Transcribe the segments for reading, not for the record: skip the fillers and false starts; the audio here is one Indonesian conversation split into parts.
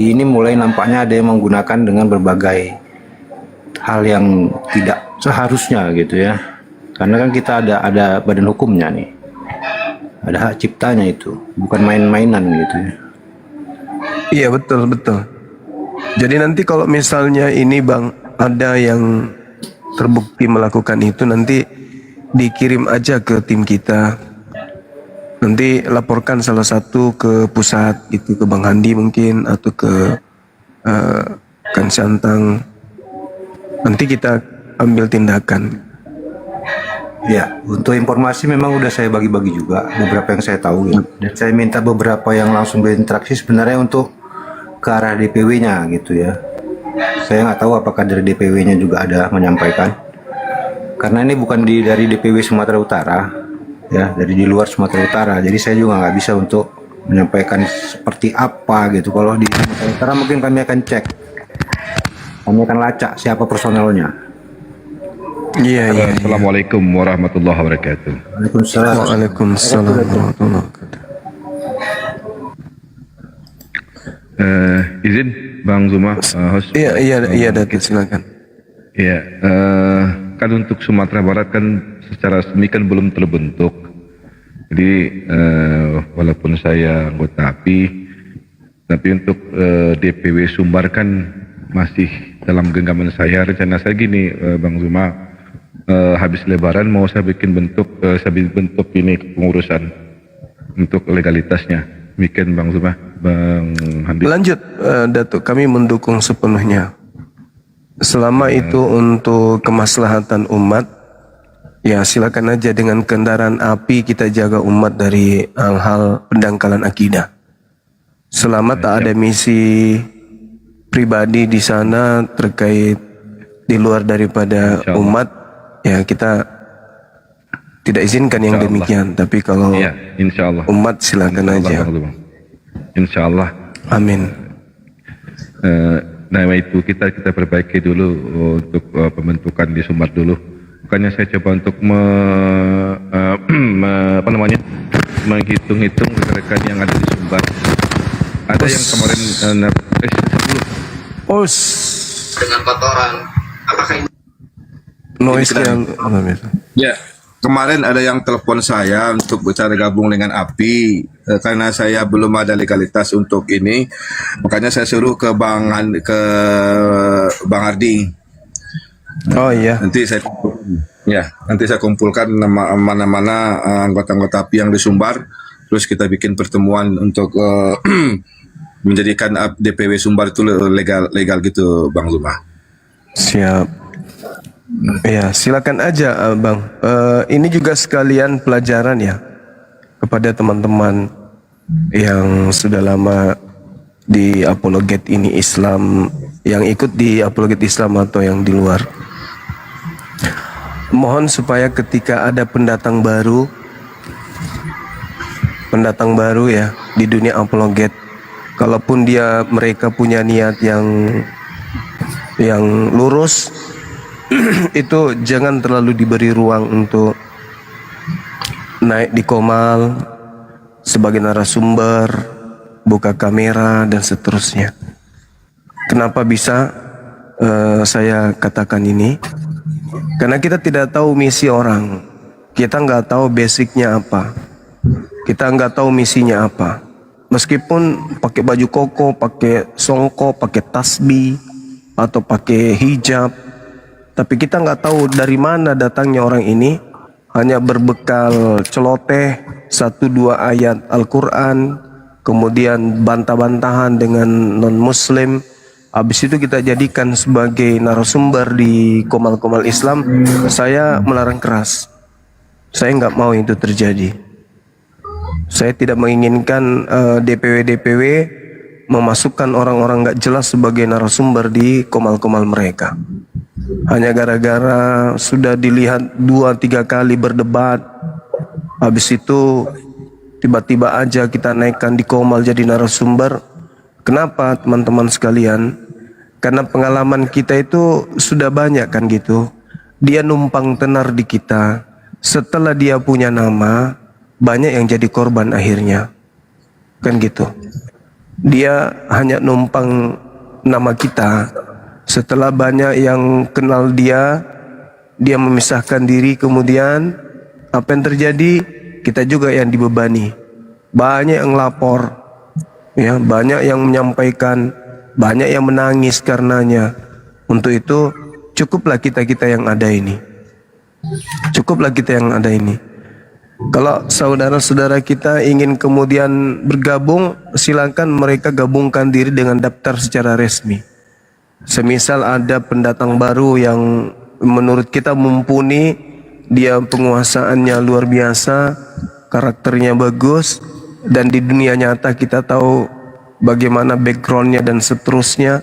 ini mulai nampaknya ada yang menggunakan dengan berbagai hal yang tidak seharusnya gitu ya. Karena kan kita ada badan hukumnya nih. Ada hak ciptanya itu, bukan main-mainan gitu ya. Iya, betul betul. Jadi nanti kalau misalnya ini Bang ada yang terbukti melakukan itu, nanti dikirim aja ke tim kita. Nanti laporkan salah satu ke pusat itu, ke Bang Handi mungkin, atau ke Kang Santang. Nanti kita ambil tindakan. Ya, untuk informasi memang udah saya bagi-bagi juga beberapa yang saya tahu ya. Dan saya minta beberapa yang langsung berinteraksi sebenarnya untuk ke arah DPW-nya gitu ya. Saya nggak tahu apakah dari DPW-nya juga ada menyampaikan. Karena ini bukan dari DPW Sumatera Utara, ya, dari di luar Sumatera Utara. Jadi saya juga nggak bisa untuk menyampaikan seperti apa gitu. Kalau di Sumatera Utara mungkin kami akan cek, kami akan lacak siapa personelnya. Iya, iya. Assalamualaikum warahmatullahi wabarakatuh. Waalaikumsalam. Waalaikumsalam warahmatullahi wabarakatuh. Izin Bang Zuma, host. Iya, Datuk, silakan. Ya, kan untuk Sumatera Barat kan secara resmi kan belum terbentuk. Jadi walaupun saya anggota API, tapi untuk DPW Sumbar kan masih dalam genggaman saya. Rencana saya gini, Bang Zuma, habis Lebaran mau saya bikin bentuk ini pengurusan untuk legalitasnya. Bikin Bang Zuma, Bang Handi. Lanjut, Datuk, kami mendukung sepenuhnya. Selama itu untuk kemaslahatan umat, ya silakan aja. Dengan kendaraan api kita jaga umat dari hal-hal pendangkalan akidah. Selama tak ada misi pribadi di sana terkait di luar daripada umat, ya kita tidak izinkan yang demikian. Tapi kalau ya, insya Allah. umat silakan aja. Insya Allah. Amin. Nah itu kita perbaiki dulu untuk pembentukan di Sumbar dulu. Makanya saya coba untuk menghitung-hitung rekan-rekan yang ada di Sumbar. Ada yang kemarin dengan kotoran. Apakah ini Noise yang Ya, kemarin ada yang telepon saya untuk bicara gabung dengan API, karena saya belum ada legalitas untuk ini, makanya saya suruh ke Bang Hardi. Oh iya. Nanti saya kumpulkan mana-mana anggota-anggota API yang di Sumbar, terus kita bikin pertemuan untuk menjadikan DPW Sumbar itu legal gitu, Bang Zuma. Siap. Ya, silakan aja, Bang. Ini juga sekalian pelajaran ya kepada teman-teman yang sudah lama di apologet ini Islam, yang ikut di apologet Islam atau yang di luar. Mohon supaya ketika ada pendatang baru ya di dunia apologet, kalaupun mereka punya niat yang lurus, itu jangan terlalu diberi ruang untuk naik di komal sebagai narasumber, buka kamera dan seterusnya. Kenapa bisa saya katakan ini? Karena kita tidak tahu misi orang, kita nggak tahu basicnya apa, kita nggak tahu misinya apa. Meskipun pakai baju koko, pakai songkok, pakai tasbih atau pakai hijab, tapi kita nggak tahu dari mana datangnya orang ini. Hanya berbekal celoteh 1-2 ayat Al-Quran, kemudian bantah-bantahan dengan non-muslim. Habis itu kita jadikan sebagai narasumber di komal-komal Islam. Saya melarang keras. Saya nggak mau itu terjadi. Saya tidak menginginkan DPW-DPW memasukkan orang-orang nggak jelas sebagai narasumber di komal-komal mereka. Hanya gara-gara sudah dilihat 2-3 kali berdebat, habis itu tiba-tiba aja kita naikkan di komal jadi narasumber. Kenapa teman-teman sekalian? Karena pengalaman kita itu sudah banyak kan gitu. Dia numpang tenar di kita. Setelah dia punya nama, banyak yang jadi korban akhirnya. Kan gitu. Dia hanya numpang nama kita. Setelah banyak yang kenal dia, dia memisahkan diri, kemudian apa yang terjadi? Kita juga yang dibebani. Banyak yang lapor, ya, banyak yang menyampaikan, banyak yang menangis karenanya. Untuk itu cukuplah kita-kita yang ada ini. Cukuplah kita yang ada ini. Kalau saudara-saudara kita ingin kemudian bergabung, silakan mereka gabungkan diri dengan daftar secara resmi. Semisal ada pendatang baru yang menurut kita mumpuni, dia penguasaannya luar biasa, karakternya bagus, dan di dunia nyata kita tahu bagaimana backgroundnya dan seterusnya,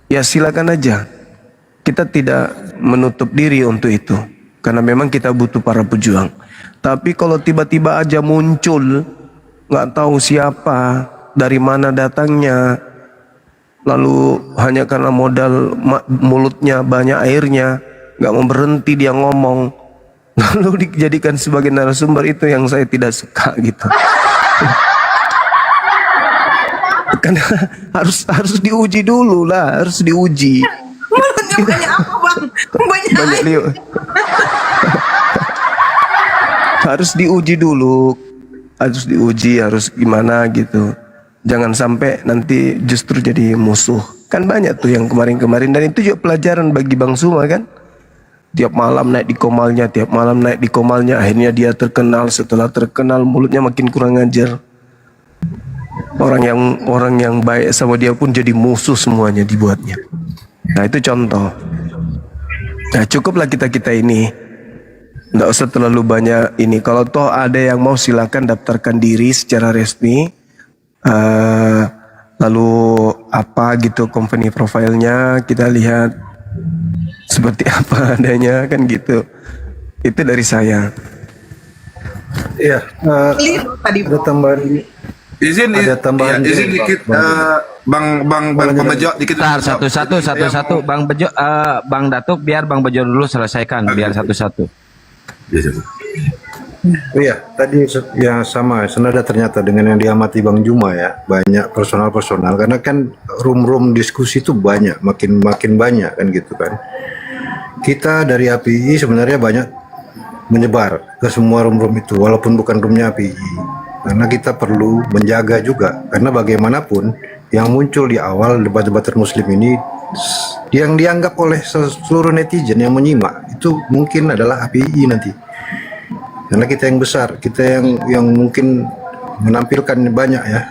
ya silakan aja. Kita tidak menutup diri untuk itu, karena memang kita butuh para pejuang. Tapi kalau tiba-tiba aja muncul, nggak tahu siapa, dari mana datangnya, lalu hanya karena modal mulutnya banyak airnya, nggak mau berhenti dia ngomong, lalu dijadikan sebagai narasumber, itu yang saya tidak suka gitu. Karena harus diuji dulu lah, harus diuji. Mulutnya banyak apa bang? Banyak liu. Harus diuji dulu, harus diuji, harus gimana gitu. Jangan sampai nanti justru jadi musuh. Kan banyak tuh yang kemarin-kemarin, dan itu juga pelajaran bagi Bang Suma kan. Tiap malam naik di komalnya, tiap malam naik di komalnya, akhirnya dia terkenal. Setelah terkenal mulutnya makin kurang ajar. Orang yang baik sama dia pun jadi musuh semuanya dibuatnya. Nah itu contoh. Nah cukuplah kita-kita ini. Nggak usah terlalu banyak ini. Kalau toh ada yang mau, silakan daftarkan diri secara resmi. Lalu apa gitu company profile-nya, kita lihat seperti apa adanya kan gitu. Itu dari saya. Iya, Keliru tadi ada tambahan ini. Ada tambahan izin dikit, Bang Pembejo dikit. Bentar, satu-satu Bang Bejo, Bang Datuk, biar Bang Bejo dulu selesaikan, biar satu-satu. Iya, tadi ya sama senada ternyata dengan yang diamati Bang Juma ya, banyak personal karena kan room diskusi itu banyak, makin banyak kan gitu kan. Kita dari API sebenarnya banyak menyebar ke semua room itu, walaupun bukan roomnya API, karena kita perlu menjaga juga, karena bagaimanapun yang muncul di awal debat-debat Muslim ini yang dianggap oleh seluruh netizen yang menyimak itu mungkin adalah API nanti, karena kita yang besar, kita yang mungkin menampilkan banyak ya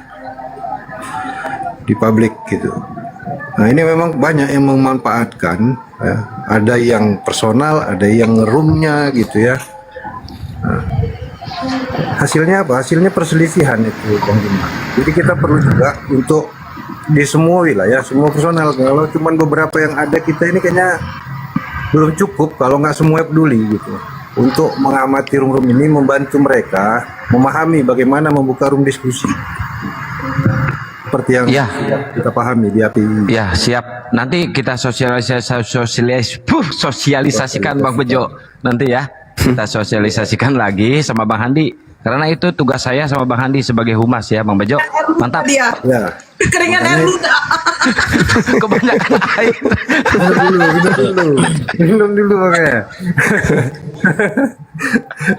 di publik gitu. Nah ini memang banyak yang memanfaatkan ya. Ada yang personal, ada yang roomnya gitu ya. Nah, hasilnya apa? Hasilnya perselisihan itu Bang Juma. Jadi kita perlu juga untuk di semua wilayah, semua personal. Kalau cuma beberapa yang ada, kita ini kayaknya belum cukup kalau nggak semuanya peduli gitu. Untuk mengamati room ini, membantu mereka memahami bagaimana membuka room diskusi. Seperti yang Ya. kita pahami di API. Ya, siap. Nanti kita sosialisasikan Bang Bejo nanti ya. Kita sosialisasikan lagi sama Bang Handi. Karena itu tugas saya sama Bang Handi sebagai humas ya, Bang Bejo. Mantap. dia. Ya. Keringan air ludah. Kebanyakan air. Minum dulu makanya.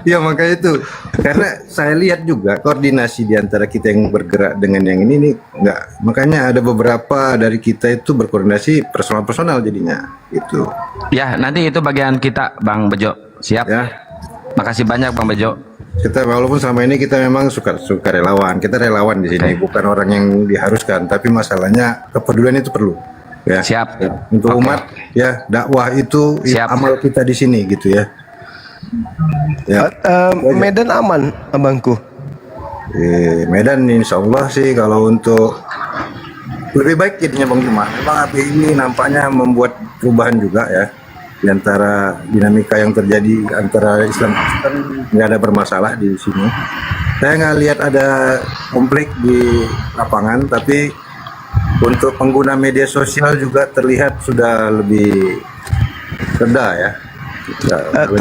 Ya makanya itu, karena saya lihat juga koordinasi di antara kita yang bergerak dengan yang ini nih enggak, makanya ada beberapa dari kita itu berkoordinasi personal jadinya itu Ya, nanti itu bagian kita Bang Bejo. Siap. ya. Makasih banyak Bang Bejo. Kita walaupun selama ini kita memang suka relawan, kita relawan di sini, bukan orang yang diharuskan, tapi masalahnya kepedulian itu perlu ya. Siap. Untuk Oke. umat ya, dakwah itu Siap. amal kita di sini gitu ya. Ya. Medan aman abangku. Medan insya Allah sih kalau untuk lebih baik jadinya Bang Juma. Memang API ini nampaknya membuat perubahan juga ya, di antara dinamika yang terjadi antara Islam Kristen, nggak ada bermasalah di sini. Saya nggak lihat ada konflik di lapangan, tapi untuk pengguna media sosial juga terlihat sudah lebih reda ya.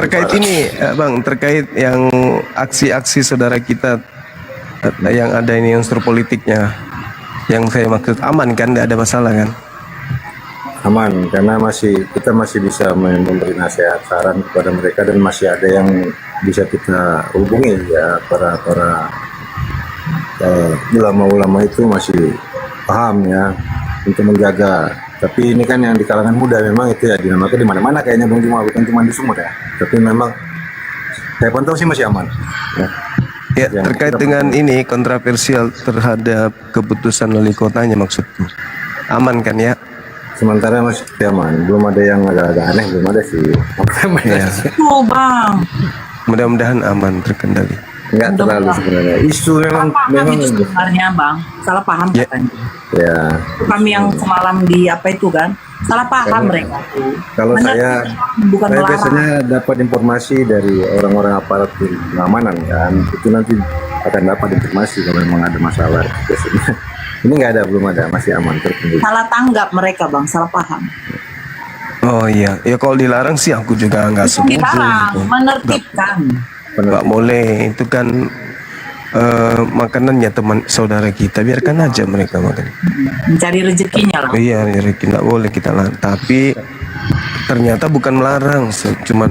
Terkait ini Bang, terkait yang aksi-aksi saudara kita yang ada ini unsur politiknya, Yang saya maksud aman kan, tidak ada masalah kan? Aman, karena kita masih bisa memberi nasihat saran kepada mereka, dan masih ada yang bisa kita hubungi ya, para ulama-ulama itu masih paham ya untuk menjaga. Tapi ini kan yang di kalangan muda memang itu ya dinamakan di mana-mana kayaknya Bang Juma, bukan cuma di Sumut ya. Tapi memang saya pantau sih masih aman. Ya. Ya, Yang terkait kita- dengan ini kontroversial terhadap keputusan wali kotanya maksudku. Aman kan ya? Sementara masih aman, belum ada yang agak-agak aneh, belum ada sih. Ya. Oh bang. Mudah-mudahan aman, terkendali. Enggak terlalu sebenarnya. Isu memang Salah paham memang itu sebenarnya bang. Salah paham Ya. katanya. ya. Kami yang semalam di apa itu kan. Salah paham mereka tuh. Kalau Benar, saya bukan melarang. biasanya dapat informasi dari orang-orang aparat pengamanan kan, itu nanti akan dapat informasi kalau memang ada masalah biasanya. Ini nggak ada, belum ada, masih aman terkendali. Salah tanggap mereka bang. Salah paham. Oh iya, ya kalau dilarang sih aku juga nggak setuju. Dilarang, gitu. menertibkan. Nggak boleh, itu kan makanannya teman saudara kita, biarkan aja mereka makan. Mencari rezekinya lah. Iya, nggak boleh kita larang. Tapi ternyata bukan melarang, cuma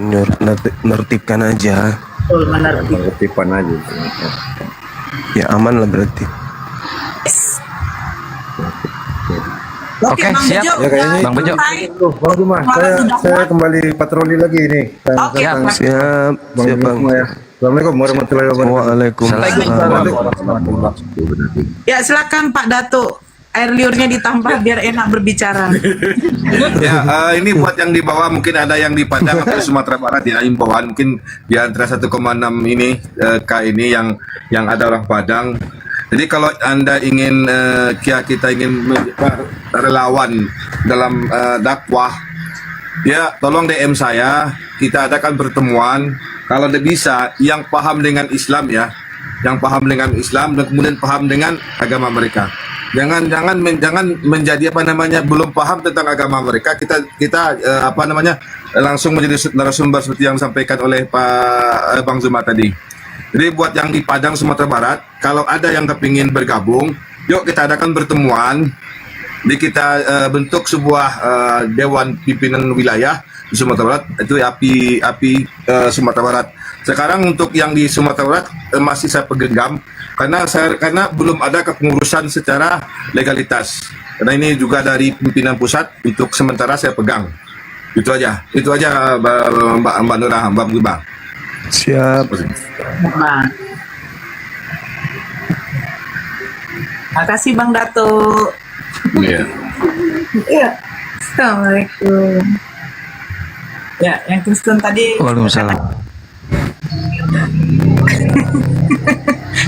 nertibkan aja. Betul, menertib. Tertipan aja. Ya aman lah berarti. Oke, Bang siap. Bejo. Ya, kayaknya Bang Bejo. Bang Juma, saya kembali patroli lagi ini. Oke, Siap. Bang. Siap, Bang siap bang. Juma ya. Assalamualaikum warahmatullahi wabarakatuh. Waalaikumsalam. Ya silakan Pak Datuk. Air liurnya ditambah biar enak berbicara. Ya, ini buat yang di bawah, mungkin ada yang di Padang atau Sumatera Barat ya, imbauan mungkin di antara 1,6 ini K ini yang ada orang Padang. Jadi kalau Anda ingin kita ingin relawan dalam dakwah, ya tolong DM saya, kita adakan pertemuan. Kalau tidak bisa, yang paham dengan Islam ya, yang paham dengan Islam dan kemudian paham dengan agama mereka. Jangan menjadi apa namanya belum paham tentang agama mereka, kita apa namanya langsung menjadi narasumber seperti yang disampaikan oleh Pak Bang Zuma tadi. Jadi buat yang di Padang Sumatera Barat, kalau ada yang kepingin bergabung, yuk kita adakan pertemuan. Jadi kita bentuk sebuah dewan pimpinan wilayah di Sumatera Barat, itu API Sumatera Barat. Sekarang untuk yang di Sumatera Barat masih saya pegenggam karena belum ada kepengurusan secara legalitas. Karena ini juga dari pimpinan pusat, untuk sementara saya pegang. Itu aja Mbak Nurah, Mbak Bima. Siap. Bang. Makasih Bang Datuk. Iya. Iya. Assalamualaikum. Ya, yang Kristen tadi. Waalaikumsalam.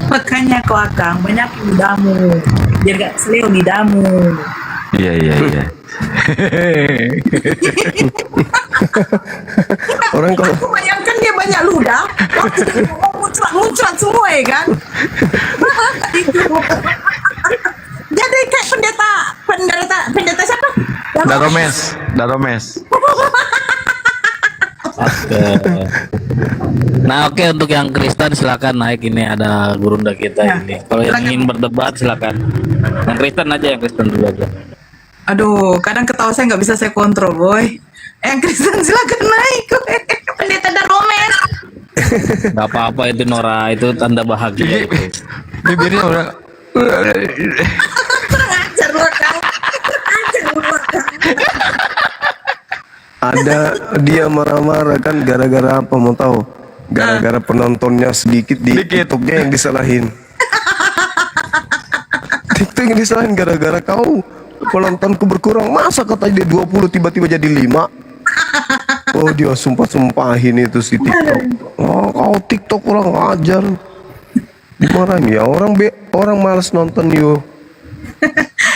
Makanya kau Akang banyak lidamu. Biar gak seleo lidamu. Iya. Orang kalau Aku bayangkan dia banyak ludah. Waktu itu mau muncrat semua ya kan. Itu. Jadi kayak pendeta siapa? Daromes. Nah oke, untuk yang Kristen silakan naik, ini ada gurunda kita Ya, ini. Kalau yang silakan. ingin berdebat silakan. Yang Kristen aja, yang Kristen dulu aja. Aduh, kadang ketawa saya nggak bisa saya kontrol, boy. Yang Kristen silakan naik. Pendeta Daromes. Gak apa-apa itu Nora, itu tanda bahagia. Bibirnya udah Kurang ajar lu Kang. Ajar lu Kang. ada dia marah-marah kan gara-gara apa mau tahu? Gara-gara penontonnya sedikit di TikToknya yang disalahin. TikTok yang disalahin gara-gara kau penontonku berkurang, masa kata dia 20 tiba-tiba jadi 5. Oh dia sumpah-sumpahin itu si TikTok. Oh kau TikTok kurang ajar. Dimarahin ya orang malas nonton yuk.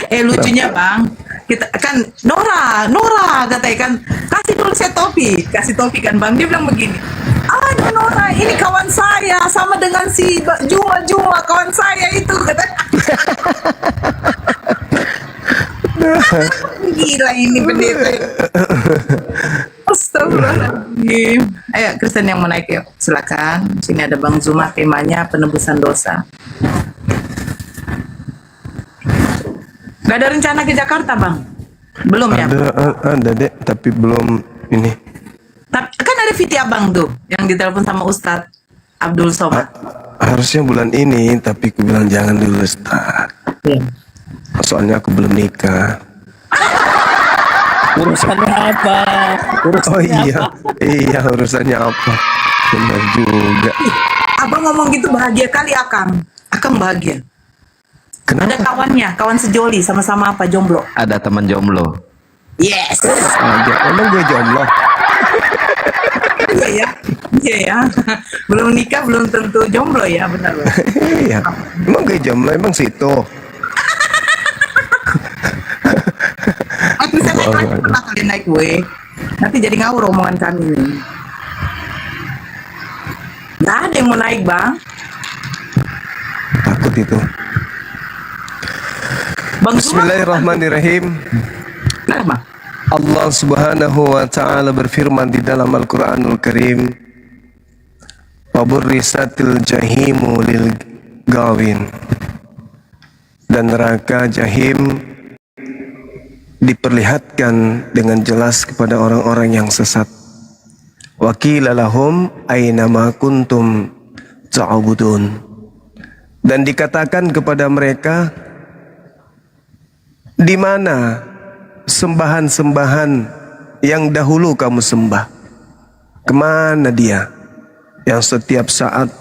Lucunya Bang, kita kan Nora katanya kan, kasih dulu saya topi kan Bang, dia bilang begini, ini Nora ini kawan saya sama dengan si Juma kawan saya itu katanya. Gila ini pendeta. Astagfirullahaladzim. Ayo Kristen yang mau naik yuk, silakan. Sini ada Bang Zuma, temanya penebusan dosa. Gak ada rencana ke Jakarta, Bang? Belum ya? Ada dek, tapi belum ini. Tapi kan ada VT Abang tuh yang ditelepon sama Ustadz Abdul Somad. Harusnya bulan ini, tapi aku bilang jangan dulu Ustaz. Soalnya aku belum nikah. Urusannya apa? Oh iya, iya urusannya apa? Benar juga. Abang ngomong gitu bahagia kali Akang. Akang bahagia. Kenapa? Ada kawannya, kawan sejoli, sama-sama apa, jomblo. Ada teman jomblo. Yes. Aja, emang gue jomblo. Iya ya. Iya ya. Belum nikah belum tentu jomblo ya, benar loh. Iya, emang gue jomblo, emang situ. Bisa naik lagi, pernah kali naik gue. Nanti jadi ngawur omongan kami nih. Nggak ada yang mau naik, Bang. Takut itu. Bang Zuma, Bismillahirrahmanirrahim. kenapa? Allah Subhanahu wa taala berfirman di dalam Al-Qur'anul Karim, "Wa burrisatil jahimu lil gawin." Dan neraka jahim diperlihatkan dengan jelas kepada orang-orang yang sesat. Wa qila lahum aina ma kuntum ta'budun. Dan dikatakan kepada mereka, di mana sembahan-sembahan yang dahulu kamu sembah? Kemana dia? Yang setiap saat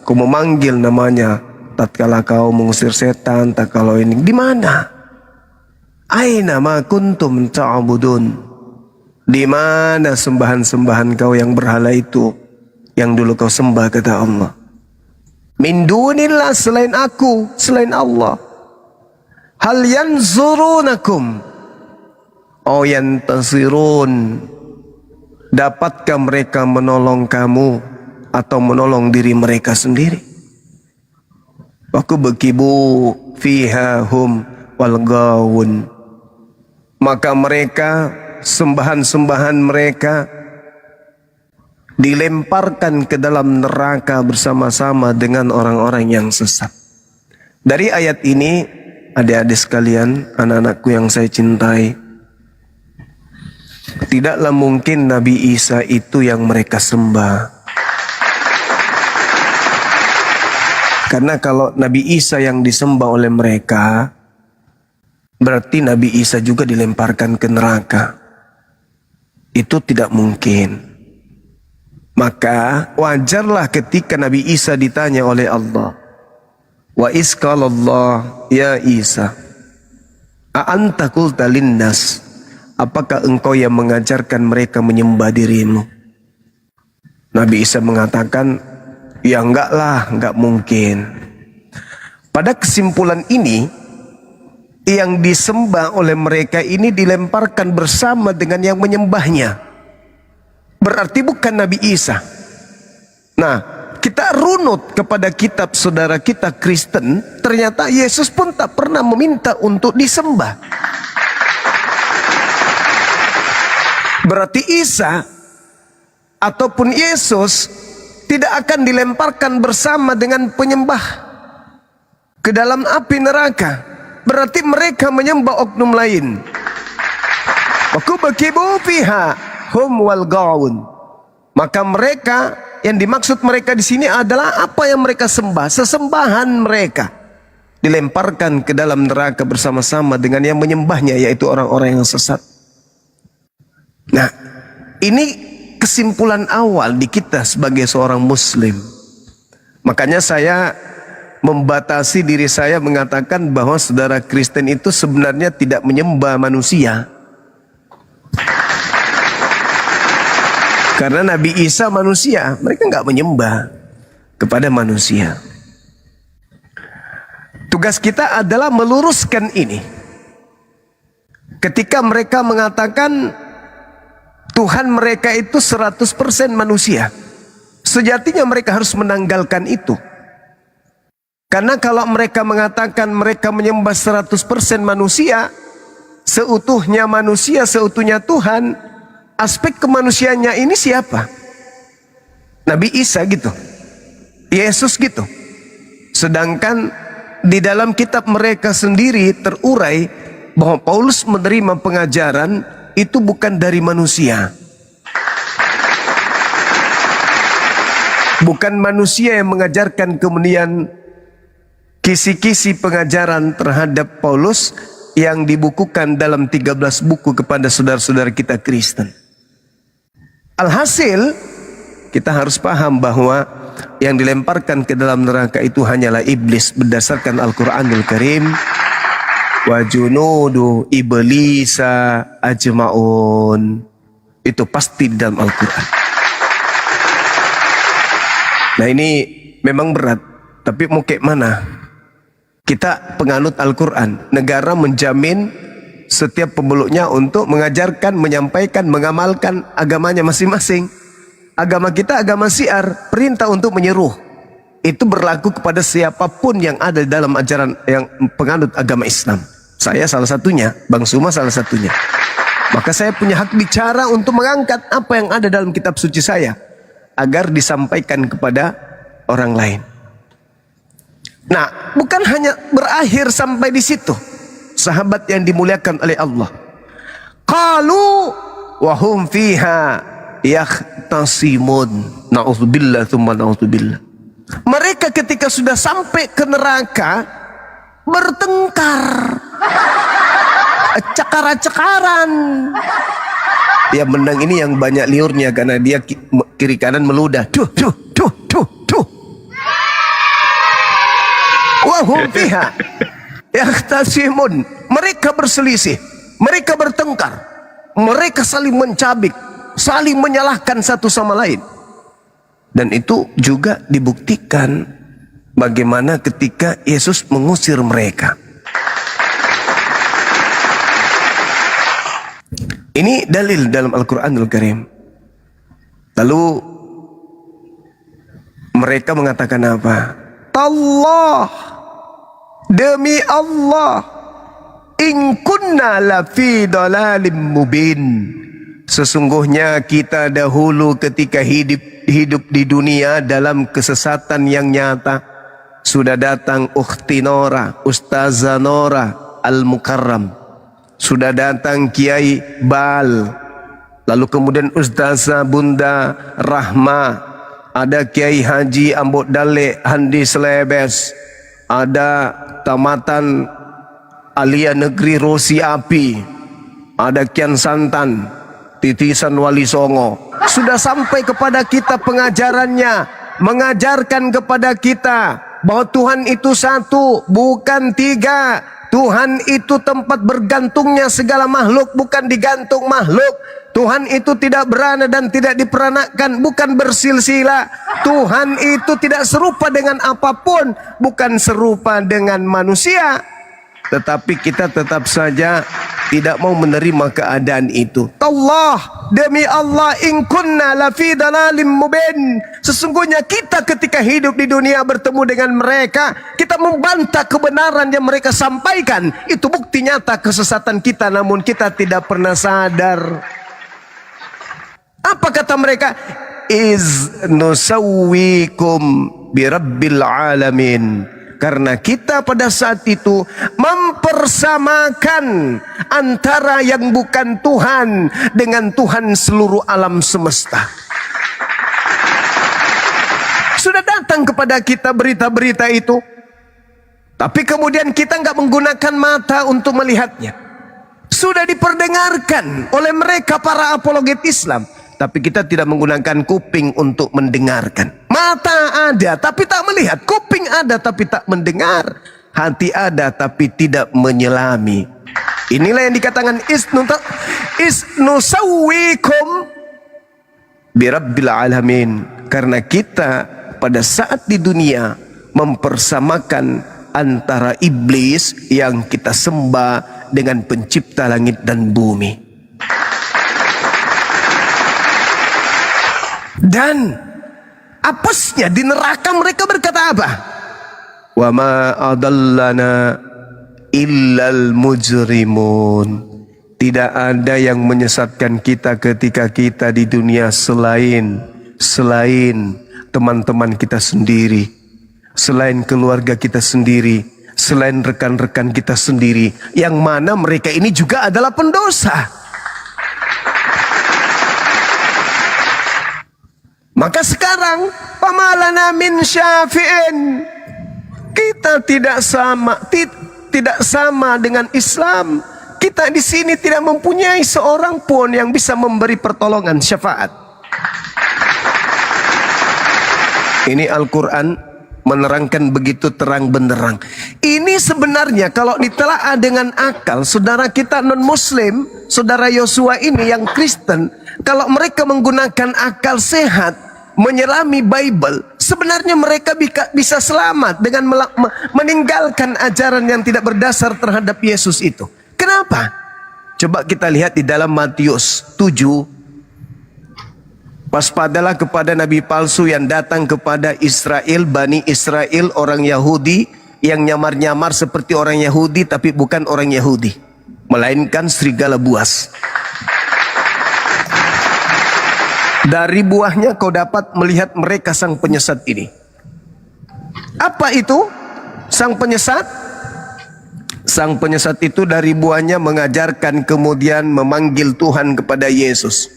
kau memanggil namanya, tatkala kau mengusir setan, tatkala ini, di mana? Aina ma kuntum ta'budun. Di mana sembahan-sembahan kau yang berhala itu, yang dulu kau sembah, kata Allah. Min dunillah, selain aku, selain Allah. Hal yanzurunakum aw yantasirun. Dapatkah mereka menolong kamu atau menolong diri mereka sendiri? Waku bekibu fiha hum wal gawun. Maka mereka, sembahan-sembahan mereka dilemparkan ke dalam neraka bersama-sama dengan orang-orang yang sesat. Dari ayat ini, adik-adik sekalian, anak-anakku yang saya cintai, tidaklah mungkin Nabi Isa itu yang mereka sembah. Karena kalau Nabi Isa yang disembah oleh mereka, berarti Nabi Isa juga dilemparkan ke neraka. Itu tidak mungkin. Maka wajarlah ketika Nabi Isa ditanya oleh Allah, wa isqalallah ya Isa, a'anta qulta linnas, apakah engkau yang mengajarkan mereka menyembah dirimu? Nabi Isa mengatakan, ya enggak lah, enggak mungkin. Pada kesimpulan ini, yang disembah oleh mereka ini dilemparkan bersama dengan yang menyembahnya. Berarti bukan Nabi Isa. Nah, kita runut kepada kitab saudara kita Kristen, ternyata Yesus pun tak pernah meminta untuk disembah. Berarti Isa ataupun Yesus tidak akan dilemparkan bersama dengan penyembah ke dalam api neraka. Berarti mereka menyembah oknum lain. Waku bakibu fiha hum wal gawun. Maka mereka, yang dimaksud mereka di sini adalah apa yang mereka sembah, sesembahan mereka dilemparkan ke dalam neraka bersama-sama dengan yang menyembahnya, yaitu orang-orang yang sesat. Nah, ini kesimpulan awal di kita sebagai seorang muslim. Makanya saya membatasi diri saya mengatakan bahwa saudara Kristen itu sebenarnya tidak menyembah manusia. Karena Nabi Isa manusia, mereka nggak menyembah kepada manusia. Tugas kita adalah meluruskan ini. Ketika mereka mengatakan Tuhan mereka itu 100% manusia, sejatinya mereka harus menanggalkan itu. Karena kalau mereka mengatakan mereka menyembah 100% manusia, seutuhnya Tuhan, aspek kemanusiaannya ini siapa? Nabi Isa gitu, Yesus gitu. Sedangkan di dalam kitab mereka sendiri terurai bahwa Paulus menerima pengajaran itu bukan dari manusia. Bukan manusia yang mengajarkan, kemudian kisi-kisi pengajaran terhadap Paulus yang dibukukan dalam 13 buku kepada saudara-saudara kita Kristen. Alhasil, kita harus paham bahwa yang dilemparkan ke dalam neraka itu hanyalah iblis berdasarkan Al-Quranul Karim. Wa junudu iblisa ajma'un. Itu pasti di dalam Al-Quran. Nah, ini memang berat, tapi mau kayak mana? Kita penganut Al-Quran, negara menjamin setiap pemeluknya untuk mengajarkan, menyampaikan, mengamalkan agamanya masing-masing. Agama kita agama syiar, perintah untuk menyeruh. Itu berlaku kepada siapapun yang ada dalam ajaran yang penganut agama Islam. Saya salah satunya, Bang Suma salah satunya. Maka saya punya hak bicara untuk mengangkat apa yang ada dalam kitab suci saya, agar disampaikan kepada orang lain. Nah, bukan hanya berakhir sampai di situ. Sahabat yang dimuliakan oleh Allah, qalu wa hum fiha yahtasimun. Na'udzubillah tsumma na'udzubillah. Mereka ketika sudah sampai ke neraka bertengkar, cekar-cekaran. Yang menang ini yang banyak liurnya karena dia kiri kanan meludah. Tuh. Wahum fiha yahtasimun. Mereka berselisih, mereka bertengkar, mereka saling mencabik, saling menyalahkan satu sama lain. Dan itu juga dibuktikan bagaimana ketika Yesus mengusir mereka. Ini dalil dalam Al-Quranul Karim. Lalu mereka mengatakan apa? Allah, demi Allah, in kunna lafi dalalim mubin. Sesungguhnya kita dahulu ketika hidup di dunia dalam kesesatan yang nyata. Sudah datang Ukhti Nora, Ustazah Nora Al-Mukarram. Sudah datang Kiai Bal. Lalu kemudian Ustazah Bunda Rahma. Ada Kiai Haji Ambot Dale Handi Selebes. Ada Tamatan Alia Negeri Rosi Api. Ada Kian Santan Titisan Wali Songo. Sudah sampai kepada kita pengajarannya, mengajarkan kepada kita bahwa Tuhan itu satu, bukan tiga. Tuhan itu tempat bergantungnya segala makhluk, bukan digantung makhluk. Tuhan itu tidak berana dan tidak diperanakan, bukan bersilsilah. Tuhan itu tidak serupa dengan apapun, bukan serupa dengan manusia. Tetapi kita tetap saja tidak mau menerima keadaan itu. Allah, demi Allah, in kunna lafi dalalim mubin. Sesungguhnya kita ketika hidup di dunia bertemu dengan mereka, kita membantah kebenaran yang mereka sampaikan. Itu bukti nyata kesesatan kita, namun kita tidak pernah sadar. Apa kata mereka? Iz nusawwikum birabbil alamin. Karena kita pada saat itu mempersamakan antara yang bukan Tuhan dengan Tuhan seluruh alam semesta. Sudah datang kepada kita berita-berita itu, tapi kemudian kita nggak menggunakan mata untuk melihatnya. Sudah diperdengarkan oleh mereka para apologet Islam, tapi kita tidak menggunakan kuping untuk mendengarkan. Mata ada tapi tak melihat, kuping ada tapi tak mendengar, hati ada tapi tidak menyelami. Inilah yang dikatakan isnusawwikum birabbil alamin. Karena kita pada saat di dunia mempersamakan antara iblis yang kita sembah dengan pencipta langit dan bumi. Dan apesnya di neraka mereka berkata apa? Wa ma adallana illal mujrimun. Tidak ada yang menyesatkan kita ketika kita di dunia selain teman-teman kita sendiri, selain keluarga kita sendiri, selain rekan-rekan kita sendiri, yang mana mereka ini juga adalah pendosa. Maka sekarang pamalana min syafi'in, kita tidak sama dengan Islam. Kita di sini tidak mempunyai seorang pun yang bisa memberi pertolongan syafaat. Ini Al-Quran menerangkan begitu terang benderang. Ini sebenarnya kalau ditelaah dengan akal, saudara kita non-muslim, saudara Yosua ini yang Kristen, kalau mereka menggunakan akal sehat, menyelami Bible, sebenarnya mereka bisa selamat dengan meninggalkan ajaran yang tidak berdasar terhadap Yesus itu. Kenapa? Coba kita lihat di dalam Matius 7. Waspadalah kepada nabi palsu yang datang kepada Israel, Bani Israel, orang Yahudi yang nyamar-nyamar seperti orang Yahudi tapi bukan orang Yahudi, melainkan serigala buas. Dari buahnya kau dapat melihat mereka sang penyesat ini. Apa itu sang penyesat? Sang penyesat itu dari buahnya mengajarkan, kemudian memanggil Tuhan kepada Yesus,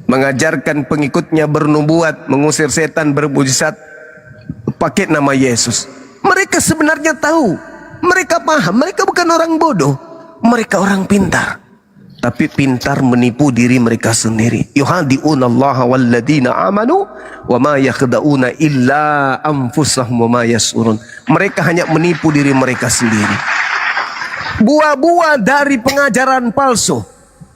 mengajarkan pengikutnya bernubuat, mengusir setan, bermujizat pakai nama Yesus. Mereka sebenarnya tahu, mereka paham, mereka bukan orang bodoh, mereka orang pintar, tapi pintar menipu diri mereka sendiri. Yuhadi'unallaha walladzina amanu wa ma yakhda'una illa anfusahum wa ma yash'urun. Mereka hanya menipu diri mereka sendiri. Buah-buah dari pengajaran palsu,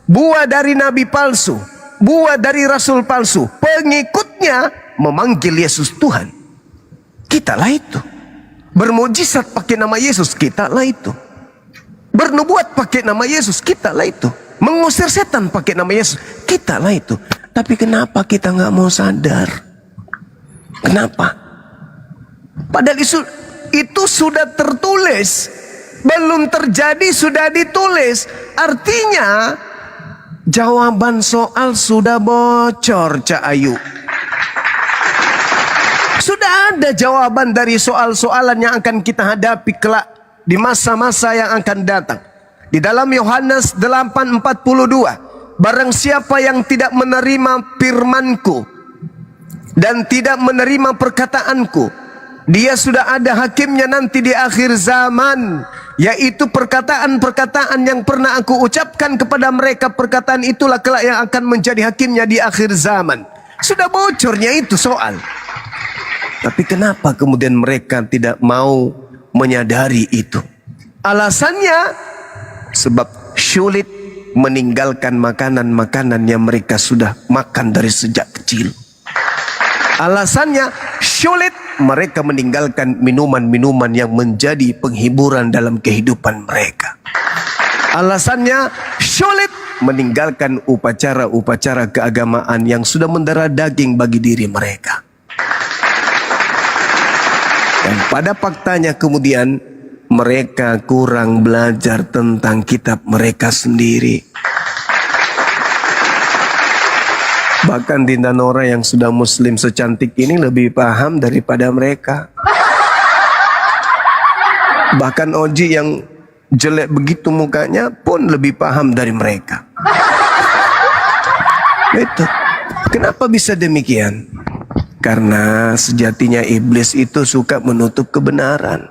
buah dari nabi palsu, buah dari rasul palsu, pengikutnya memanggil Yesus Tuhan. Kitalah itu. Bermujizat pakai nama Yesus, kitalah itu. Bernubuat pakai nama Yesus, kitalah itu. Mengusir setan pakai nama Yesus, kitalah itu. Tapi kenapa kita nggak mau sadar? Kenapa? Padahal itu sudah tertulis. Belum terjadi sudah ditulis. Artinya jawaban soal sudah bocor, Cak Ayu. Sudah ada jawaban dari soal-soalan yang akan kita hadapi kelak di masa-masa yang akan datang. Di dalam Yohanes 8:42, barang siapa yang tidak menerima firman-Ku dan tidak menerima perkataanku, dia sudah ada hakimnya nanti di akhir zaman, yaitu perkataan-perkataan yang pernah aku ucapkan kepada mereka. Perkataan itulah kelak yang akan menjadi hakimnya di akhir zaman. Sudah bocornya itu soal. Tapi kenapa kemudian mereka tidak mau menyadari itu? Alasannya sebab sulit meninggalkan makanan-makanan yang mereka sudah makan dari sejak kecil. Alasannya sulit mereka meninggalkan minuman-minuman yang menjadi penghiburan dalam kehidupan mereka. Alasannya sulit meninggalkan upacara-upacara keagamaan yang sudah mendarah daging bagi diri mereka. Dan pada faktanya kemudian mereka kurang belajar tentang kitab mereka sendiri. Bahkan Dinda Nora yang sudah muslim secantik ini lebih paham daripada mereka. Bahkan Oji yang jelek begitu mukanya pun lebih paham dari mereka. Itu. Kenapa bisa demikian? Karena sejatinya iblis itu suka menutup kebenaran.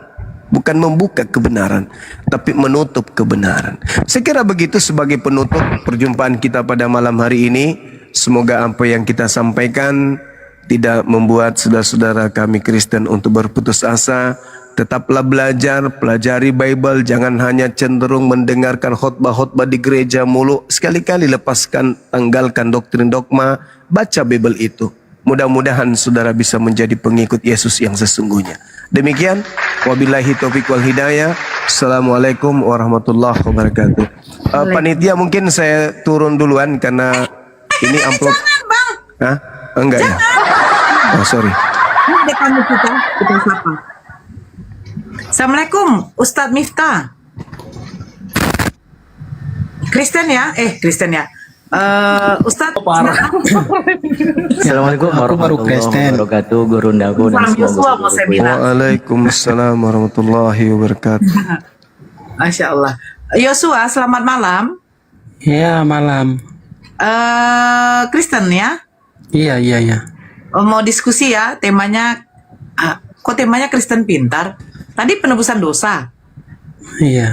Bukan membuka kebenaran, tapi menutup kebenaran. Saya kira begitu sebagai penutup perjumpaan kita pada malam hari ini. Semoga apa yang kita sampaikan tidak membuat saudara-saudara kami Kristen untuk berputus asa. Tetaplah belajar, pelajari Bible. Jangan hanya cenderung mendengarkan khotbah-khotbah di gereja mulu. Sekali-kali lepaskan, tanggalkan doktrin dogma. Baca Bible itu. Mudah-mudahan saudara bisa menjadi pengikut Yesus yang sesungguhnya. Demikian, wabillahi taufiq wal hidayah. Assalamualaikum warahmatullahi wabarakatuh. Panitia mungkin saya turun duluan karena ini amplop. Jangan, Bang. Hah? Enggak ya? Oh, sorry. Ini ada tamu kita sapa. Assalamualaikum, Ustadz Miftah. Kristen ya? Kristen ya. Ustadz, Assalamualaikum warahmatullahi wabarakatuh. Guru Ndago dan Salam Yosua mau saya bilang. Waalaikumsalam warahmatullahi wabarakatuh. Masya Allah. Yosua, selamat malam. Ya, malam. Kristen ya? Iya. Mau diskusi ya, temanya, kok temanya Kristen pintar? Tadi penebusan dosa. Iya.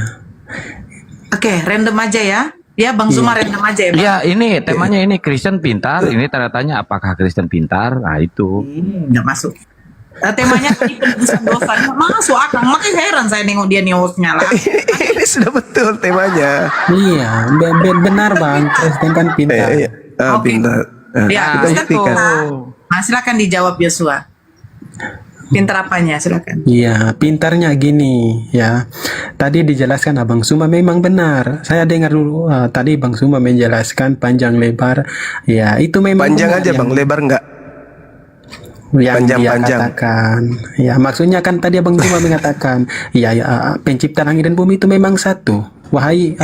Oke, random aja ya. Ya, Bang Zuma random aja ya, Bang. Ya, ini temanya ini Kristen pintar. Ini tanda tanya apakah Kristen pintar? Nah, itu. Nggak masuk. Temanya tadi penebusan dosa. Nggak masuk akal. Makanya heran saya nengok dia nih hostnya lah. Ini sudah betul temanya. Iya, benar Bang. Kristen kan pintar. Oke. Pintar. Ya, kita Ustaz buktikan. Nah, silakan dijawab Yosua. Pintar apanya? Silakan. Iya, pintarnya gini ya. Tadi dijelaskan Abang Suma memang benar. Saya dengar dulu tadi Bang Suma menjelaskan panjang lebar. Ya, itu memang Panjang benar aja Bang, lebar enggak? yang dia Panjang. katakan. Ya, maksudnya kan tadi Abang Suma mengatakan, pencipta langit dan bumi itu memang satu. Wahai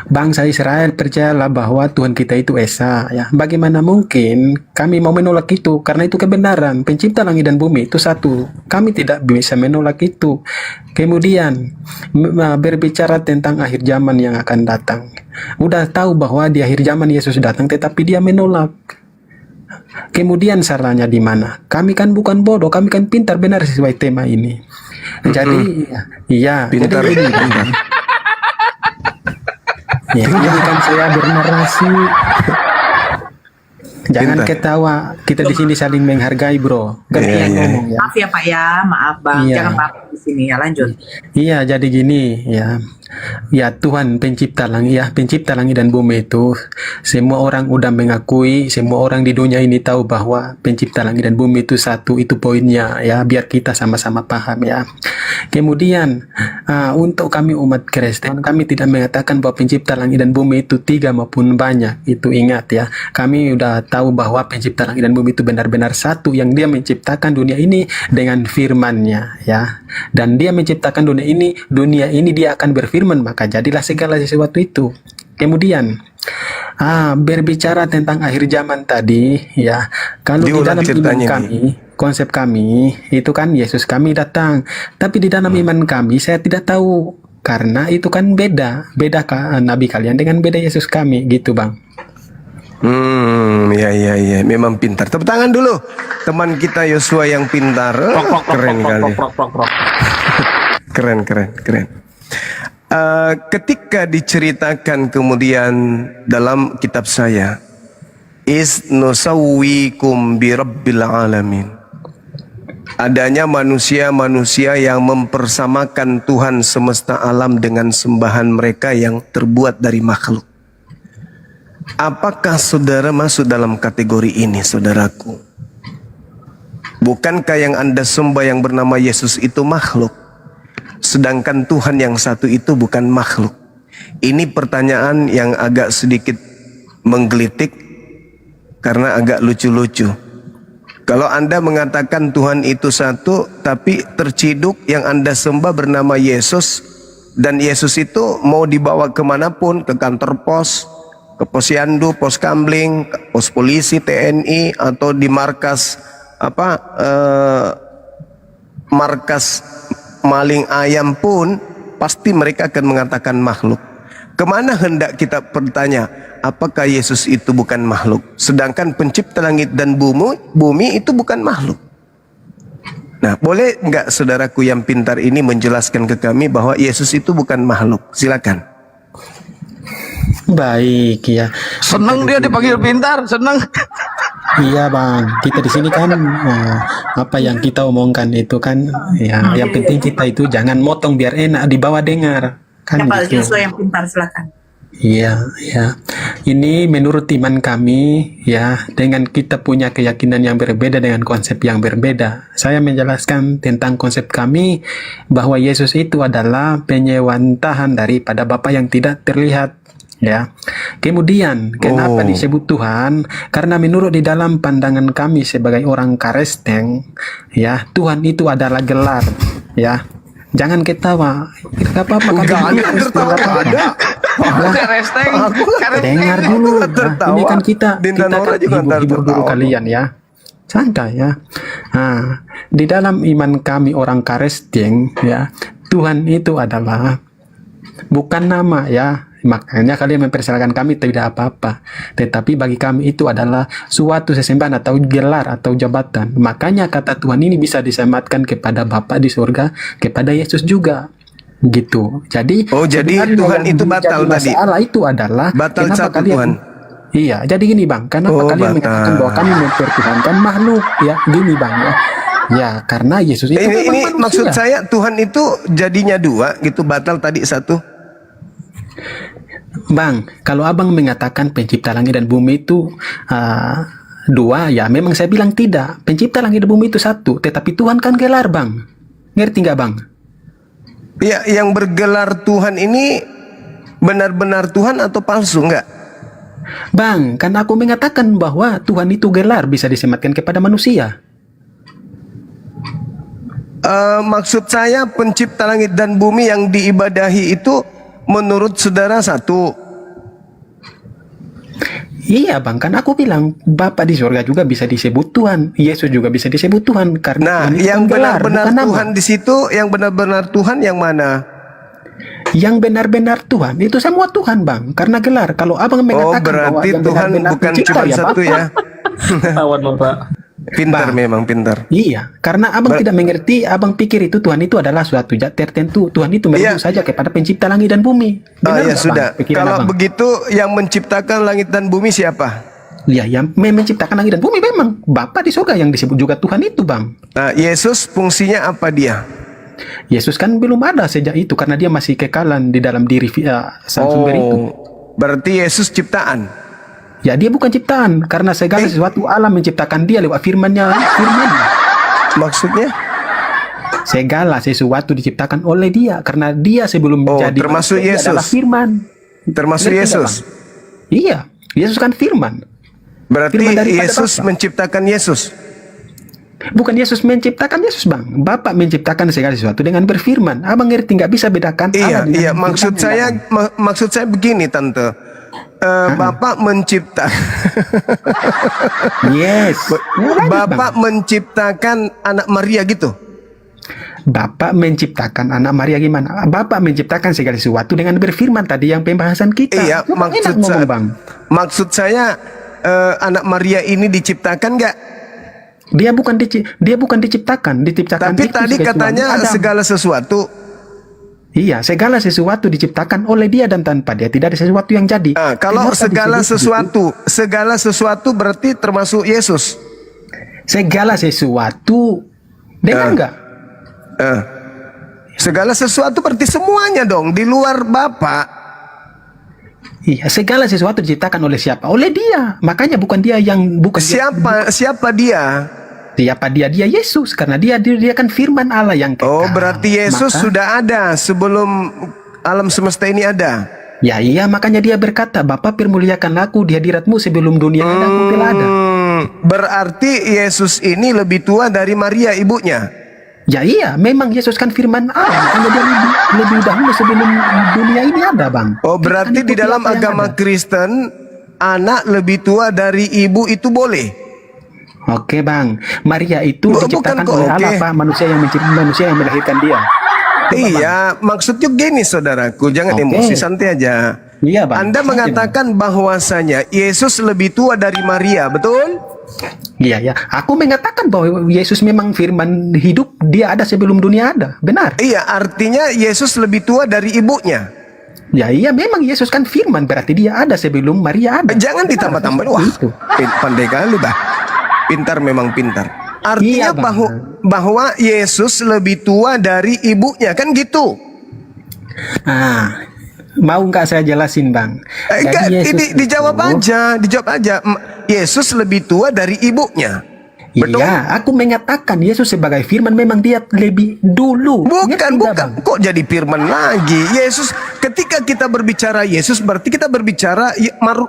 bangsa Israel, percayalah bahwa Tuhan kita itu Esa ya. Bagaimana mungkin kami mau menolak itu? Karena itu kebenaran. Pencipta langit dan bumi itu satu. Kami tidak bisa menolak itu. Kemudian berbicara tentang akhir zaman yang akan datang. Udah tahu bahwa di akhir zaman Yesus datang, tetapi dia menolak. Kemudian salahnya di mana? Kami kan bukan bodoh, kami kan pintar, benar sesuai tema ini. Jadi iya, Pintar. jadi pintar. Ya, ini kan saya bernarasi. Jangan Pintar. ketawa. Kita di sini saling menghargai, bro. Gantian ngomong ya. Maaf ya Pak ya, maaf Bang. Iya. Jangan maaf di sini ya, lanjut. Iya, jadi gini ya. Ya Tuhan pencipta langit dan bumi itu semua orang udah mengakui, semua orang di dunia ini tahu bahwa pencipta langit dan bumi itu satu, itu poinnya ya, biar kita sama-sama paham ya. Kemudian untuk kami umat Kristen, kami tidak mengatakan bahwa pencipta langit dan bumi itu tiga maupun banyak. Itu ingat ya, kami udah tahu bahwa pencipta langit dan bumi itu benar-benar satu, yang dia menciptakan dunia ini dengan firman-Nya ya. Dan dia menciptakan dunia ini dia akan berfirman, maka jadilah segala sesuatu itu. Kemudian berbicara tentang akhir zaman tadi ya, kalau di Diulang dalam iman ceritanya kami, konsep kami itu kan Yesus kami datang, tapi di dalam iman kami saya tidak tahu, karena itu kan beda nabi kalian dengan beda Yesus kami gitu Bang. Ya, memang pintar. Tepuk tangan dulu, teman kita Yosua yang pintar. Keren kali. Keren. Ketika diceritakan kemudian dalam kitab saya, is nusawwikum bi rabbil alamin, adanya manusia-manusia yang mempersamakan Tuhan semesta alam dengan sembahan mereka yang terbuat dari makhluk. Apakah saudara masuk dalam kategori ini, saudaraku? Bukankah yang Anda sembah yang bernama Yesus itu makhluk? Sedangkan Tuhan yang satu itu bukan makhluk. Ini pertanyaan yang agak sedikit menggelitik karena agak lucu-lucu. Kalau Anda mengatakan Tuhan itu satu, tapi terciduk yang Anda sembah bernama Yesus, dan Yesus itu mau dibawa kemanapun, ke kantor pos, ke posyandu, pos kamling, ke pos polisi, TNI, atau di markas markas maling ayam pun, pasti mereka akan mengatakan makhluk. Kemana hendak kita bertanya, apakah Yesus itu bukan makhluk? Sedangkan pencipta langit dan bumi itu bukan makhluk. Nah, boleh nggak saudaraku yang pintar ini menjelaskan ke kami bahwa Yesus itu bukan makhluk? Silakan. Baik ya. Seneng dia dipanggil pintar, seneng. Iya Bang, kita di sini kan apa yang kita omongkan itu kan ya, yang penting kita itu jangan motong biar enak dibawa dengar kan Pak gitu. Yosua yang pintar, silakan. Iya, ya. Ini menurut iman kami ya, dengan kita punya keyakinan yang berbeda dengan konsep yang berbeda. Saya menjelaskan tentang konsep kami bahwa Yesus itu adalah penyewantahan daripada Bapa yang tidak terlihat. Ya, kemudian kenapa disebut Tuhan? Karena menurut di dalam pandangan kami sebagai orang Kristen, ya Tuhan itu adalah gelar. Ya, jangan ketawa. Gak apa-apa. Enggak ada tertawa, ada. Karesteng. Dengar dulu. Nah, tertawa. ini kan kita Dinda Nora kan juga ntar hibur dulu tertawa. kalian ya. Santai ya. Nah, di dalam iman kami orang Karesteng ya, Tuhan itu adalah bukan nama ya. Makanya kalian mempersalahkan kami tidak apa-apa. Tetapi bagi kami itu adalah suatu sesembahan atau gelar atau jabatan. Makanya kata Tuhan ini bisa disematkan kepada Bapa di surga, kepada Yesus juga. Gitu. Jadi Oh, jadi sebenarnya Tuhan yang itu batal menjadi tadi? masalah itu adalah Batal kenapa satu kalian Tuhan? Iya, jadi gini Bang, kenapa Oh, kalian mengatakan batal. bahwa kami mempertuhankan makhluk ya? Gini Bang ya. Ya, karena Yesus itu memang Ini manusia. maksud saya Tuhan itu jadinya dua gitu, batal tadi satu. Bang, kalau abang mengatakan pencipta langit dan bumi itu dua, ya memang saya bilang tidak. Pencipta langit dan bumi itu satu, tetapi Tuhan kan gelar Bang. Ngerti nggak Bang? Ya, yang bergelar Tuhan ini benar-benar Tuhan atau palsu enggak? Bang, kan aku mengatakan bahwa Tuhan itu gelar bisa disematkan kepada manusia. Maksud saya pencipta langit dan bumi yang diibadahi itu menurut saudara satu. Iya Bang, kan aku bilang Bapa di surga juga bisa disebut Tuhan, Yesus juga bisa disebut Tuhan Nah, karena Tuhan itu yang kan gelar, benar-benar bukan nama. Tuhan di situ, yang benar-benar Tuhan yang mana? Yang benar-benar Tuhan itu semua Tuhan Bang, karena gelar. Kalau abang Oh, mengatakan bahwa berarti yang Tuhan benar-benar bukan pencipta, cuma satu Bapak. ya. Lawan Bapak. Pintar Bang. memang pintar. Iya, karena abang tidak mengerti, abang pikir itu Tuhan itu adalah suatu zat tertentu. Tuhan itu merujuk Iya. saja kepada pencipta langit dan bumi. Oh ya Benar nggak, sudah. Bang, pikiran Kalau abang? begitu yang menciptakan langit dan bumi siapa? Ya, yang menciptakan langit dan bumi memang Bapa di surga yang disebut juga Tuhan itu Bang. Nah, Yesus fungsinya apa dia? Yesus kan belum ada sejak itu karena dia masih kekalan di dalam diri sang sumber itu. Berarti Yesus ciptaan. Ya dia bukan ciptaan karena segala sesuatu alam menciptakan dia lewat firman-Nya. Maksudnya? Segala sesuatu diciptakan oleh dia karena dia sebelum Oh, menjadi termasuk manusia, dia Yesus. adalah firman. Termasuk Ngerti nggak, Yesus. Bang? Iya, Yesus kan firman. Berarti Firman daripada Yesus Bapa. menciptakan Yesus. Bukan Yesus menciptakan Yesus Bang. Bapak menciptakan segala sesuatu dengan berfirman. Abang ngerti nggak bisa bedakan Iya, Allah dengan iya. Maksud firman-Nya, saya, Bang. maksud saya begini, Tante. Bapak mencipta, Yes. Lanjut, Bang. Bapak menciptakan anak Maria gitu. Bapak menciptakan anak Maria gimana? Bapak menciptakan segala sesuatu dengan berfirman tadi yang pembahasan kita. Iya, Cuma enak maksud ngomong, saya, Bang. maksud saya anak Maria ini diciptakan nggak? Dia bukan diciptakan, Tapi itu tadi kecuali katanya Adam. segala sesuatu. Iya, segala sesuatu diciptakan oleh dia dan tanpa dia tidak ada sesuatu yang jadi. Nah, kalau Kenapa segala disebut begitu? segala sesuatu berarti termasuk Yesus. Segala sesuatu dengar nggak? Segala sesuatu berarti semuanya dong di luar Bapak. Iya, segala sesuatu diciptakan oleh siapa? Oleh dia. Makanya bukan dia yang Siapa dia? Siapa dia? Dia Yesus karena dia kan firman Allah yang kekal. Oh, berarti Yesus Maka- sudah ada sebelum alam semesta ini ada. Ya iya, makanya dia berkata, Bapa permuliakan aku di hadiratmu sebelum dunia ada, aku telah ada. Berarti Yesus ini lebih tua dari Maria ibunya. Ya iya, memang Yesus kan firman Allah, makanya dia lebih dahulu sebelum dunia ini ada, Bang. Oh, berarti Kita di dalam ikuti apa yang agama ada. Kristen anak lebih tua dari ibu itu boleh. Oke, Bang. Maria itu Bukan diciptakan kok, oleh oke. Allah, Pak, manusia yang melahirkan dia. Iya, maksudnya gini saudaraku, jangan Oke. emosi, santai aja. Iya, Bang. Anda mengatakan bahwasanya Yesus lebih tua dari Maria, betul? Iya, ya. Aku mengatakan bahwa Yesus memang firman hidup, dia ada sebelum dunia ada. Benar. Iya, artinya Yesus lebih tua dari ibunya. Ya iya, memang Yesus kan firman, berarti dia ada sebelum Maria ada. Jangan Benar, ditambah-tambah. seperti Wah, itu. pandai kali dah. Pintar memang pintar. Artinya Iya, Bang. bahwa Yesus lebih tua dari ibunya, kan gitu. Ah, mau nggak saya jelasin, Bang? Enggak, Jadi Yesus dijawab itu- dijawab aja. Yesus lebih tua dari ibunya. Betul? Iya, aku mengatakan Yesus sebagai firman memang dia lebih dulu. Ngerti Bukan, nggak, bukan. Bang? Kok jadi firman lagi? Yesus, ketika kita berbicara Yesus, berarti kita berbicara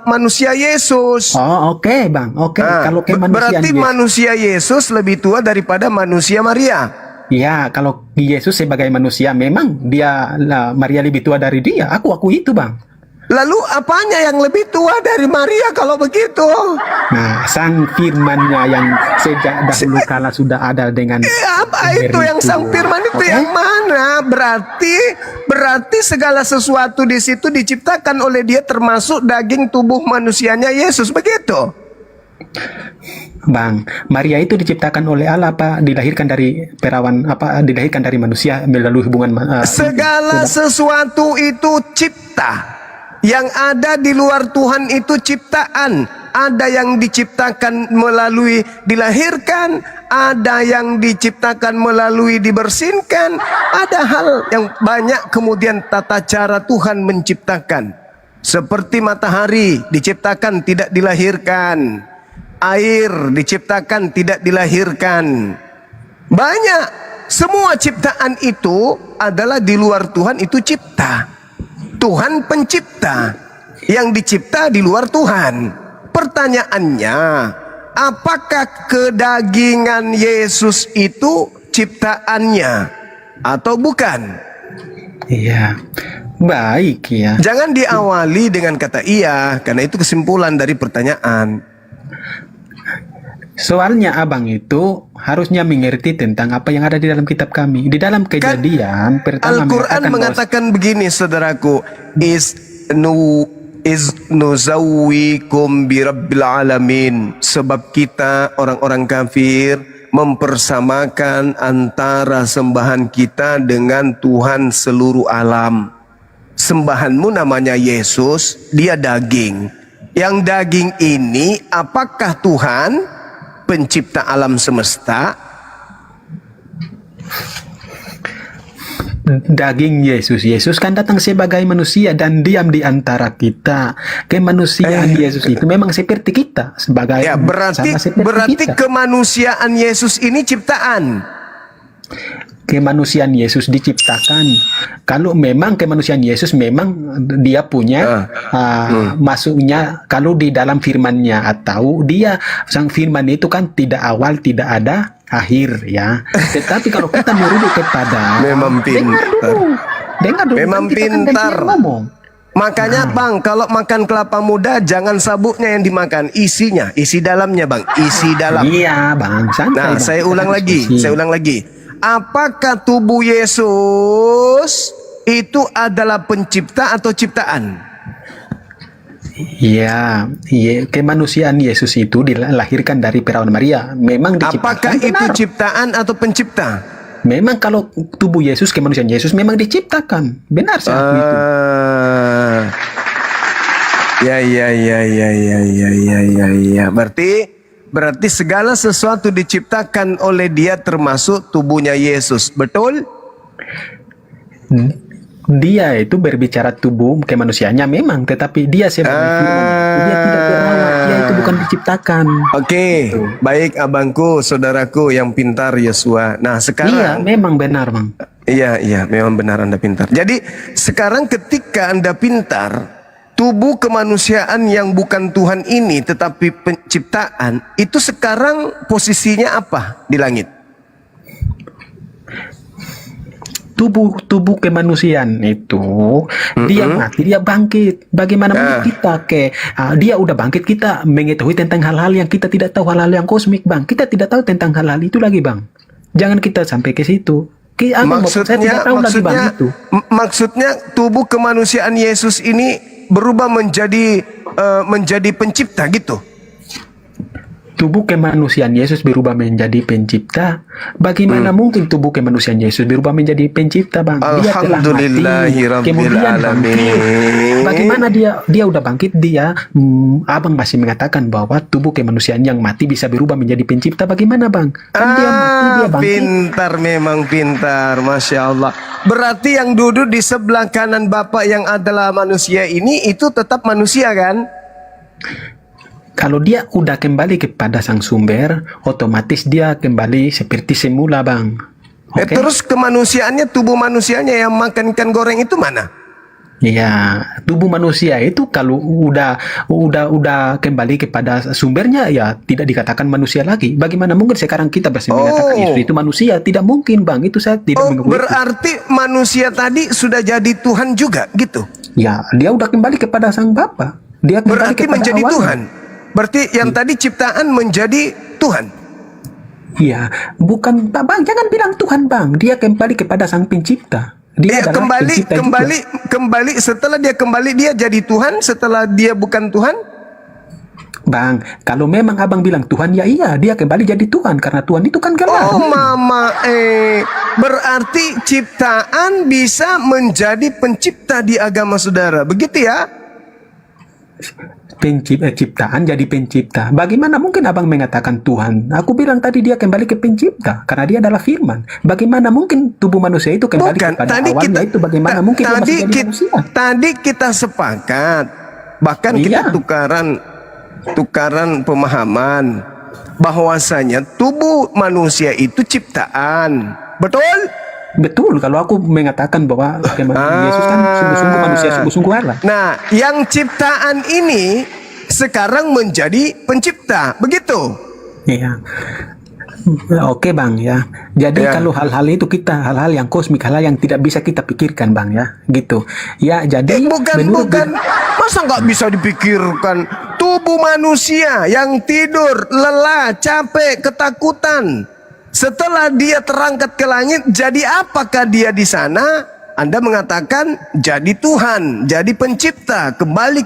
manusia Yesus. Oh, oke, Bang. Oke, Nah, kalau kemanusiaan berarti Yesus. manusia Yesus lebih tua daripada manusia Maria. Ya, kalau Yesus sebagai manusia memang dia lah, Maria lebih tua dari dia. Aku itu, Bang. Lalu apanya yang lebih tua dari Maria kalau begitu? Nah, sang firmannya yang sejak dahulu kala sudah ada dengan Apa itu yang sang firman itu yang mana? Berarti segala sesuatu di situ diciptakan oleh dia, termasuk daging tubuh manusianya Yesus, begitu? Bang, Maria itu diciptakan oleh Allah apa? Dilahirkan dari perawan apa? Dilahirkan dari manusia melalui hubungan Segala sesuatu itu cipta. Yang ada di luar Tuhan itu ciptaan. Ada yang diciptakan melalui dilahirkan, ada yang diciptakan melalui dibersihkan, ada hal yang banyak kemudian tata cara Tuhan menciptakan. Seperti matahari diciptakan tidak dilahirkan, air diciptakan tidak dilahirkan. Banyak, semua ciptaan itu adalah di luar Tuhan itu cipta. Tuhan pencipta, yang dicipta di luar Tuhan. Pertanyaannya, apakah kedagingan Yesus itu ciptaannya atau bukan? Iya, baik ya. Jangan diawali dengan kata iya, karena itu kesimpulan dari pertanyaan. Soalnya abang itu harusnya mengerti tentang apa yang ada di dalam kitab kami. Di dalam Kejadian pertama Al-Quran mengatakan begini, saudaraku, nuzawwikum birabbil alamin. Sebab kita orang-orang kafir mempersamakan antara sembahan kita dengan Tuhan seluruh alam. Sembahanmu namanya Yesus, dia daging. Yang daging ini apakah Tuhan pencipta alam semesta? Daging Yesus kan datang sebagai manusia dan diam di antara kita. Kemanusiaan Yesus itu memang seperti kita sebagai Ya, berarti kita. kemanusiaan Yesus ini ciptaan. Kemanusiaan Yesus diciptakan. Kalau memang kemanusiaan Yesus memang dia punya masuknya kalau di dalam firman-Nya, atau dia sang firman itu kan tidak awal tidak ada akhir ya. Tetapi kalau kita merujuk kepada Memang dengar dulu Memang kan kita kan pintar. gantian ngomong. Makanya Bang, kalau makan kelapa muda jangan sabuknya yang dimakan, isinya, isi dalamnya Bang, isi dalam. Iya Bang, santai Nah, Bang. saya Kita ulang lagi. diskusi. Apakah tubuh Yesus itu adalah pencipta atau ciptaan? Iya, kemanusiaan Yesus itu dilahirkan dari perawan Maria. Memang diciptakan. Apakah itu benar. ciptaan atau pencipta? Memang kalau tubuh Yesus, kemanusiaan Yesus memang diciptakan. Benar saya akui itu. Ya. Berarti segala sesuatu diciptakan oleh dia termasuk tubuhnya Yesus. Betul? Dia itu berbicara tubuh kemanusiaannya memang, tetapi dia sebagai firman, dia tidak berawal, dia itu bukan diciptakan. Oke, baik abangku, saudaraku yang pintar Yosua. Nah, Iya, sekarang memang benar Bang. Iya, memang benar Anda pintar. Jadi, sekarang ketika Anda pintar, tubuh kemanusiaan yang bukan Tuhan ini tetapi penciptaan, itu sekarang posisinya apa di langit? Tubuh kemanusiaan itu dia mati, dia bangkit. Bagaimana mungkin kita dia udah bangkit, kita mengetahui tentang hal-hal yang kita tidak tahu, hal-hal yang kosmik Bang. Kita tidak tahu tentang hal-hal itu lagi Bang. Jangan kita sampai ke situ. Maksudnya tubuh kemanusiaan Yesus ini berubah menjadi pencipta gitu. Tubuh kemanusiaan Yesus berubah menjadi pencipta. Bagaimana mungkin tubuh kemanusiaan Yesus berubah menjadi pencipta Bang? Dia telah mati, kemudian bangkit. Bagaimana dia udah bangkit, abang masih mengatakan bahwa tubuh kemanusiaan yang mati bisa berubah menjadi pencipta. Bagaimana Bang? Kan dia mati, dia bangkit. Memang pintar, Masya Allah. Berarti yang duduk di sebelah kanan Bapak yang adalah manusia ini, itu tetap manusia kan? Kalau dia udah kembali kepada sang sumber, otomatis dia kembali seperti semula Bang. Okay? Terus kemanusiaannya, tubuh manusianya yang makan ikan goreng itu mana? Ya, tubuh manusia itu kalau udah kembali kepada sumbernya ya tidak dikatakan manusia lagi. Bagaimana mungkin sekarang kita berani mengatakan Yesus itu manusia? Tidak mungkin, Bang. Itu saya tidak mengakui. Berarti manusia tadi sudah jadi Tuhan juga gitu. Ya, dia udah kembali kepada Sang Bapa. Dia kembali Berarti kepada menjadi awalnya. Tuhan. Berarti yang tadi ciptaan menjadi Tuhan. Iya, bukan Bang, jangan bilang Tuhan, Bang. Dia kembali kepada Sang Pencipta. Dia adalah pencipta juga. kembali setelah dia kembali dia jadi Tuhan, setelah dia bukan Tuhan. Bang, kalau memang Abang bilang Tuhan, ya iya, dia kembali jadi Tuhan karena Tuhan itu kan gelar. Oh mama, berarti ciptaan bisa menjadi pencipta di agama saudara, begitu ya? Ciptaan jadi pencipta. Bagaimana mungkin Abang mengatakan Tuhan? Aku bilang tadi dia kembali ke pencipta karena dia adalah firman. Bagaimana mungkin tubuh manusia itu kembali kepada awalnya itu? Bagaimana mungkin dia masih jadi manusia? Tadi kita sepakat, bahkan kita tukaran pemahaman bahwasanya tubuh manusia itu ciptaan. Betul? Betul, kalau aku mengatakan bahwa Yesus kan sungguh-sungguh manusia, sungguh-sungguh Allah. Nah, yang ciptaan ini sekarang menjadi pencipta, begitu? Iya. Oke Bang ya. Jadi kalau hal-hal itu hal-hal yang kosmik, hal-hal yang tidak bisa kita pikirkan Bang ya, gitu. Ya jadi bukan, masa nggak bisa dipikirkan? Tubuh manusia yang tidur, lelah, capek, ketakutan. Setelah dia terangkat ke langit, jadi apakah dia di sana? Anda mengatakan jadi Tuhan, jadi pencipta, kembali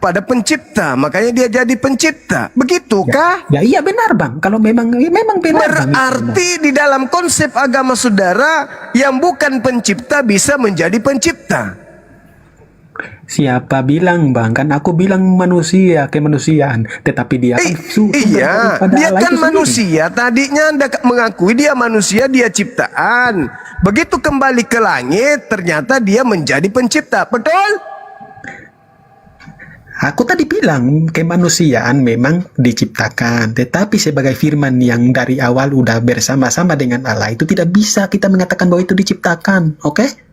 pada pencipta, makanya dia jadi pencipta. Begitukah? Ya iya benar Bang. Kalau memang benar. Berarti di dalam konsep agama saudara yang bukan pencipta bisa menjadi pencipta. Siapa bilang Bang? Kan aku bilang manusia, kemanusiaan. Tetapi dia kan iya, dia kan manusia. Tadinya Anda mengakui dia manusia, dia ciptaan. Begitu kembali ke langit, ternyata dia menjadi pencipta. Betul? Aku tadi bilang kemanusiaan memang diciptakan, tetapi sebagai firman yang dari awal udah bersama-sama dengan Allah itu tidak bisa kita mengatakan bahwa itu diciptakan, oke?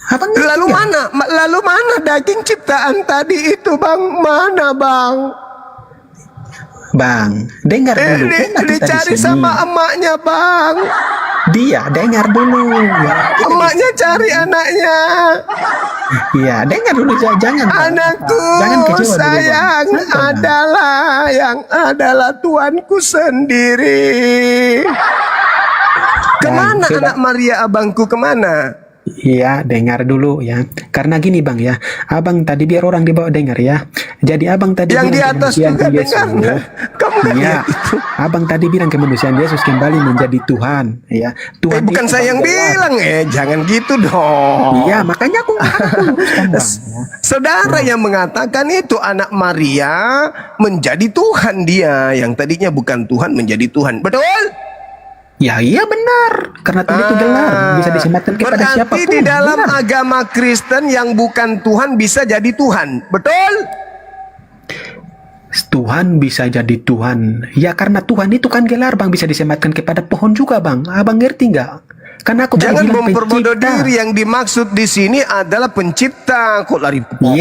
Lalu mana daging ciptaan tadi itu Bang? Mana Bang? Bang, dengar dulu. Dicari sama emaknya Bang. Dia dengar dulu. Ya. Emaknya cari anaknya. Iya, dengar dulu, jangan. Anakku jangan kecewa sayang dulu, adalah Tuanku sendiri. Kemana anak Maria abangku, kemana? Iya, dengar dulu ya. Karena gini Bang ya, Abang tadi biar orang di bawah dengar ya. Jadi Abang tadi yang bilang di atas juga dengar. Kamu ya, Abang tadi bilang kemanusiaan Yesus kembali menjadi Tuhan ya. Tuhan bukan saya yang bilang jangan gitu dong. Iya, makanya aku luruskan Bang. Ya. Saudara yang mengatakan itu anak Maria menjadi Tuhan dia, yang tadinya bukan Tuhan menjadi Tuhan. Betul? Ya iya benar, karena Tuhan itu gelar, bisa disematkan kepada siapapun. Berarti di dalam agama Kristen yang bukan Tuhan bisa jadi Tuhan, betul? Tuhan bisa jadi Tuhan, ya karena Tuhan itu kan gelar Bang, bisa disematkan kepada pohon juga Bang. Abang ngerti nggak? Karena aku jangan memperbodoh diri, yang dimaksud di sini adalah pencipta. Kok lari pohon?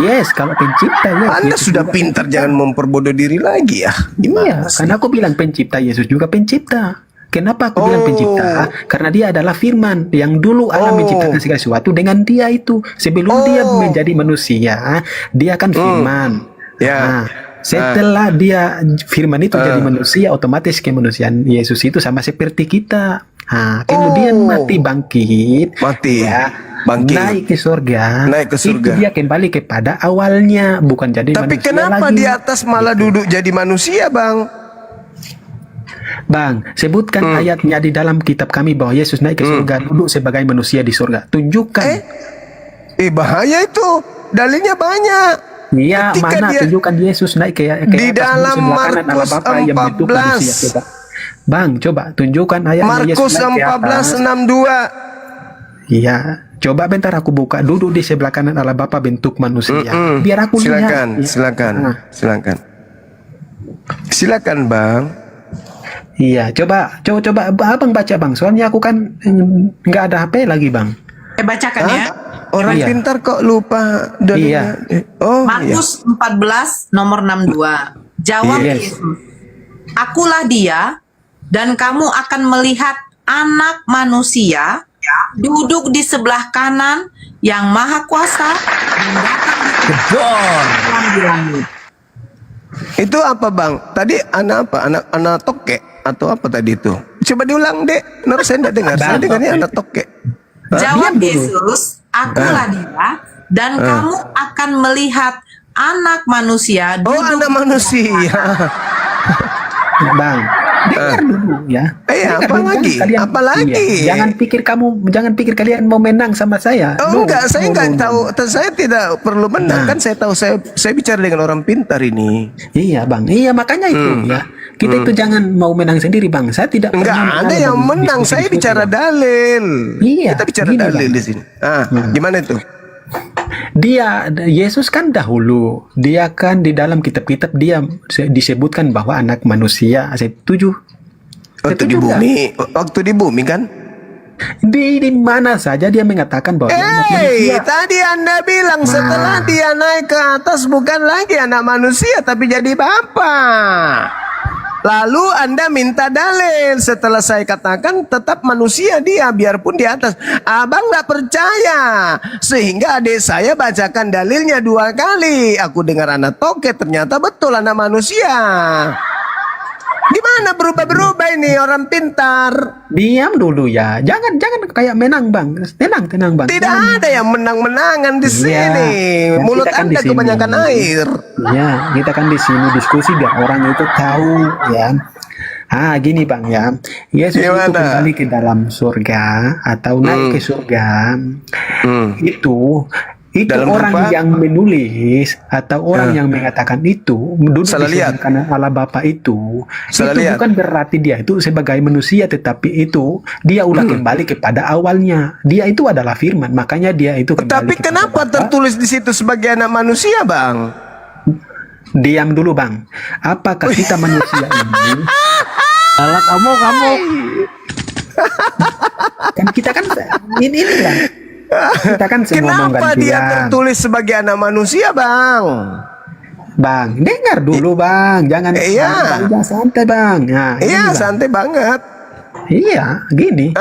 Yes, kalau pencipta ya. Anda Yesus sudah pintar, jangan memperbodoh diri lagi ya. Iya, karena aku bilang pencipta, Yesus juga pencipta. Kenapa aku bilang pencipta? Karena dia adalah firman yang dulu Allah menciptakan segala sesuatu dengan dia itu. Sebelum dia menjadi manusia, dia kan firman. Nah, setelah dia firman itu jadi manusia, otomatis kemanusiaan Yesus itu sama seperti kita. Nah, kemudian mati bangkit, naik ke surga. Itu dia kembali kepada awalnya, bukan jadi tapi manusia kenapa lagi. Di atas malah duduk jadi manusia, Bang? Bang, sebutkan ayatnya di dalam kitab kami bahwa Yesus naik ke surga, duduk sebagai manusia di surga. Tunjukkan. Bahaya itu. Dalilnya banyak. Iya, mana tunjukkan Yesus naik ke di dalam Markus 14. Bang, coba tunjukkan ayatnya Markus 14:62. Iya, coba bentar aku buka. Duduk di sebelah kanan Allah Bapa bentuk manusia. Biar aku lihat. Silakan, Bang. Iya, coba Abang baca Bang. Soalnya aku kan nggak ada HP lagi Bang. Bacakan ya. Orang Iya. pintar kok lupa dalilnya. Oh iya. Markus 14 nomor 62. Jawab Yes. Yesus, "Akulah dia, dan kamu akan melihat Anak Manusia duduk di sebelah kanan yang Maha Kuasa dan datang di langit." Itu apa bang? Tadi anak apa? Anak toke atau apa tadi itu? Coba diulang dek. Kenapa saya tidak dengar? Saya dengarnya anak toke. Jawab Yesus, "Akulah dia, dan kamu akan melihat Anak Manusia Oh duduk anak manusia. Bang, dengar dulu ya. Dengar Apa dulu, lagi? jangan kalian- Apa lagi? Iya, jangan pikir kalian mau menang sama saya. Oh No, enggak, saya no, enggak no, no. tahu. Saya tidak perlu menang kan. Saya tahu saya bicara dengan orang pintar ini. Iya bang, iya makanya itu ya. Kita itu jangan mau menang sendiri bang. Saya tidak Enggak pernah ada yang dalam menang. Saya diskusi-diskusi, bicara Bang. dalil. Iya, Kita bicara gini, dalil Bang. di sini. Gimana itu? Yesus kan dahulu, dia kan di dalam kitab-kitab dia disebutkan bahwa anak manusia. Saya setuju. Waktu di Setuju nggak? bumi, waktu di bumi kan? Di mana saja dia mengatakan bahwa dia anak manusia. Tadi Anda bilang setelah dia naik ke atas bukan lagi anak manusia tapi jadi bapa. Lalu Anda minta dalil. Setelah saya katakan tetap manusia dia biarpun di atas. Abang nggak percaya. Sehingga adik saya bacakan dalilnya 2 kali. Aku dengar anak toke ternyata betul anak manusia. Gimana berubah-berubah ini orang pintar? Diam dulu ya. Jangan kayak menang bang. Tenang bang. Tidak ada yang menang-menangan di Iya, sini. kan Mulut kita kan Anda di sini. kebanyakan air. Ya, kita kan di sini diskusi biar orang itu tahu ya. Gini bang ya. Yesus itu Gimana? kembali ke dalam surga atau naik ke surga. Itu Dalam orang apa? yang menulis atau orang yang mengatakan itu duduk Salah di lihat. sebelah kanan Allah Bapa itu Salah itu lihat. bukan berarti dia itu sebagai manusia, tetapi itu dia ulah kembali kepada awalnya. Dia itu adalah firman, makanya dia itu kembali Tapi kepada kenapa Bapa. tertulis di situ sebagai anak manusia, Bang? Diam dulu bang. Apakah kita manusia ini? Salah kamu. Kan kita kan ini bang. Kita kan semua mau Kenapa dia gantian. tertulis sebagai anak manusia, Bang? Bang, dengar dulu bang. Jangan Iya. jangan santai bang. Nah, ini, Iya, Bang. santai banget. Iya, gini.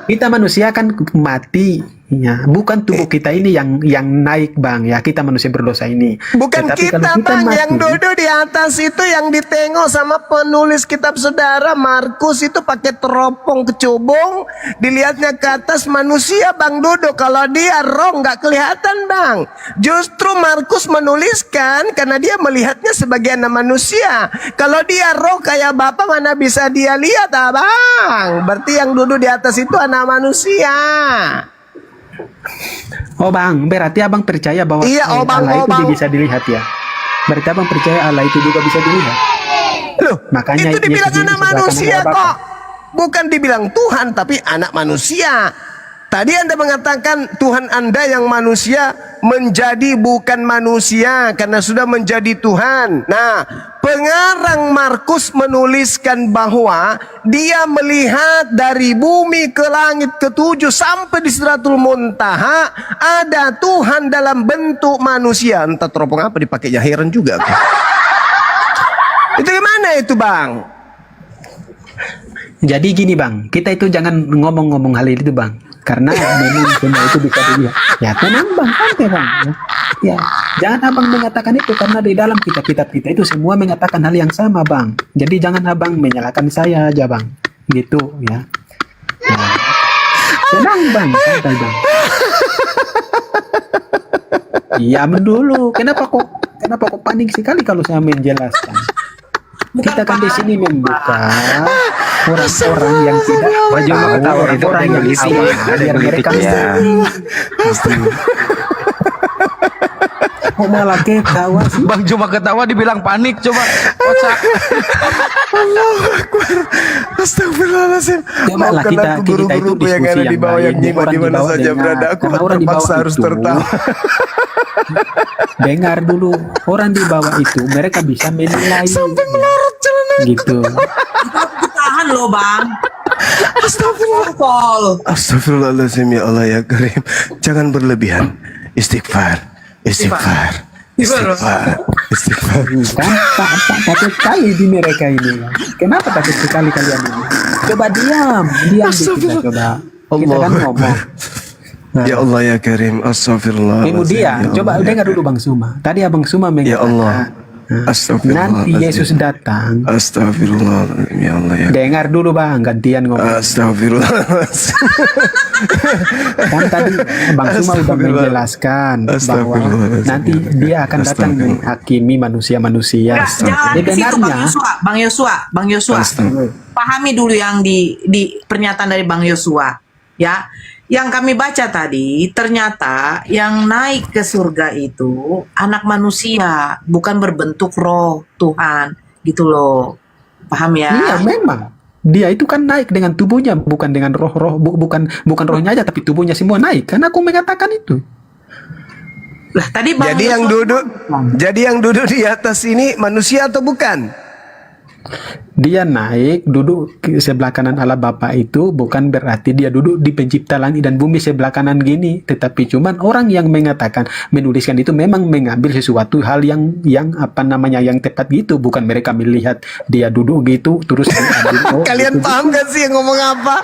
Kita manusia kan mati. Ya, bukan tubuh kita ini yang naik bang ya, kita manusia berdosa ini. Bukan Tetapi kita, kalau Bang, mati, yang duduk di atas itu yang ditengok sama penulis kitab saudara Markus itu pakai teropong kecubung, dilihatnya ke atas manusia, Bang, duduk. Kalau dia roh nggak kelihatan, Bang. Justru Markus menuliskan karena dia melihatnya sebagai anak manusia. Kalau dia roh kayak Bapa mana bisa dia lihat, Bang? Berarti yang duduk di atas itu anak manusia. Oh bang, berarti abang percaya bahwa Iya, oh, Bang, Allah oh, itu Bang. bisa dilihat ya? Berarti abang percaya Allah itu juga bisa dilihat? Loh, Makanya itu dibilang Yesus anak di sebelah kanan manusia Allah Bapa. kok. Bukan dibilang Tuhan, tapi anak manusia. Tadi Anda mengatakan Tuhan Anda yang manusia menjadi bukan manusia karena sudah menjadi Tuhan. Nah, pengarang Markus menuliskan bahwa dia melihat dari bumi ke langit ketujuh sampai di Sidratul Muntaha ada Tuhan dalam bentuk manusia. Entah teropong apa dipakai, ya heran juga aku. Itu gimana itu, Bang? Jadi gini bang, kita itu jangan ngomong-ngomong hal itu bang, karena memang semua itu bisa dilihat. Ya tenang bang, santai bang. Ya, jangan abang mengatakan itu karena di dalam kitab-kitab kita itu semua mengatakan hal yang sama bang. Jadi jangan abang menyalahkan saya aja bang, gitu ya. Ya. Tenang bang, santai bang. Diam dulu. Kenapa kok panik sekali kalau saya menjelaskan? Kita kan di sini membuka orang-orang yang tidak Baju mau ketawa itu orang yang ada awal ada biar mereka ya. kok malah ketawa sih. Bang cuma ketawa dibilang panik coba. Kocak. Astagfirullahaladzim. Coba lah Maafkan kita aku itu guru-guruku yang diskusi ada di bawah yang baik. nyimak Orang di mana bawah saja dengar. berada. Aku Karena orang di terpaksa bawah harus itu, tertawa. Dengar dulu, orang di bawah itu mereka bisa menilai. Sampai melorot celana. Gitu. Tahan loh bang. Astagfirullahaladzim ya Allah ya Karim. Jangan berlebihan. Istighfar. Istighfar. Istighfar. Istighfar. Kan takut sekali di mereka ini. Kenapa takut sekali kalian ini? Coba diam dikit lah, coba. Kita kan ngomong. Ya Allah ya Karim. Astagfirullah. Kemudian coba dengar dulu Bang Suma. Tadi Abang Suma Ya mengatakan Allah. Astagfirullah. nanti Yesus datang. Astagfirullahaladzim ya Allah ya. Dengar dulu Bang, gantian ngomong. Astagfirullah. Kan tadi Bang Suma udah menjelaskan bahwa Astagfirullahaladzim. nanti dia akan datang menghakimi manusia-manusia. Enggak, jangan ke situ Bang Yosua. Pahami dulu yang di pernyataan dari Bang Yosua, ya. Yang kami baca tadi, ternyata yang naik ke surga itu anak manusia, bukan berbentuk roh Tuhan, gitu loh. Paham ya? Iya memang. Dia itu kan naik dengan tubuhnya, bukan dengan roh-roh, bukan rohnya aja, tapi tubuhnya semua naik. Karena aku mengatakan itu. Lah tadi Bang Jadi yang duduk di atas ini manusia atau bukan? Dia naik duduk ke sebelah kanan Allah Bapa itu bukan berarti dia duduk di pencipta langit dan bumi sebelah kanan gini, tetapi cuman orang yang mengatakan menuliskan itu memang mengambil sesuatu hal yang apa namanya yang tepat gitu, bukan mereka melihat dia duduk gitu terus diambil, Kalian gitu. paham gak sih yang ngomong apa?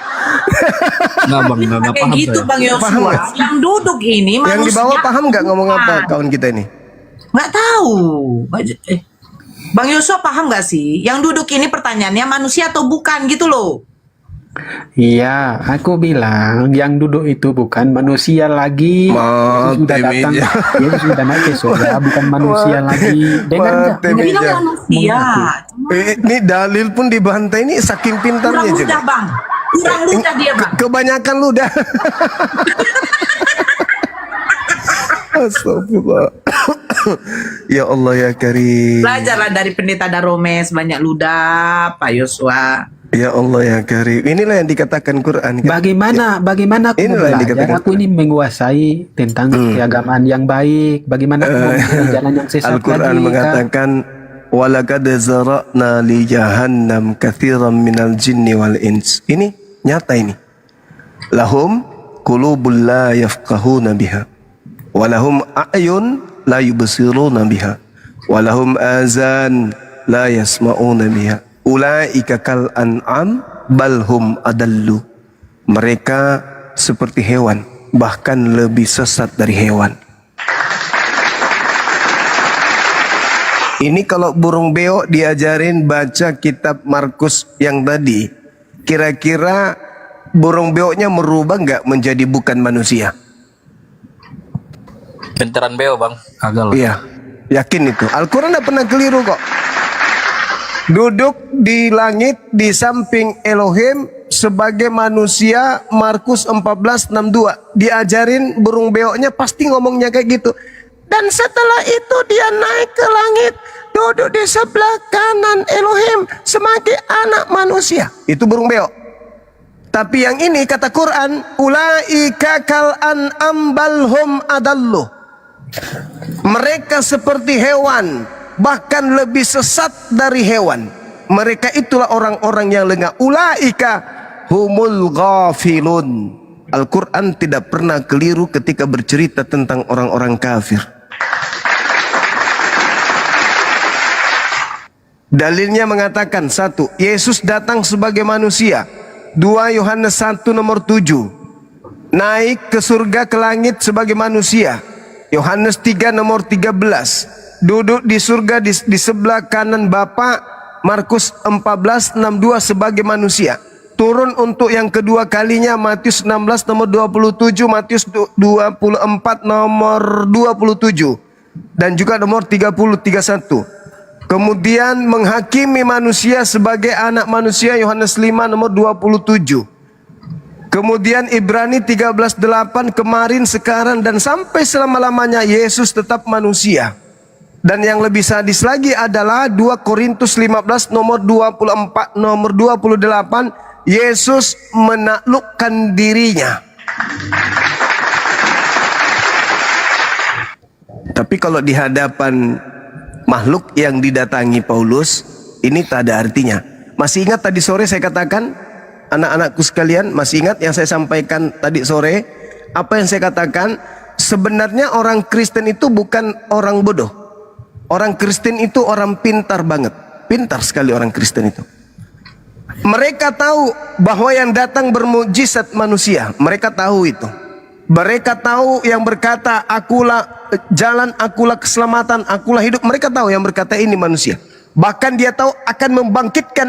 Nggak bang, nggak kayak paham gitu saya. Bang Yosua. Yang duduk ini Yang di manusia. bawah paham gak ngomong apa kawan kita ini? Nggak tahu. Bang Yosua paham nggak sih? Yang duduk ini pertanyaannya manusia atau bukan gitu loh. Iya, aku bilang yang duduk itu bukan manusia lagi. Yesus sudah datang, Yesus sudah naik ke surga, bukan manusia lagi. Dengar nggak? Dia bilang manusia. Ini dalil pun dibantai ini saking pintarnya Kurang ludah juga. Bang. Kurang ludah dia Bang. Kebanyakan ludah. Astagfirullah. Ya Allah ya Karim. Belajarlah dari pendeta Daromes, banyak ludah Pak Yosua. Ya Allah ya Karim. Inilah yang dikatakan Quran. Kan? Bagaimana aku Inilah yang belajar? dikatakan Aku ini menguasai tentang keagamaan yang baik. Bagaimana aku memilih jalan yang sesat Al-Quran lagi, Kak? mengatakan walaqad zara'na li jahannam katsiran minal jinni wal ins. Ini nyata ini. Lahum qulubul la yafqahuna biha. Walahum a'yun la yubsiruna biha. Walahum azan la yasma'una biha. Ulaika kal an'am balhum adallu. Mereka seperti hewan, bahkan lebih sesat dari hewan. Ini kalau burung beo diajarin baca kitab Markus yang tadi, kira-kira burung beoknya merubah nggak menjadi bukan manusia? Pinteran beo bang. Agak lah. Iya, yakin itu. Al-Quran tidak pernah keliru kok. Duduk di langit di samping Elohim sebagai manusia, Markus 14:62. Diajarin burung beoknya pasti ngomongnya kayak gitu. Dan setelah itu dia naik ke langit, duduk di sebelah kanan Elohim sebagai anak manusia. Itu burung beok. Tapi yang ini kata Quran, ulaika kal an'am balhum adallu. Mereka seperti hewan, bahkan lebih sesat dari hewan. Mereka itulah orang-orang yang lengah. Ulaika humul ghafilun. Al-Quran tidak pernah keliru ketika bercerita tentang orang-orang kafir. Dalilnya mengatakan, 1. Yesus datang sebagai manusia. 2 Yohanes 1 nomor 7. Naik ke surga ke langit sebagai manusia. Yohanes 3 nomor 13. Duduk di surga di sebelah kanan Bapa. Markus 14:62 sebagai manusia. Turun untuk yang kedua kalinya Matius 16 nomor 27, Matius 24 nomor 27 dan juga nomor 30-31. Kemudian menghakimi manusia sebagai anak manusia Yohanes 5 nomor 27. Kemudian Ibrani 13:8 kemarin, sekarang dan sampai selama-lamanya Yesus tetap manusia. Dan yang lebih sadis lagi adalah 2 Korintus 15 nomor 24 nomor 28, Yesus menaklukkan dirinya. Tapi kalau di hadapan makhluk yang didatangi Paulus, ini tak ada artinya. Masih ingat tadi sore saya katakan, anak-anakku sekalian, masih ingat yang saya sampaikan tadi sore? Apa yang saya katakan? Sebenarnya orang Kristen itu bukan orang bodoh. Orang Kristen itu orang pintar banget. Pintar sekali orang Kristen itu. Mereka tahu bahwa yang datang bermujizat manusia. Mereka tahu itu. Mereka tahu yang berkata akulah jalan, akulah keselamatan, akulah hidup. Mereka tahu yang berkata ini manusia. Bahkan dia tahu akan membangkitkan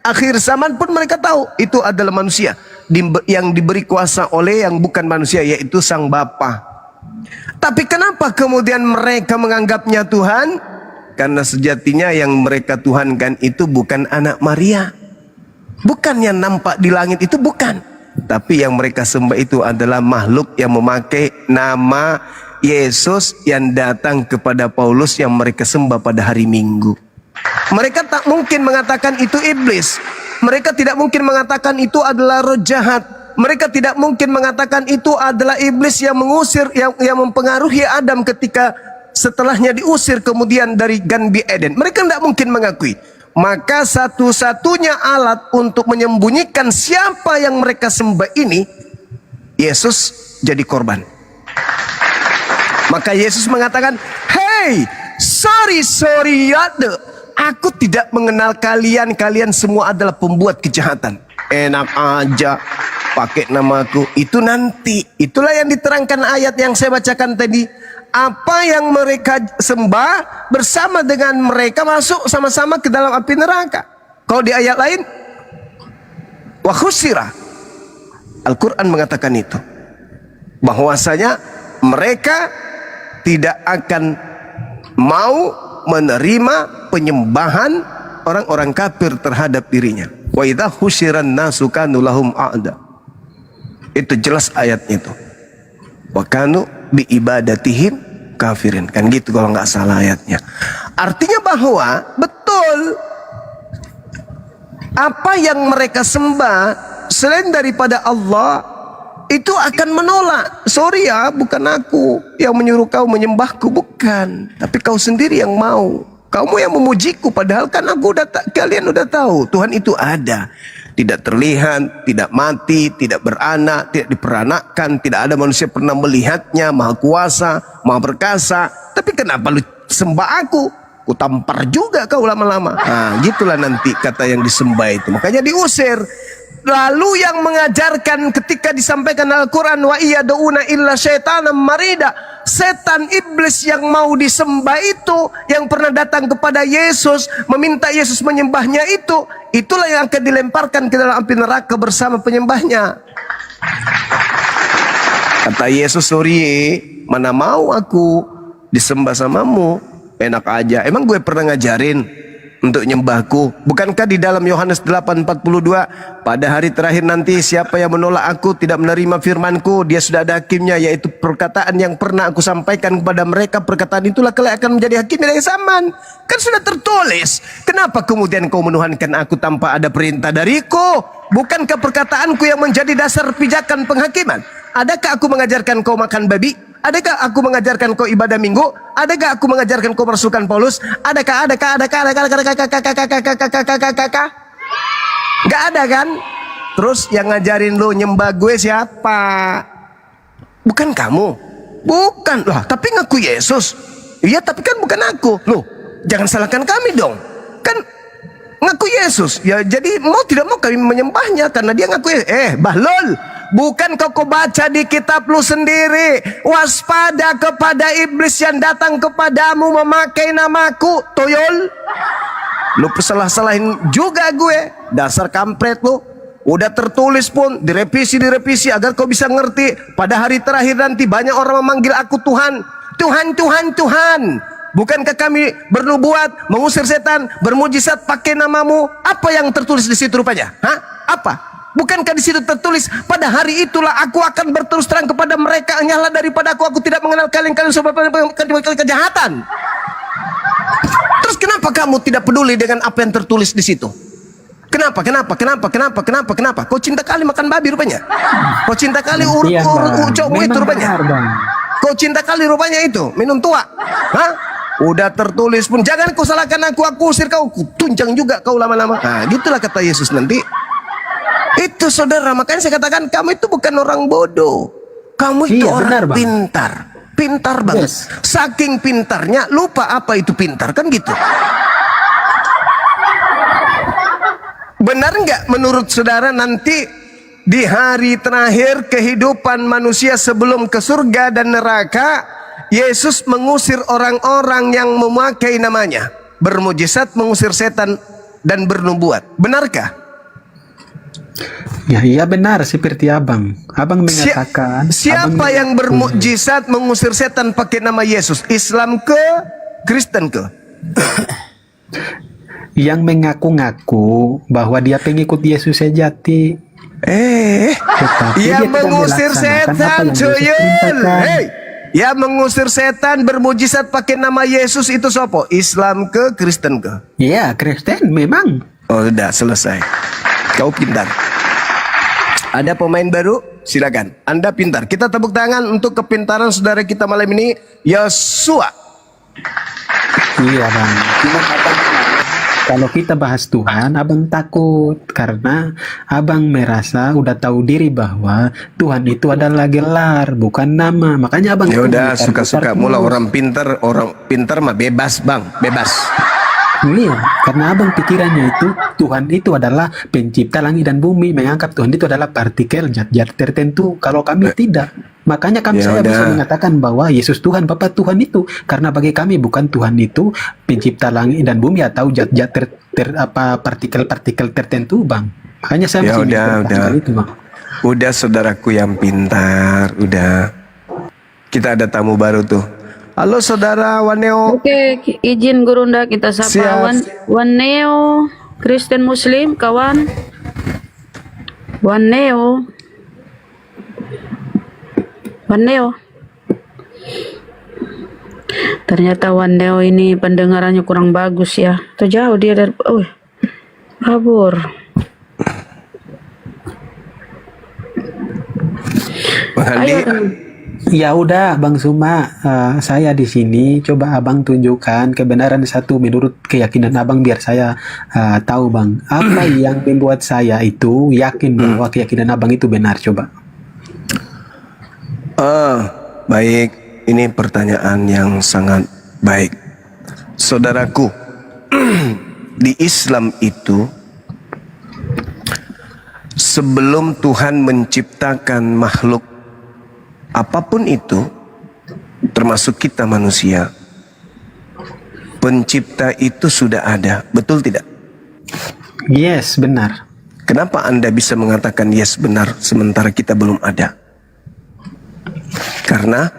akhir zaman pun mereka tahu itu adalah manusia yang diberi kuasa oleh yang bukan manusia, yaitu Sang Bapa. Tapi kenapa kemudian mereka menganggapnya Tuhan? Karena sejatinya yang mereka tuhankan itu bukan anak Maria. Bukan yang nampak di langit itu, bukan. Tapi yang mereka sembah itu adalah makhluk yang memakai nama Yesus yang datang kepada Paulus yang mereka sembah pada hari Minggu. Mereka tak mungkin mengatakan itu iblis. Mereka tidak mungkin mengatakan itu adalah roh jahat. Mereka tidak mungkin mengatakan itu adalah iblis yang mengusir, yang mempengaruhi Adam ketika setelahnya diusir kemudian dari Ganbi Eden. Mereka tidak mungkin mengakui. Maka satu-satunya alat untuk menyembunyikan siapa yang mereka sembah ini, Yesus jadi korban. Maka Yesus mengatakan, "Hey, sorry aku tidak mengenal kalian. Kalian semua adalah pembuat kejahatan. Enak aja pakai namaku." Itu nanti. Itulah yang diterangkan ayat yang saya bacakan tadi. Apa yang mereka sembah bersama dengan mereka masuk sama-sama ke dalam api neraka. Kalau di ayat lain, wa khusira. Al-Quran mengatakan itu. Bahwasanya mereka tidak akan mau menerima penyembahan orang-orang kafir terhadap dirinya. Wa idza husyiran nasu kanu lahum a'da. Itu jelas ayatnya itu. Wa kanu bi ibadatihim kafirin. Kan gitu kalau nggak salah ayatnya. Artinya bahwa betul apa yang mereka sembah selain daripada Allah itu akan menolak. Sorry ya, bukan aku yang menyuruh kau menyembahku, bukan. Tapi kau sendiri yang mau. Kamu yang memujiku, padahal kan kalian udah tahu Tuhan itu ada. Tidak terlihat, tidak mati, tidak beranak, tidak diperanakkan, tidak ada manusia pernah melihatnya, maha kuasa, maha perkasa. Tapi kenapa lu sembah aku? Ku tampar juga kau lama-lama. Nah, gitulah nanti kata yang disembah itu. Makanya diusir. Lalu yang mengajarkan ketika disampaikan Al-Quran, wa iya do'una illa syaitanan marida. Setan iblis yang mau disembah itu, yang pernah datang kepada Yesus, meminta Yesus menyembahnya itu, itulah yang akan dilemparkan ke dalam api neraka bersama penyembahnya. Kata Yesus, sorry, mana mau aku disembah samamu. Enak aja. Emang gue pernah ngajarin untuk nyembahku? Bukankah di dalam Yohanes 8:42, pada hari terakhir nanti siapa yang menolak aku tidak menerima firmanku, dia sudah ada hakimnya, yaitu perkataan yang pernah aku sampaikan kepada mereka, perkataan itulah kelak akan menjadi hakim dari zaman. Kan sudah tertulis. Kenapa kemudian kau menuhankan aku tanpa ada perintah dariku? Bukankah perkataanku yang menjadi dasar pijakan penghakiman? Adakah aku mengajarkan kau makan babi? Adakah aku mengajarkan kau ibadah minggu? Adakah aku mengajarkan kau merasukan Paulus? Adakah? Gak ada kan? Terus yang ngajarin lu nyembah gue siapa? Bukan kamu. Bukan lah, tapi ngaku Yesus. Iya, tapi kan bukan aku. Loh, jangan salahkan kami dong. Kan ngaku Yesus. Ya jadi mau tidak mau kami menyembahnya karena dia ngaku Yesus. Bahlul. Bukan kau baca di kitab lu sendiri. Waspada kepada iblis yang datang kepadamu memakai namaku. Toyol. Lu salah-salahin juga gue. Dasar kampret lu. Udah tertulis pun, direvisi agar kau bisa ngerti. Pada hari terakhir nanti banyak orang memanggil aku Tuhan. Tuhan. Bukankah kami bernubuat, mengusir setan, bermujizat pakai namamu? Apa yang tertulis di situ rupanya? Hah? Apa? Bukankah di situ tertulis, pada hari itulah aku akan berterus terang kepada mereka, nyala daripada aku tidak mengenal kalian sebab kejahatan. Terus kenapa kamu tidak peduli dengan apa yang tertulis di situ? Kenapa? Kau cinta kali makan babi rupanya. Kau cinta kali ucokmu itu rupanya. Kau cinta kali rupanya itu minum tua. Hah? Udah tertulis pun, jangan kau salahkan aku usir kau, tunjang juga kau lama-lama. Nah, gitulah kata Yesus nanti. Itu saudara, makanya saya katakan kamu itu bukan orang bodoh. Kamu itu Iya, benar, orang Bang. pintar. Pintar banget. Yes. Saking pintarnya lupa apa itu pintar, kan gitu. Benar nggak menurut saudara nanti di hari terakhir kehidupan manusia sebelum ke surga dan neraka, Yesus mengusir orang-orang yang memakai namanya, bermujizat, mengusir setan dan bernubuat. Benarkah? Ya, iya benar seperti abang. Abang mengatakan. Siapa abang yang bermujizat mengusir setan pakai nama Yesus? Islam ke Kristen ke? yang mengaku-ngaku bahwa dia pengikut Yesus sejati. Tetapi dia Yang tidak mengusir melaksanakan apa setan, yang Yesus Joyel. perintahkan. Hey, yang mengusir setan bermujizat pakai nama Yesus itu siapa? Islam ke Kristen ke? Ya, Kristen memang. Oh, sudah selesai. Kau pintar. Ada pemain baru? Silakan. Anda pintar. Kita tepuk tangan untuk kepintaran saudara kita malam ini, Yosua. Iya bang. Cuma abang, kalau kita bahas Tuhan, abang takut karena abang merasa udah tahu diri bahwa Tuhan itu adalah gelar, bukan nama. Makanya abang. Ya udah, komentar-komentar suka-suka mula terus. orang pintar mah bebas, Bang. Bebas. Iya, karena abang pikirannya itu Tuhan itu adalah pencipta langit dan bumi, menganggap Tuhan itu adalah partikel zat-zat tertentu. Kalau kami tidak, makanya kami Ya saya udah. bisa mengatakan bahwa Yesus Tuhan, Bapa Tuhan itu, karena bagi kami bukan Tuhan itu pencipta langit dan bumi atau zat-zat partikel-partikel tertentu, bang. Makanya saya Ya masih udah. mengatakan itu, bang. Udah saudaraku yang pintar, udah. Kita ada tamu baru tuh. Halo saudara Waneo. Oke, izin Gurunda kita Siap. sapa Waneo Kristen Muslim kawan. Waneo. Ternyata Waneo ini pendengarannya kurang bagus ya. Tuh jauh dia dari kabur. Bang Andi. Ayo. Ya udah, Bang Suma, saya di sini coba abang tunjukkan kebenaran satu menurut keyakinan abang biar saya tahu, bang. Apa yang membuat saya itu yakin bahwa keyakinan abang itu benar, coba. Baik, ini pertanyaan yang sangat baik. Saudaraku, di Islam itu sebelum Tuhan menciptakan makhluk apapun itu, termasuk kita manusia, pencipta itu sudah ada, betul tidak? Yes, benar. Kenapa Anda bisa mengatakan yes benar sementara kita belum ada? Karena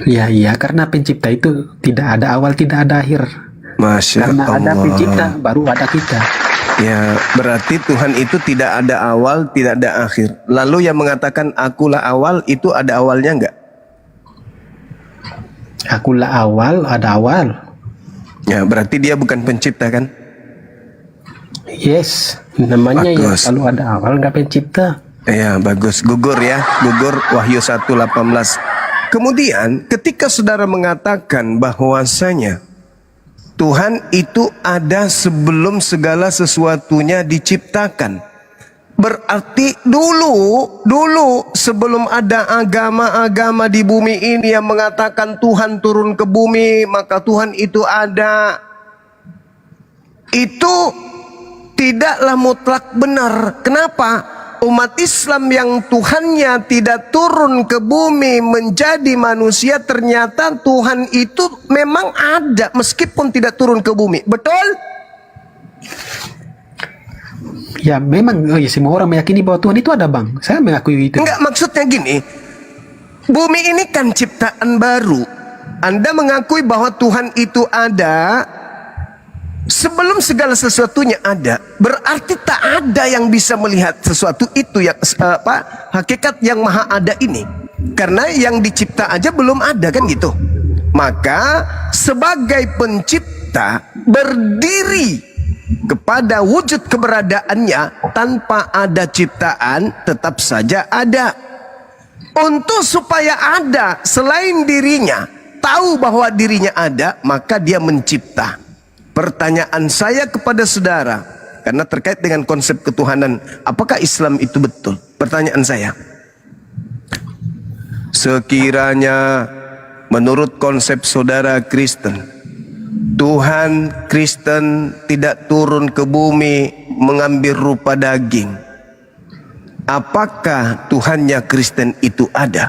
Iya, karena pencipta itu tidak ada awal, tidak ada akhir. Masya Karena ada Allah. pencipta, baru ada kita. Ya, berarti Tuhan itu tidak ada awal, tidak ada akhir. Lalu yang mengatakan akulah awal, itu ada awalnya enggak? Akulah awal, ada awal. Ya, berarti dia bukan pencipta kan? Yes, namanya ya Bagus. kalau ada awal nggak pencipta. Ya, bagus. Gugur ya. Gugur Wahyu 1:18. Kemudian ketika saudara mengatakan bahwasanya Tuhan itu ada sebelum segala sesuatunya diciptakan. Berarti dulu sebelum ada agama-agama di bumi ini yang mengatakan Tuhan turun ke bumi, maka Tuhan itu ada. Itu tidaklah mutlak benar. Kenapa? Umat Islam yang Tuhannya tidak turun ke bumi menjadi manusia, ternyata Tuhan itu memang ada meskipun tidak turun ke bumi. Betul? Ya memang, ya, semua orang meyakini bahwa Tuhan itu ada, bang. Saya mengakui itu. Enggak, maksudnya gini. Bumi ini kan ciptaan baru. Anda mengakui bahwa Tuhan itu ada sebelum segala sesuatunya ada. Berarti tak ada yang bisa melihat sesuatu itu yang hakikat yang maha ada ini. Karena yang dicipta aja belum ada kan gitu. Maka sebagai pencipta berdiri kepada wujud keberadaannya tanpa ada ciptaan tetap saja ada. Untuk supaya ada selain dirinya, tahu bahwa dirinya ada, maka dia mencipta. Pertanyaan saya kepada saudara, karena terkait dengan konsep ketuhanan. Apakah Islam itu betul? Pertanyaan saya. Sekiranya menurut konsep saudara Kristen, Tuhan Kristen tidak turun ke bumi mengambil rupa daging, apakah Tuhannya Kristen itu ada?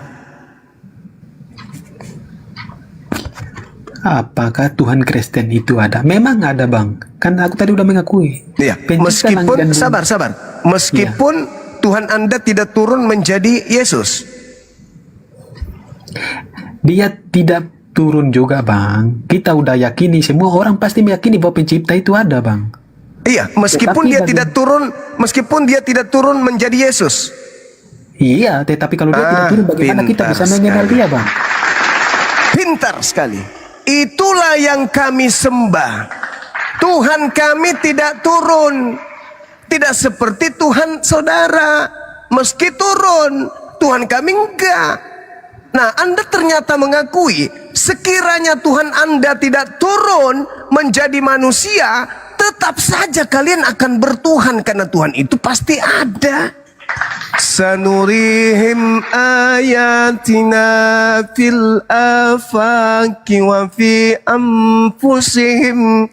Apakah Tuhan Kristen itu ada? Memang ada, Bang. Kan aku tadi udah mengakui. Iya, Pencipta langit meskipun dan bumi. sabar. Meskipun Tuhan Anda tidak turun menjadi Yesus. Dia tidak turun juga, Bang. Kita udah yakini, semua orang pasti meyakini bahwa pencipta itu ada, Bang. Iya, meskipun Tetapi meskipun dia tidak turun menjadi Yesus. Iya, tetapi kalau dia tidak turun, bagaimana kita pintar bisa mengenal sekali. dia, Bang? Pintar sekali. Itulah yang kami sembah. Tuhan kami tidak turun. Tidak seperti Tuhan saudara. Meski turun, Tuhan kami enggak. Nah, Anda ternyata mengakui, sekiranya Tuhan Anda tidak turun menjadi manusia, tetap saja kalian akan bertuhan, karena Tuhan itu pasti ada. Sanurihim ayatina fil afaqi wa fi anfusihim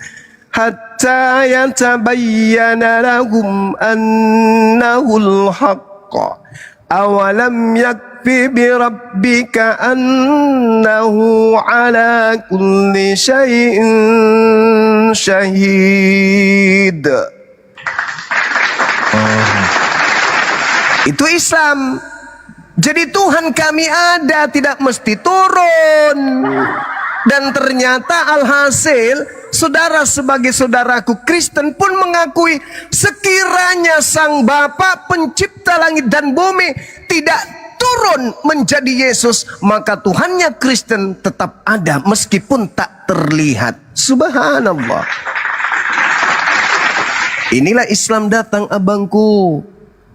hatta yatabayyana lahum annahul haqq. Awalam yakfi bi rabbika annahu ala kulli syai'in syahid. Itu Islam. Jadi Tuhan kami ada, tidak mesti turun. Dan ternyata alhasil, saudara sebagai saudaraku Kristen pun mengakui, sekiranya Sang Bapa pencipta langit dan bumi tidak turun menjadi Yesus, maka Tuhannya Kristen tetap ada meskipun tak terlihat. Subhanallah. Inilah Islam datang, abangku,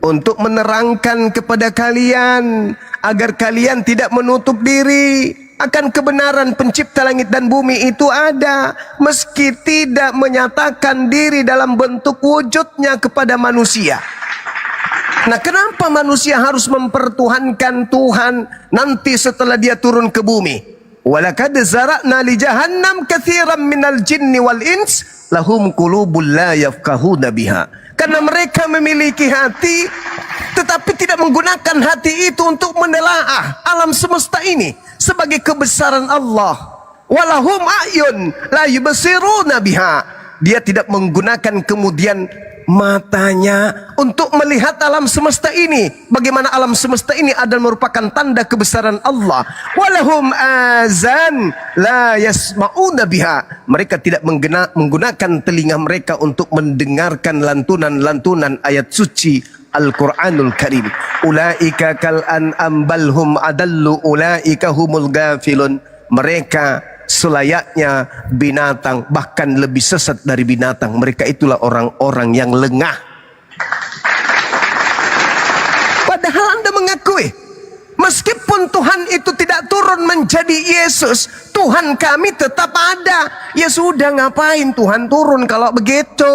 untuk menerangkan kepada kalian agar kalian tidak menutup diri akan kebenaran pencipta langit dan bumi itu ada, meski tidak menyatakan diri dalam bentuk wujudnya kepada manusia. Nah, kenapa manusia harus mempertuhankan Tuhan nanti setelah dia turun ke bumi? Walakad zara'na li jahannam katsiran minal jinni wal ins lahum qulubul la yafqahuna biha. Karena mereka memiliki hati, tetapi tidak menggunakan hati itu untuk menelaah alam semesta ini sebagai kebesaran Allah. Walahum a'yun la yubsiruna biha. Dia tidak menggunakan kemudian matanya untuk melihat alam semesta ini, bagaimana alam semesta ini adalah merupakan tanda kebesaran Allah. Walahum azan la yasma'una biha. Mereka tidak menggunakan telinga mereka untuk mendengarkan lantunan-lantunan ayat suci Al-Quranul Karim. Ulaika kal an'am balhum adallu ulaika humul gafilun. Mereka selayaknya binatang, bahkan lebih sesat dari binatang. Mereka itulah orang-orang yang lengah. Padahal Anda mengakui, meskipun Tuhan itu tidak turun menjadi Yesus, Tuhan kami tetap ada. Ya sudah, ngapain Tuhan turun kalau begitu?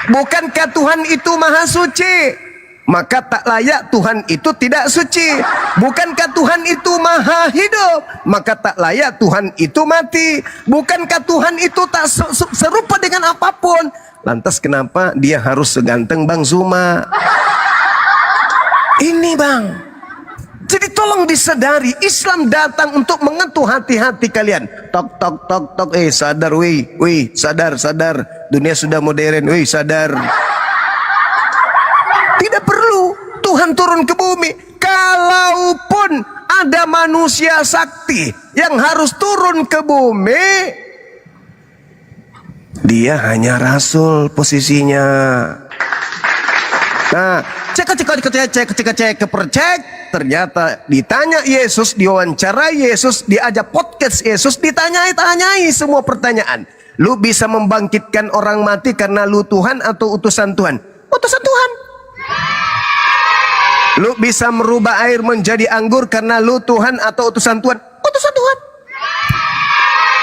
Bukankah Tuhan itu maha suci? Maka tak layak Tuhan itu tidak suci. Bukankah Tuhan itu maha hidup? Maka tak layak Tuhan itu mati. Bukankah Tuhan itu tak serupa dengan apapun? Lantas kenapa dia harus seganteng Bang Zuma? Ini Bang. Jadi tolong disadari, Islam datang untuk menyentuh hati-hati kalian. Tok tok tok tok, sadar weh, sadar. Dunia sudah modern, sadar. Tidak perlu Tuhan turun ke bumi. Kalaupun ada manusia sakti yang harus turun ke bumi, dia hanya rasul posisinya. Nah, cek, ternyata ditanya Yesus, diwawancarai Yesus, diajak podcast Yesus, ditanyai semua pertanyaan. Lu bisa membangkitkan orang mati karena lu Tuhan atau utusan Tuhan? Utusan Tuhan. Lu bisa merubah air menjadi anggur karena lu Tuhan atau utusan Tuhan? Utusan Tuhan.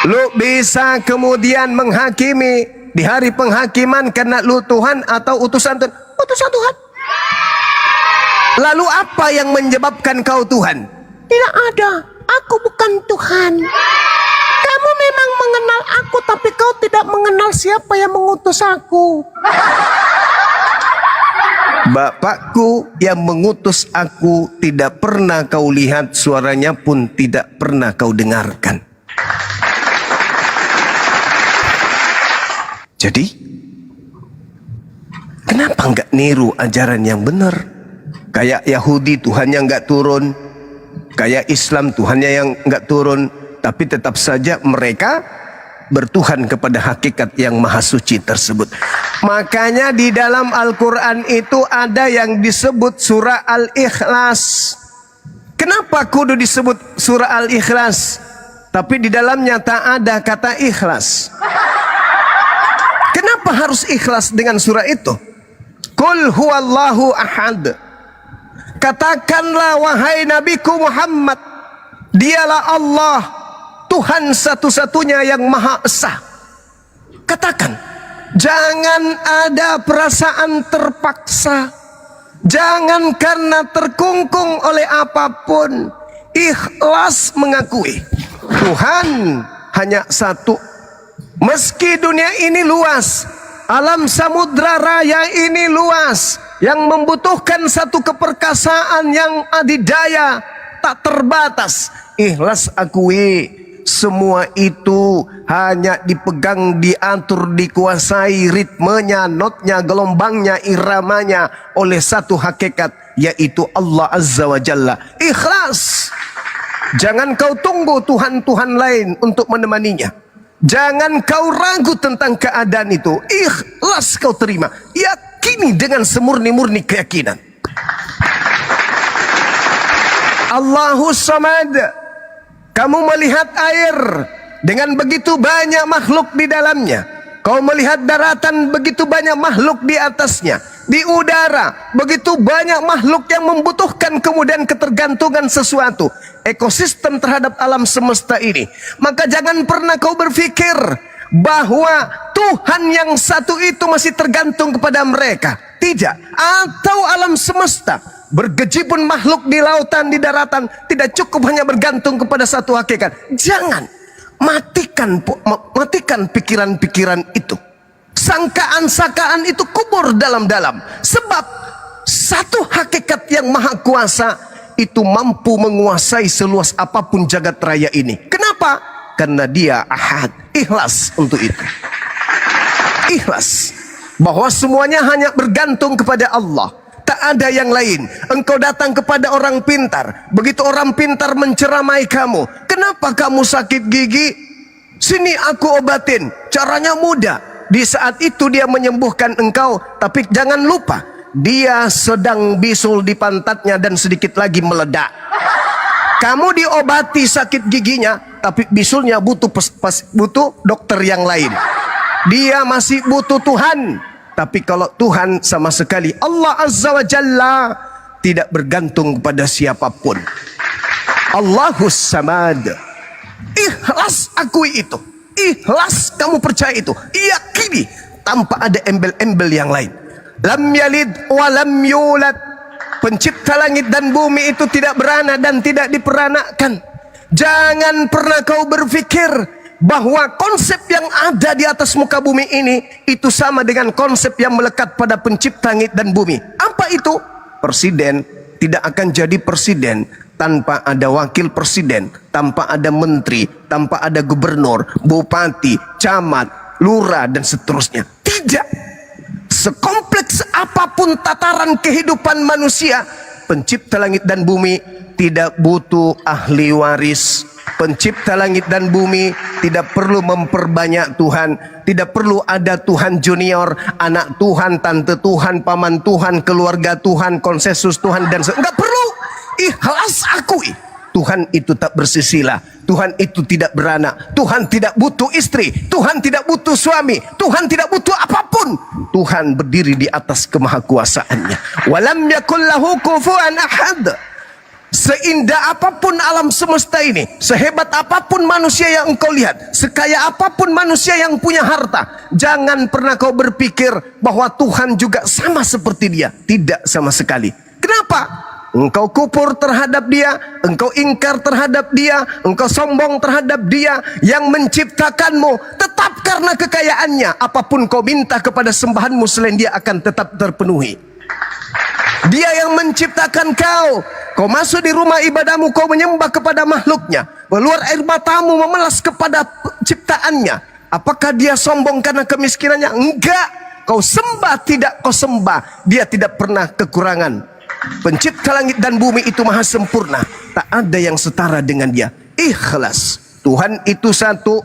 Lu bisa kemudian menghakimi di hari penghakiman karena lu Tuhan atau utusan Tuhan? Utusan Tuhan. Lalu apa yang menyebabkan kau Tuhan? Tidak ada. Aku bukan Tuhan. Kamu memang mengenal aku, tapi kau tidak mengenal siapa yang mengutus aku. Bapakku yang mengutus aku tidak pernah kau lihat, suaranya pun tidak pernah kau dengarkan. Jadi, kenapa nggak niru ajaran yang benar? Kayak Yahudi Tuhannya nggak turun, kayak Islam Tuhannya yang nggak turun, tapi tetap saja mereka bertuhan kepada hakikat yang maha suci tersebut. Makanya di dalam Al-Quran itu ada yang disebut surah Al-Ikhlas. Kenapa kudu disebut surah Al-Ikhlas? Tapi di dalamnya tak ada kata ikhlas. Kenapa harus ikhlas dengan surah itu? Qul huwallahu ahad. Katakanlah wahai Nabiku Muhammad, dialah Allah, Tuhan satu-satunya yang Maha Esa. Katakan, jangan ada perasaan terpaksa, jangan karena terkungkung oleh apapun. Ikhlas mengakui Tuhan hanya satu. Meski dunia ini luas, alam samudra raya ini luas, yang membutuhkan satu keperkasaan yang adidaya, tak terbatas. Ikhlas akui, semua itu hanya dipegang, diatur, dikuasai ritmenya, notnya, gelombangnya, iramanya oleh satu hakikat, yaitu Allah Azza wa Jalla. Ikhlas. Jangan kau tunggu Tuhan-Tuhan lain untuk menemaninya. Jangan kau ragu tentang keadaan itu. Ikhlas kau terima. Yakini dengan semurni-murni keyakinan. Allahus Samad. Kamu melihat air dengan begitu banyak makhluk di dalamnya. Kau melihat daratan, begitu banyak makhluk di atasnya. Di udara, begitu banyak makhluk yang membutuhkan kemudian ketergantungan sesuatu. Ekosistem terhadap alam semesta ini. Maka jangan pernah kau berpikir bahwa Tuhan yang satu itu masih tergantung kepada mereka. Tidak. Atau alam semesta, bergejibun makhluk di lautan, di daratan, tidak cukup hanya bergantung kepada satu hakikat. Jangan. Matikan pikiran-pikiran itu. Sangkaan-sangkaan itu kubur dalam-dalam. Sebab satu hakikat yang maha kuasa itu mampu menguasai seluas apapun jagat raya ini. Kenapa? Karena dia ahad. Ikhlas untuk itu. Ikhlas. Bahwa semuanya hanya bergantung kepada Allah. Tak ada yang lain. Engkau datang kepada orang pintar. Begitu orang pintar menceramai kamu. Kenapa kamu sakit gigi? Sini aku obatin. Caranya mudah. Di saat itu dia menyembuhkan engkau. Tapi jangan lupa, dia sedang bisul di pantatnya dan sedikit lagi meledak. Kamu diobati sakit giginya, tapi bisulnya butuh dokter yang lain. Dia masih butuh Tuhan. Tapi kalau Tuhan sama sekali, Allah Azza wa Jalla, tidak bergantung kepada siapapun. Allahus Samad. Ikhlas akui itu. Ikhlas kamu percaya itu. Yakini tanpa ada embel-embel yang lain. Lam yalid wa lam yulad. Pencipta langit dan bumi itu tidak beranak dan tidak diperanakan. Jangan pernah kau berpikir bahwa konsep yang ada di atas muka bumi ini itu sama dengan konsep yang melekat pada pencipta langit dan bumi. Apa itu? Presiden tidak akan jadi presiden tanpa ada wakil presiden, tanpa ada menteri, tanpa ada gubernur, bupati, camat, lurah, dan seterusnya. Tidak. Sekompleks apapun tataran kehidupan manusia, pencipta langit dan bumi tidak butuh ahli waris. Pencipta langit dan bumi tidak perlu memperbanyak Tuhan. Tidak perlu ada Tuhan junior, anak Tuhan, tante Tuhan, paman Tuhan, keluarga Tuhan, konsensus Tuhan, dan enggak perlu. Ikhlas akui. Tuhan itu tak bersisila. Tuhan itu tidak beranak. Tuhan tidak butuh istri. Tuhan tidak butuh suami. Tuhan tidak butuh apapun. Tuhan berdiri di atas kemahakuasaannya. Walam yakul lahu kufuwan ahad. Seindah apapun alam semesta ini, sehebat apapun manusia yang engkau lihat, sekaya apapun manusia yang punya harta, jangan pernah kau berpikir bahwa Tuhan juga sama seperti dia. Tidak sama sekali. Kenapa? Engkau kufur terhadap dia, engkau ingkar terhadap dia, engkau sombong terhadap dia yang menciptakanmu. Tetap karena kekayaannya, apapun kau minta kepada sembahanmu selain dia akan tetap terpenuhi. Dia yang menciptakan kau. Kau masuk di rumah ibadahmu, kau menyembah kepada makhluknya, keluar air matamu memelas kepada ciptaannya. Apakah dia sombong karena kemiskinannya? Enggak. Kau sembah tidak kau sembah, dia tidak pernah kekurangan. Pencipta langit dan bumi itu maha sempurna, tak ada yang setara dengan dia. Ikhlas. Tuhan itu satu,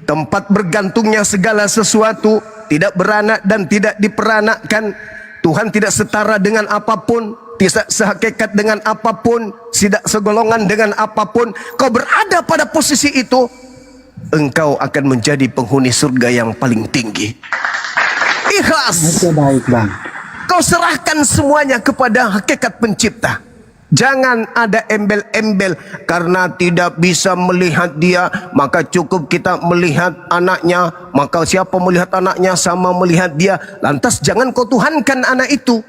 tempat bergantungnya segala sesuatu, tidak beranak dan tidak diperanakkan. Tuhan tidak setara dengan apapun, tidak sehakikat dengan apapun, tidak segolongan dengan apapun. Kau berada pada posisi itu, engkau akan menjadi penghuni surga yang paling tinggi. Ikhlas. Oke, baik bang. Kau serahkan semuanya kepada hakikat pencipta. Jangan ada embel-embel karena tidak bisa melihat dia, maka cukup kita melihat anaknya. Maka siapa melihat anaknya sama melihat dia. Lantas jangan kau tuhankan anak itu.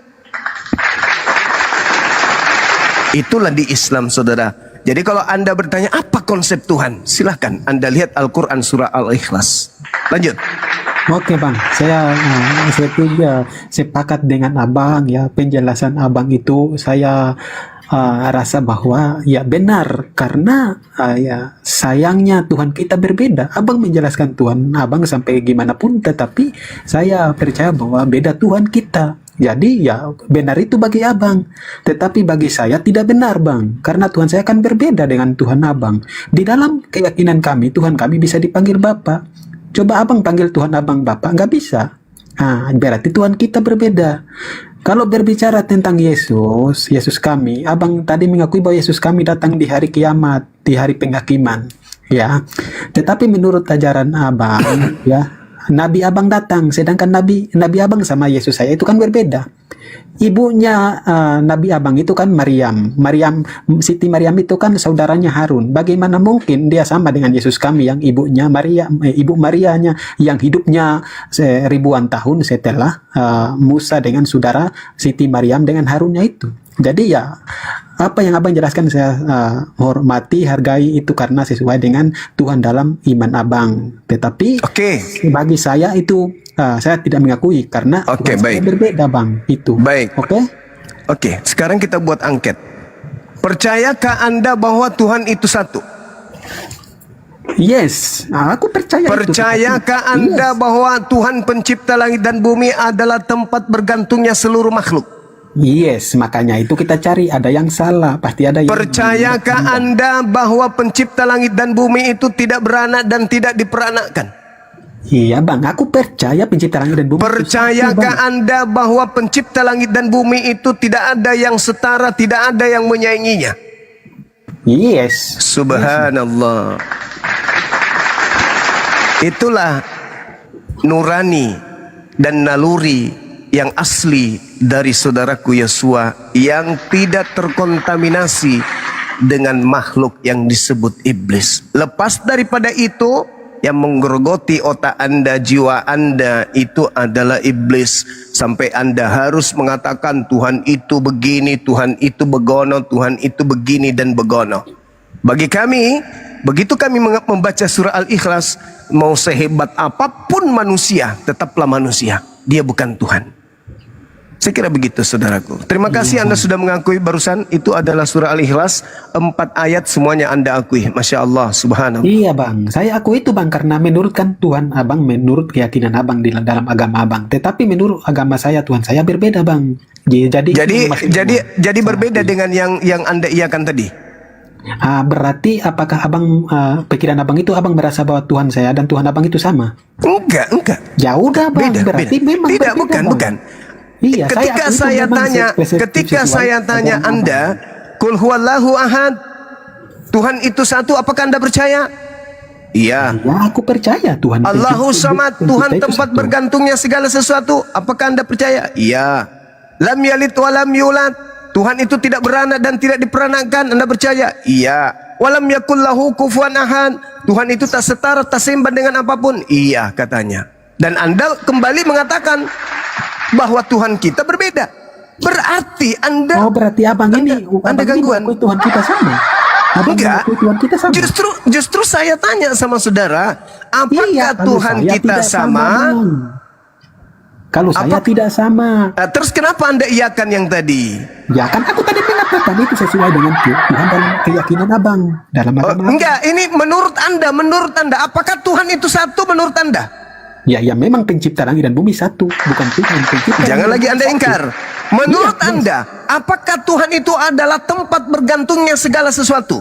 Itulah di Islam, saudara. Jadi kalau anda bertanya apa konsep Tuhan, silahkan anda lihat Al-Quran surah Al-Ikhlas. Lanjut. Oke bang, saya sepakat dengan abang ya, penjelasan abang itu saya rasa bahwa ya benar, karena ya sayangnya Tuhan kita berbeda. Abang menjelaskan Tuhan abang sampai gimana pun, tetapi saya percaya bahwa beda Tuhan kita. Jadi ya benar itu bagi abang, tetapi bagi saya tidak benar bang, karena Tuhan saya kan berbeda dengan Tuhan abang. Di dalam keyakinan kami, Tuhan kami bisa dipanggil Bapa. Coba abang panggil Tuhan abang Bapak, nggak bisa. Berarti Tuhan kita berbeda. Kalau berbicara tentang Yesus, Yesus kami, abang tadi mengakui bahwa Yesus kami datang di hari kiamat, di hari penghakiman, ya. Tetapi menurut ajaran abang, ya, Nabi abang datang, sedangkan Nabi abang sama Yesus saya itu kan berbeda. Ibunya Nabi abang itu kan Maryam. Siti Maryam itu kan saudaranya Harun. Bagaimana mungkin dia sama dengan Yesus kami yang ibunya ibu Marianya yang hidupnya ribuan tahun setelah Musa dengan saudara Siti Maryam dengan Harunnya itu. Jadi ya apa yang abang jelaskan saya hormati, hargai itu karena sesuai dengan Tuhan dalam iman abang. Tetapi bagi saya itu saya tidak mengakui karena baik. Berbeda bang itu. Baik. Oke. Sekarang kita buat angket. Percayakah anda bahwa Tuhan itu satu? Yes, aku percaya. Percayakah anda bahwa Tuhan pencipta langit dan bumi adalah tempat bergantungnya seluruh makhluk? Yes, makanya itu kita cari, ada yang salah, pasti ada yang... Percayakah anda bahwa pencipta langit dan bumi itu tidak beranak dan tidak diperanakkan? Iya bang, aku percaya pencipta langit dan bumi. Percayakah anda bahwa pencipta langit dan bumi itu tidak ada yang setara, tidak ada yang menyainginya? Yes. Subhanallah. Itulah nurani dan naluri yang asli dari saudaraku Yosua yang tidak terkontaminasi dengan makhluk yang disebut iblis. Lepas daripada itu, yang menggerogoti otak anda, jiwa anda itu adalah iblis. Sampai anda harus mengatakan Tuhan itu begini, Tuhan itu begono, Tuhan itu begini dan begono. Bagi kami, begitu kami membaca surah Al-Ikhlas, mau sehebat apapun manusia, tetaplah manusia. Dia bukan Tuhan. Saya kira begitu saudaraku. Terima kasih anda sudah mengakui barusan itu adalah surah Al-Ikhlas 4 ayat semuanya anda akui. Masya Allah, subhanallah. Iya bang, saya akui itu bang karena menurut kan Tuhan abang, menurut keyakinan abang di dalam agama abang. Tetapi menurut agama saya Tuhan saya berbeda bang. Jadi berbeda dengan yang anda iakan tadi. Berarti apakah abang pikiran abang itu abang merasa bahwa Tuhan saya dan Tuhan abang itu sama? Enggak. Ya udah bang, berarti memang tidak, berbeda, bukan. Iya, ketika saya tanya anda, Qul huwallahu ahad, Tuhan itu satu, apakah anda percaya? Iya. Ya, aku percaya Tuhan. Allahu samad, Tuhan tempat bergantungnya segala sesuatu, apakah anda percaya? Iya. Lam yalid wa lam yulad, Tuhan itu tidak beranak dan tidak diperanakan. Anda percaya? Iya. Walam yakul lahu kufuwan ahad. Tuhan itu tak setara, tak seimbang dengan apapun. Iya katanya. Dan Anda kembali mengatakan bahwa Tuhan kita berbeda. Berarti Anda berarti abang ini Anda gangguan. mengakui Tuhan kita sama. Abang Enggak. mengakui Tuhan kita sama. Justru saya tanya sama saudara, apakah Iya, kalau Tuhan saya kita tidak sama? Bang. Kalau saya tidak sama. Terus kenapa Anda iyakan yang tadi? Ya kan aku tadi mengatakan itu sesuai dengan Tuhan dalam keyakinan abang. Dalam agama. Enggak, ini menurut Anda, apakah Tuhan itu satu menurut Anda? Ya memang pencipta langit dan bumi satu, bukan Tuhan pencipta. Jangan lagi Anda satu. ingkar. Menurut Iya, Anda, apakah Tuhan itu adalah tempat bergantungnya segala sesuatu?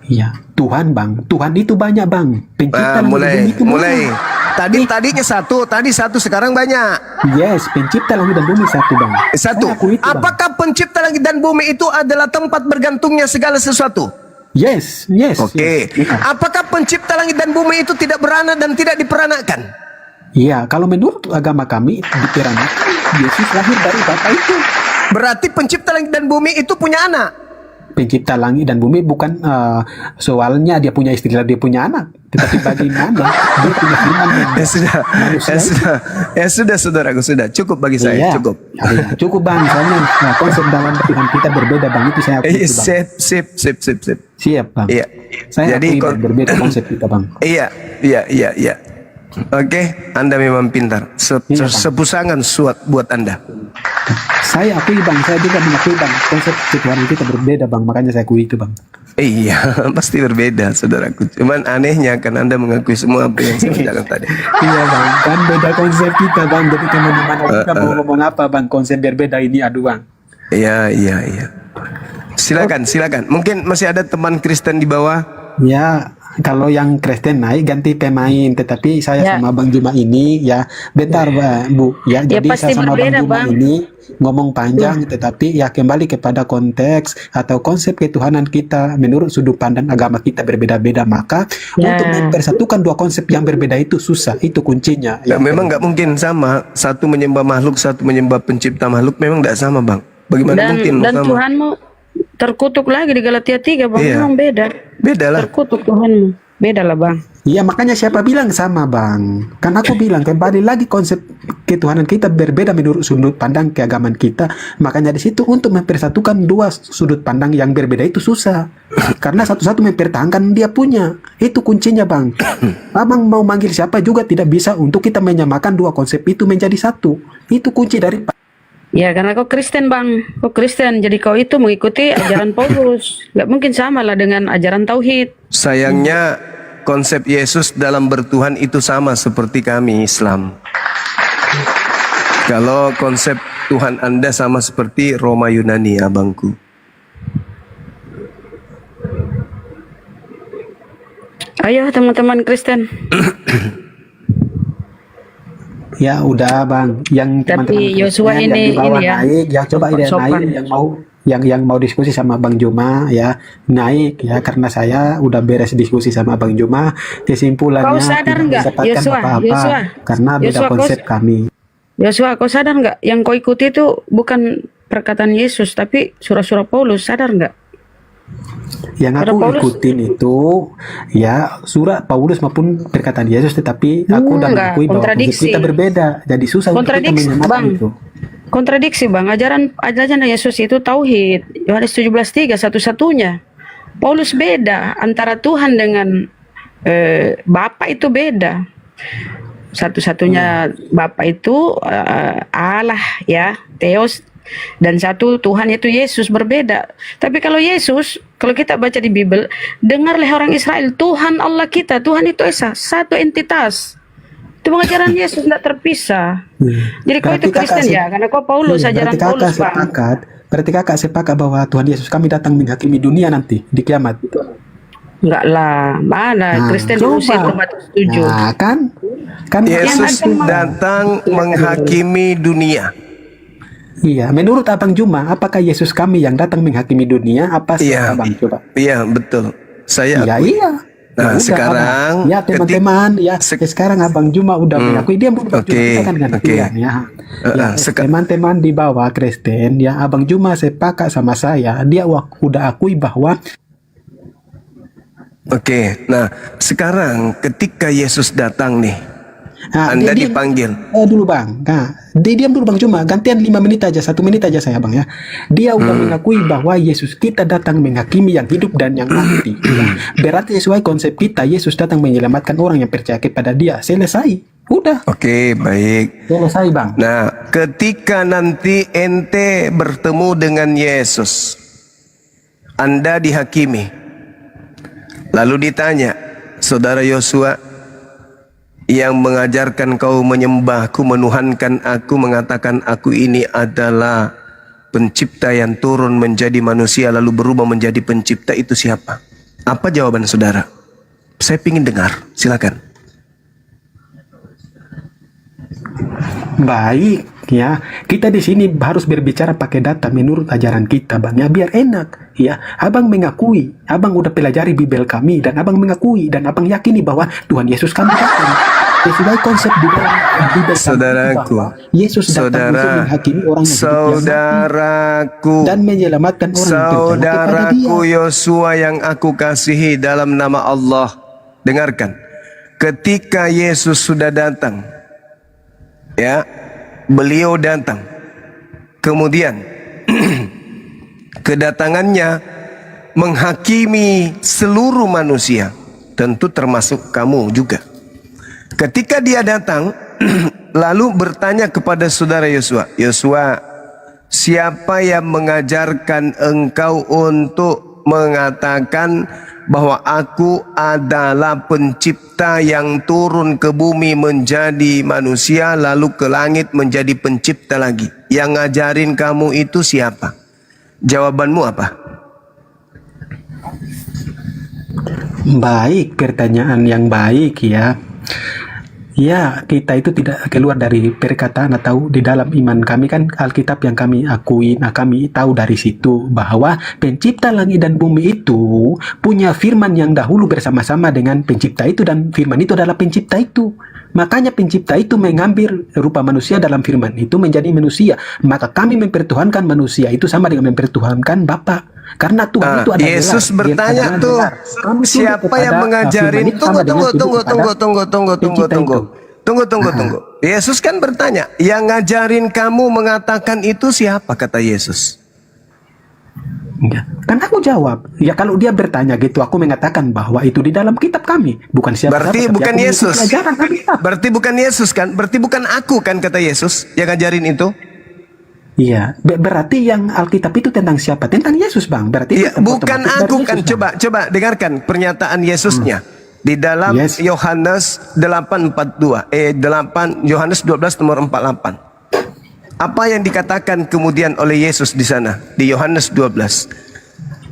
Iya, Tuhan bang. Tuhan itu banyak bang. Pencipta langit dan bumi itu mulai. banyak. Tadinya satu, sekarang banyak. Yes, pencipta langit dan bumi satu bang. Satu. Saya akui itu, Bang. Apakah pencipta langit dan bumi itu adalah tempat bergantungnya segala sesuatu? Yes. Oke. Yes. Apakah pencipta langit dan bumi itu tidak beranak dan tidak diperanakan? Iya, kalau menurut agama kami diperanakan, Yesus lahir dari Bapa itu. Berarti pencipta langit dan bumi itu punya anak. Pencipta langit dan bumi bukan soalnya dia punya istri dia punya anak, tetapi bagaimana dia punya firman dan sudah, saudaraku, sudah cukup bagi saya, Iya. cukup. Ya, cukup bang, soalnya konsep dalam Tuhan kita berbeda bang, itu saya akui itu, bang. Sip. Siap bang. Iya. Saya Jadi akui bang, berbeda konsep kita bang. Iya. Oke, Anda memang pintar. Iya, Bang. Sepusangan suat buat Anda. Saya akui bang, saya juga mengakui bang, konsep Tuhan kita berbeda bang, makanya saya akui itu bang. Iya, pasti berbeda, saudaraku. Cuman anehnya kan Anda mengakui semua apa yang saya bilang tadi. Iya bang, kan beda konsep kita bang, jadi kemana-mana kita mau ngomong apa bang, konsep berbeda ini aduh bang. Iya. Silakan. Mungkin masih ada teman Kristen di bawah. Ya, kalau yang Kristen naik ganti pemain, tetapi saya Ya. sama Bang Juma ini ya bentar Bu ya. Ya, Jadi pasti saya sama Bang berbeda, Juma Bang. ini ngomong panjang, tetapi ya kembali kepada konteks atau konsep ketuhanan kita menurut sudut pandang agama kita berbeda-beda, maka Ya. untuk mempersatukan dua konsep yang berbeda itu susah, itu kuncinya. Ya, memang nggak mungkin sama. Satu menyembah makhluk, satu menyembah pencipta makhluk. Memang nggak sama, Bang. Bagaimana mungkin Dan sama? Tuhanmu terkutuk lagi di Galatia 3 bang, Iya. memang beda. Beda lah. Terkutuk Tuhanmu, beda lah bang. Iya, makanya siapa bilang sama bang? Kan aku bilang kembali lagi konsep ketuhanan kita berbeda menurut sudut pandang keagamaan kita. Makanya di situ untuk mempersatukan dua sudut pandang yang berbeda itu susah. Karena satu-satu mempertahankan dia punya. Itu kuncinya bang. Abang mau manggil siapa juga tidak bisa untuk kita menyamakan dua konsep itu menjadi satu. Itu kunci dari Ya karena kau Kristen bang, kau Kristen, jadi kau itu mengikuti ajaran Paulus. Gak mungkin sama lah dengan ajaran Tauhid. Sayangnya konsep Yesus dalam bertuhan itu sama seperti kami Islam. Kalau konsep Tuhan Anda sama seperti Roma Yunani, abangku. Ayo teman-teman Kristen. Ya udah bang, yang Tapi teman-teman Yosua yang ini- di bawah ini ya, naik, ya coba dia sopan. naik yang mau diskusi sama Bang Juma ya naik ya, karena saya udah beres diskusi sama Bang Juma, kesimpulannya Kau sadar tidak nggak, mendapatkan Yosua? apa-apa Yosua? karena beda Yosua, kau- konsep kami. Yosua, kau sadar nggak? Yang kau ikuti itu bukan perkataan Yesus, tapi surah-surah Paulus. Sadar nggak? Yang Karena aku Paulus- ikutin itu ya surat Paulus maupun perkataan Yesus, tetapi aku udah Enggak, mengakui bahwa konsep kontradiksi. kita berbeda, jadi susah untuk kita Kontradiksi, menyamakan Bang. itu. Kontradiksi bang, ajaran Yesus itu tauhid. Yohanes 17:3 satu-satunya. Paulus beda antara Tuhan dengan Bapa, itu beda. Satu-satunya Bapa itu Allah ya, Theos, dan satu Tuhan yaitu Yesus, berbeda. Tapi kalau Yesus, kalau kita baca di Bible, dengarlah orang Israel, Tuhan Allah kita, Tuhan itu esa, satu entitas. Itu pengajaran Yesus tidak terpisah. Jadi kau itu Kristen ya, karena kau Paulus, Iya, ajaran berarti kakak Paulus bang. berarti kakak sepakat bahwa Tuhan Yesus kami datang menghakimi dunia nanti di kiamat. Enggak lah, mana Kristen coba. diusir tempat setuju. Nah, kan Yesus Yang datang menghakimi dunia. iya, menurut Abang Juma, apakah Yesus kami yang datang menghakimi dunia? Apa sih Iya. Abang coba? Iya, betul. Saya Iya, akui. iya. Nah, udah, sekarang Abang. Ya teman-teman, ya sekarang Abang Juma udah mengakui dia berubah juga kita kan dengan pilihan, ya. Ya, teman-teman di bawah Kristen, ya Abang Juma sepakat sama saya, dia udah akui bahwa Oke, nah sekarang ketika Yesus datang nih, Anda dipanggil. Dulu Bang, nah, diam dulu Bang Juma, gantian 5 menit aja, 1 menit aja saya Bang ya. Dia udah mengakui bahwa Yesus kita datang menghakimi yang hidup dan yang mati. Ya. Berarti sesuai konsep kita, Yesus datang menyelamatkan orang yang percaya kepada dia. Selesai, udah. Oke, baik. Selesai Bang. Nah, ketika nanti ente bertemu dengan Yesus, Anda dihakimi. Lalu ditanya, Saudara Yosua, yang mengajarkan kau menyembahku, menuhankan aku, mengatakan aku ini adalah pencipta yang turun menjadi manusia lalu berubah menjadi pencipta, itu siapa? Apa jawaban saudara? Saya ingin dengar, silakan. Baik, ya. Kita di sini harus berbicara pakai data menurut ajaran kita, Bang. Ya, biar enak, ya. Abang mengakui, Abang udah pelajari Bible kami, dan Abang mengakui, dan Abang yakini bahwa Tuhan Yesus kami datang. Sesuai konsep di dalam Bible Saudaraku, Yesus datang untuk menghakimi orang yang saudaraku, dan menyelamatkan orang yang percaya kepada dia. Saudaraku Yosua yang aku kasihi dalam nama Allah, dengarkan. Ketika Yesus sudah datang, ya, beliau datang. Kemudian kedatangannya menghakimi seluruh manusia, tentu termasuk kamu juga. Ketika dia datang, lalu bertanya kepada saudara Yosua, Yosua, siapa yang mengajarkan engkau untuk mengatakan bahwa aku adalah pencipta yang turun ke bumi menjadi manusia lalu ke langit menjadi pencipta lagi? Yang ngajarin kamu itu siapa? Jawabanmu apa? Baik, pertanyaan yang baik, ya. Ya, kita itu tidak keluar dari perkataan atau di dalam iman kami kan Alkitab yang kami akui. Nah, kami tahu dari situ bahwa pencipta langit dan bumi itu punya firman yang dahulu bersama-sama dengan pencipta itu, dan firman itu adalah pencipta itu. Makanya pencipta itu mengambil rupa manusia dalam firman itu menjadi manusia. Maka kami mempertuhankan manusia itu sama dengan mempertuhankan Bapa. Karena Tuhan itu adalah Yesus bertanya tuh, siapa yang mengajarin? Tunggu. Yesus kan bertanya, yang ngajarin kamu mengatakan itu siapa? Kata Yesus. Ya, kan aku jawab, ya kalau dia bertanya gitu, aku mengatakan bahwa itu di dalam kitab kami, bukan siapa. Berarti bukan Yesus. Berarti bukan Yesus kan? Berarti bukan aku kan, kata Yesus yang ngajarin itu. Iya, berarti yang Alkitab itu tentang siapa? Tentang Yesus, Bang. Berarti ya, bukan aku kan. Coba dengarkan pernyataan Yesusnya di dalam Yohanes 8:42. Yohanes 12 nomor 48. Apa yang dikatakan kemudian oleh Yesus di sana di Yohanes 12?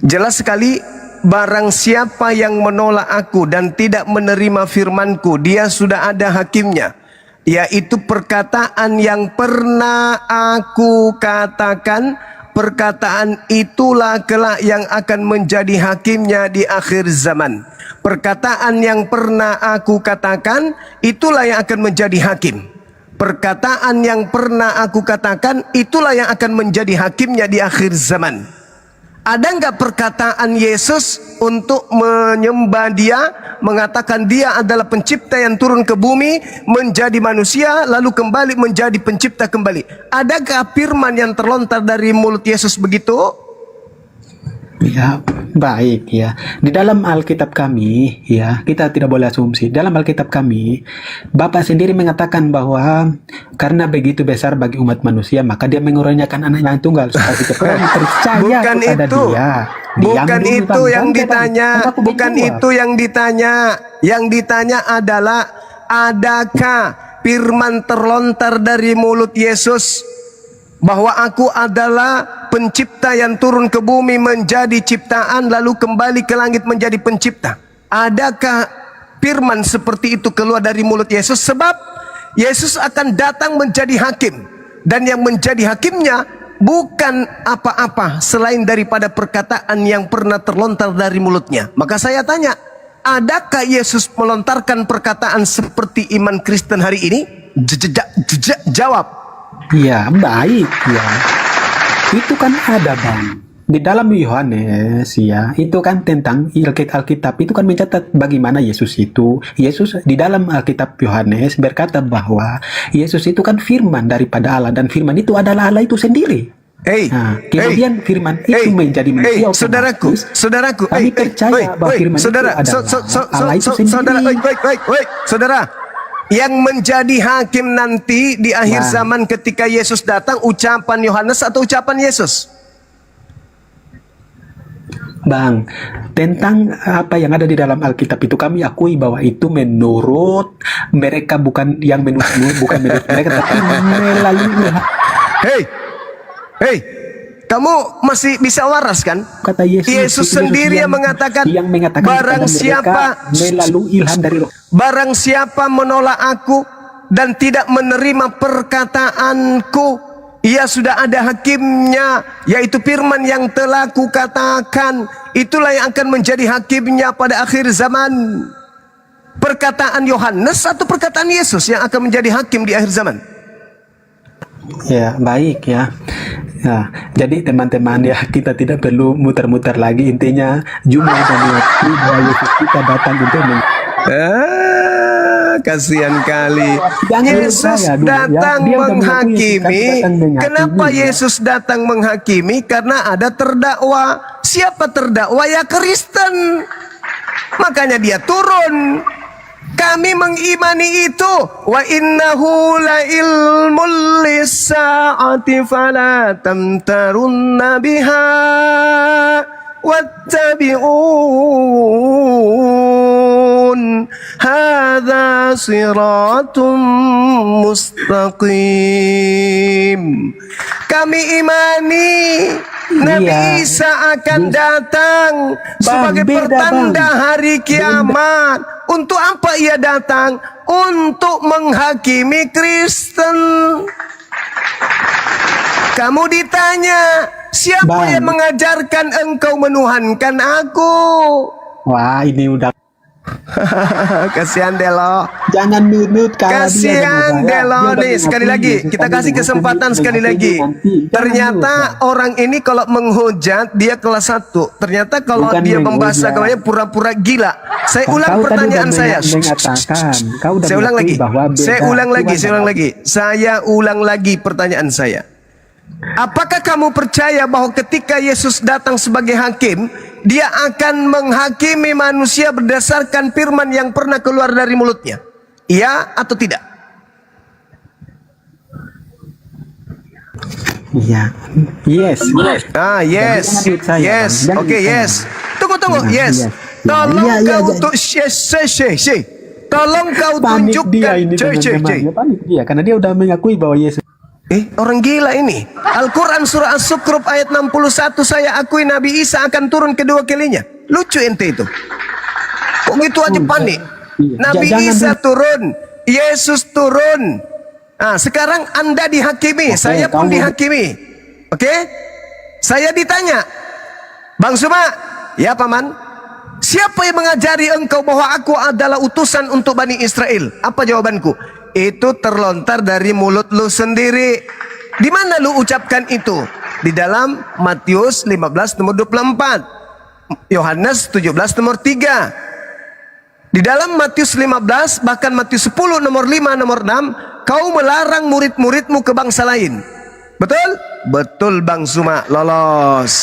Jelas sekali, barang siapa yang menolak aku dan tidak menerima firmanku, dia sudah ada hakimnya, yaitu perkataan yang pernah aku katakan. Perkataan itulah kelak yang akan menjadi hakimnya di akhir zaman. Perkataan yang pernah aku katakan, itulah yang akan menjadi hakim. Perkataan yang pernah aku katakan, itulah yang akan menjadi hakimnya di akhir zaman. Ada nggak perkataan Yesus untuk menyembah dia, mengatakan dia adalah pencipta yang turun ke bumi menjadi manusia lalu kembali menjadi pencipta kembali? Adakah firman yang terlontar dari mulut Yesus begitu? Ya, baik ya. Di dalam Alkitab kami, ya, kita tidak boleh asumsi. Dalam Alkitab kami, Bapak sendiri mengatakan bahwa karena begitu besar bagi umat manusia, maka dia mengurniakan anaknya yang tunggal supaya kita percaya bukan kepada itu. dia. Bukan itu yang ditanya. Bukan itu yang ditanya. Yang ditanya adalah, adakah firman terlontar dari mulut Yesus bahwa aku adalah pencipta yang turun ke bumi menjadi ciptaan lalu kembali ke langit menjadi pencipta? Adakah firman seperti itu keluar dari mulut Yesus? Sebab Yesus akan datang menjadi hakim, dan yang menjadi hakimnya bukan apa-apa selain daripada perkataan yang pernah terlontar dari mulutnya. Maka saya tanya, adakah Yesus melontarkan perkataan seperti iman Kristen hari ini? Jawab. Ya, baik ya. Itu kan ada Bang. Di dalam Yohanes ya, itu kan tentang Alkitab itu kan mencatat bagaimana Yesus itu. Yesus di dalam Alkitab Yohanes berkata bahwa Yesus itu kan firman daripada Allah dan firman itu adalah Allah itu sendiri. Nah, kemudian firman itu menjadi manusia. Saudaraku, kami percaya bahwa firman itu adalah Allah itu sendiri. Saudara, yang menjadi hakim nanti di akhir zaman ketika Yesus datang, ucapan Yohanes atau ucapan Yesus? Bang, tentang apa yang ada di dalam Alkitab itu kami akui bahwa itu menurut mereka, bukan yang menurut mereka, tapi melalui. Hei, kamu masih bisa waras kan? Kata Yesus sendiri yang mengatakan barang siapa melalui ilham dari Roh. Barang siapa menolak aku dan tidak menerima perkataanku, ia sudah ada hakimnya, yaitu firman yang telah kukatakan. Itulah yang akan menjadi hakimnya pada akhir zaman. Perkataan Yohanes atau perkataan Yesus yang akan menjadi hakim di akhir zaman? Ya, baik ya. Ya, jadi teman-teman ya, kita tidak perlu muter-muter lagi. Intinya Juma dan Yakti bahwa Yesus kita datang untuk kasihan kali. Yesus datang menghakimi. Kenapa Yesus datang menghakimi? Karena ada terdakwa. Siapa terdakwa? Ya Kristen. Makanya dia turun. Kami mengimani itu. Wa innahu la ilmul lisa'ati fala tamtarunna biha wattabi'un hadza siratum mustaqim. Kami imani Nabi Isa akan datang sebagai pertanda hari kiamat. Untuk apa ia datang? Untuk menghakimi Kristen. Kamu ditanya, siapa yang mengajarkan engkau menuhankan aku? Wah, ini udah. Kasihan Delo. Jangan nunut. Kasihan Delo nih. Sekali lagi kita kasih kesempatan sekali lagi. Ternyata orang ini kalau menghujat dia kelas 1. Ternyata kalau dia membahas agamanya pura-pura gila. Saya ulang pertanyaan saya. Saya ulang lagi. Saya ulang lagi pertanyaan saya. Apakah kamu percaya bahwa ketika Yesus datang sebagai hakim, dia akan menghakimi manusia berdasarkan firman yang pernah keluar dari mulutnya? Iya atau tidak? Iya. Yes. Yes. Oke, yes. Tunggu. Yes. Tolong kau untuk tolong kau tunjukkan. Panik dia karena dia udah mengakui bahwa Yesus. Orang gila ini. Al-Quran surah As-Sukruf ayat 61, saya akui Nabi Isa akan turun kedua kalinya. Lucu ente itu. Kok gitu aja panik? Nabi Isa turun, Yesus turun. Nah, sekarang Anda dihakimi, saya pun dihakimi. Oke? Saya ditanya, Bang Suma, ya Paman, siapa yang mengajari engkau bahwa aku adalah utusan untuk Bani Israel? Apa jawabanku? Itu terlontar dari mulut lu sendiri. Di mana lu ucapkan itu? Di dalam Matius 15 nomor 24, Yohanes 17 nomor 3. Di dalam Matius 15 bahkan Matius 10 nomor 5 nomor 6, kau melarang murid-muridmu ke bangsa lain. Betul? Betul Bang Suma, lolos.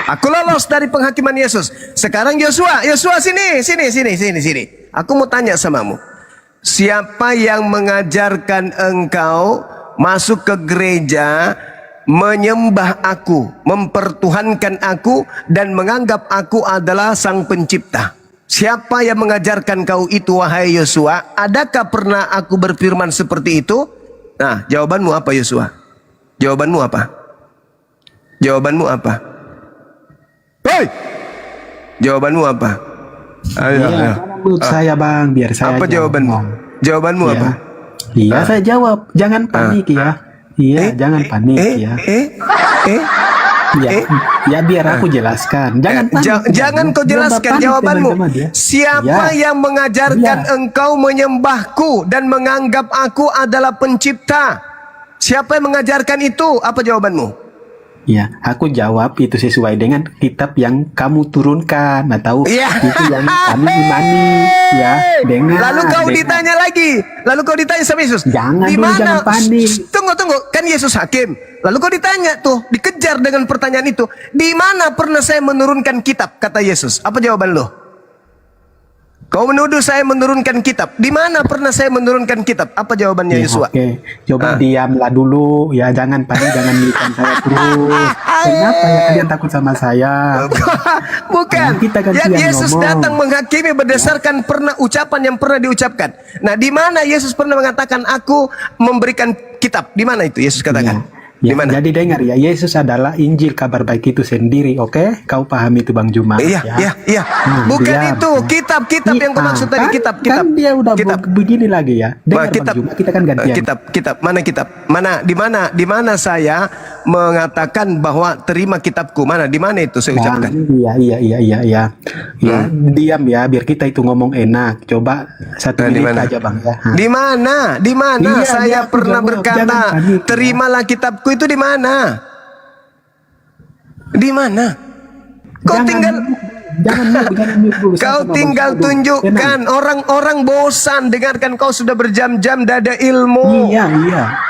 Aku lolos dari penghakiman Yesus. Sekarang Yosua sini. Aku mau tanya samamu. Siapa yang mengajarkan engkau masuk ke gereja, menyembah aku, mempertuhankan aku, dan menganggap aku adalah sang pencipta? Siapa yang mengajarkan kau itu, wahai Yosua? Adakah pernah aku berfirman seperti itu? Nah, jawabanmu apa Yosua? Jawabanmu apa? Hei! Jawabanmu apa? Ayo. Menurut saya Bang, biar saya apa jawabanmu? Jawabanmu apa? Iya, saya jawab. Jangan panik ya. Iya, jangan panik ya. Ya, ya biar aku jelaskan. Jangan panik. Jangan kau jelaskan panik, jawabanmu. teman-teman, ya. Siapa Ya. yang mengajarkan engkau menyembahku dan menganggap aku adalah pencipta? Siapa yang mengajarkan itu? Apa jawabanmu? Ya, aku jawab itu sesuai dengan kitab yang kamu turunkan atau Ya. itu yang kami imani, ya. Dengar. Lalu kau dengar. ditanya lagi. Lalu kau ditanya sama Yesus. Jangan Di dulu, mana? jangan panik. Tunggu. Kan Yesus hakim. Lalu kau ditanya tuh, dikejar dengan pertanyaan itu. Di mana pernah saya menurunkan kitab? Kata Yesus. Apa jawaban lo? Kau menuduh saya menurunkan kitab. Di mana pernah saya menurunkan kitab? Apa jawabannya Ya, Yesua? Oke, coba diamlah dulu, ya. Jangan panik, jangan milikan saya terus. Kenapa ya kalian takut sama saya? Bukan. Kita kan Yang yang Yesus ngomong. datang menghakimi berdasarkan pernah ucapan yang pernah diucapkan. Nah, di mana Yesus pernah mengatakan aku memberikan kitab? Di mana itu Yesus katakan? Di Ya, mana? jadi dengar ya, Yesus adalah Injil kabar baik itu sendiri, oke? Kau pahami itu Bang Juma? Iya. Bukan diam. itu kitab yang kau maksud tadi, kitab. Kan dia udah begini lagi ya. Dengar kitab. Bang Juma, kita kan gantian. Kitab. Mana kitab? Di mana saya mengatakan bahwa terima kitabku? Mana? Di mana itu saya ucapkan? Iya. Ya, diam ya, biar kita itu ngomong enak. Coba 1 menit mana? aja Bang ya. Di mana? Iya, Saya aku pernah jawab. berkata, Jangan panik, ya. terimalah kitabku itu di mana? Di mana? Kau Jangan mute dulu. Kau Sama tinggal Bang Juma dulu. tunjukkan. Tenang. Orang-orang bosan dengarkan kau sudah berjam-jam dada ilmu. Iya.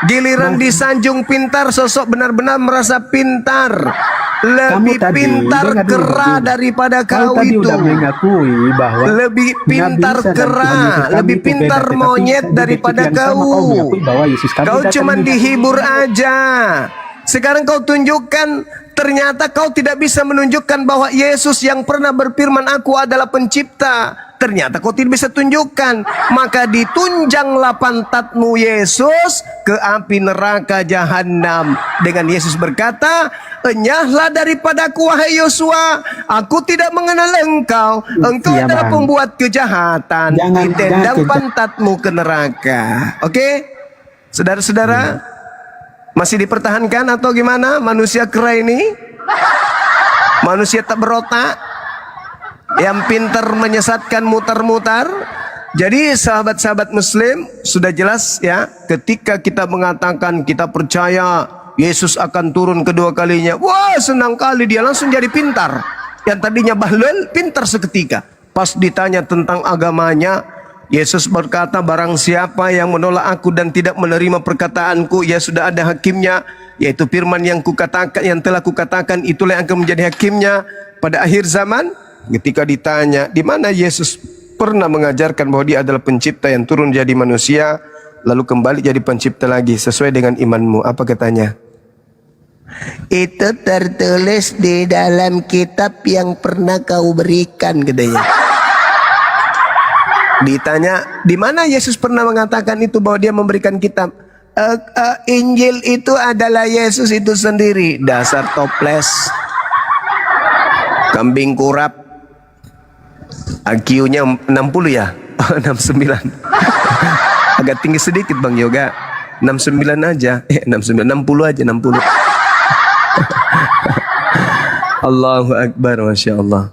Giliran disanjung pintar, sosok benar-benar merasa pintar. Lebih Kamu tadi, pintar dengar dulu, kera Bang Juma. daripada Kau kau tadi itu. udah mengakui bahwa Lebih pintar nggak bisa dan kera, Tuhan Yesus kami lebih itu pintar beda, tetapi monyet di daripada detik yang sama kau. kau mengakui bahwa Yesus kami Kau datang cuma ini. dihibur aja. Sekarang kau tunjukkan, ternyata kau tidak bisa menunjukkan bahwa Yesus yang pernah berfirman aku adalah pencipta. Ternyata kau tidak bisa tunjukkan. Maka ditunjanglah pantatmu Yesus ke api neraka jahanam. Dengan Yesus berkata, enyahlah daripadaku wahai Yosua, aku tidak mengenal engkau. Engkau Iya, adalah Bang. pembuat kejahatan. Ditendang pantatmu ke neraka. Oke? Saudara-saudara, masih dipertahankan atau gimana manusia kera ini? Manusia tak berotak, yang pintar menyesatkan mutar-mutar. Jadi sahabat-sahabat muslim, sudah jelas ya, ketika kita mengatakan kita percaya Yesus akan turun kedua kalinya, wah senang kali dia langsung jadi pintar. Yang tadinya bahlul, pintar seketika. Pas ditanya tentang agamanya, Yesus berkata, barang siapa yang menolak aku dan tidak menerima perkataanku, ya sudah ada hakimnya, yaitu firman yang kukatakan, yang telah kukatakan, itulah yang akan menjadi hakimnya pada akhir zaman. Ketika ditanya, di mana Yesus pernah mengajarkan bahwa dia adalah pencipta yang turun jadi manusia, lalu kembali jadi pencipta lagi sesuai dengan imanmu, apa katanya? Itu tertulis di dalam kitab yang pernah kau berikan, katanya. Ditanya, di mana Yesus pernah mengatakan itu bahwa dia memberikan kitab? Injil itu adalah Yesus itu sendiri. Dasar toples, kambing kurap. IQ-nya 60 ya? 69. Agak tinggi sedikit Bang Yoga. 69 aja. 69, 60 aja, 60. Allahu Akbar, Masya Allah.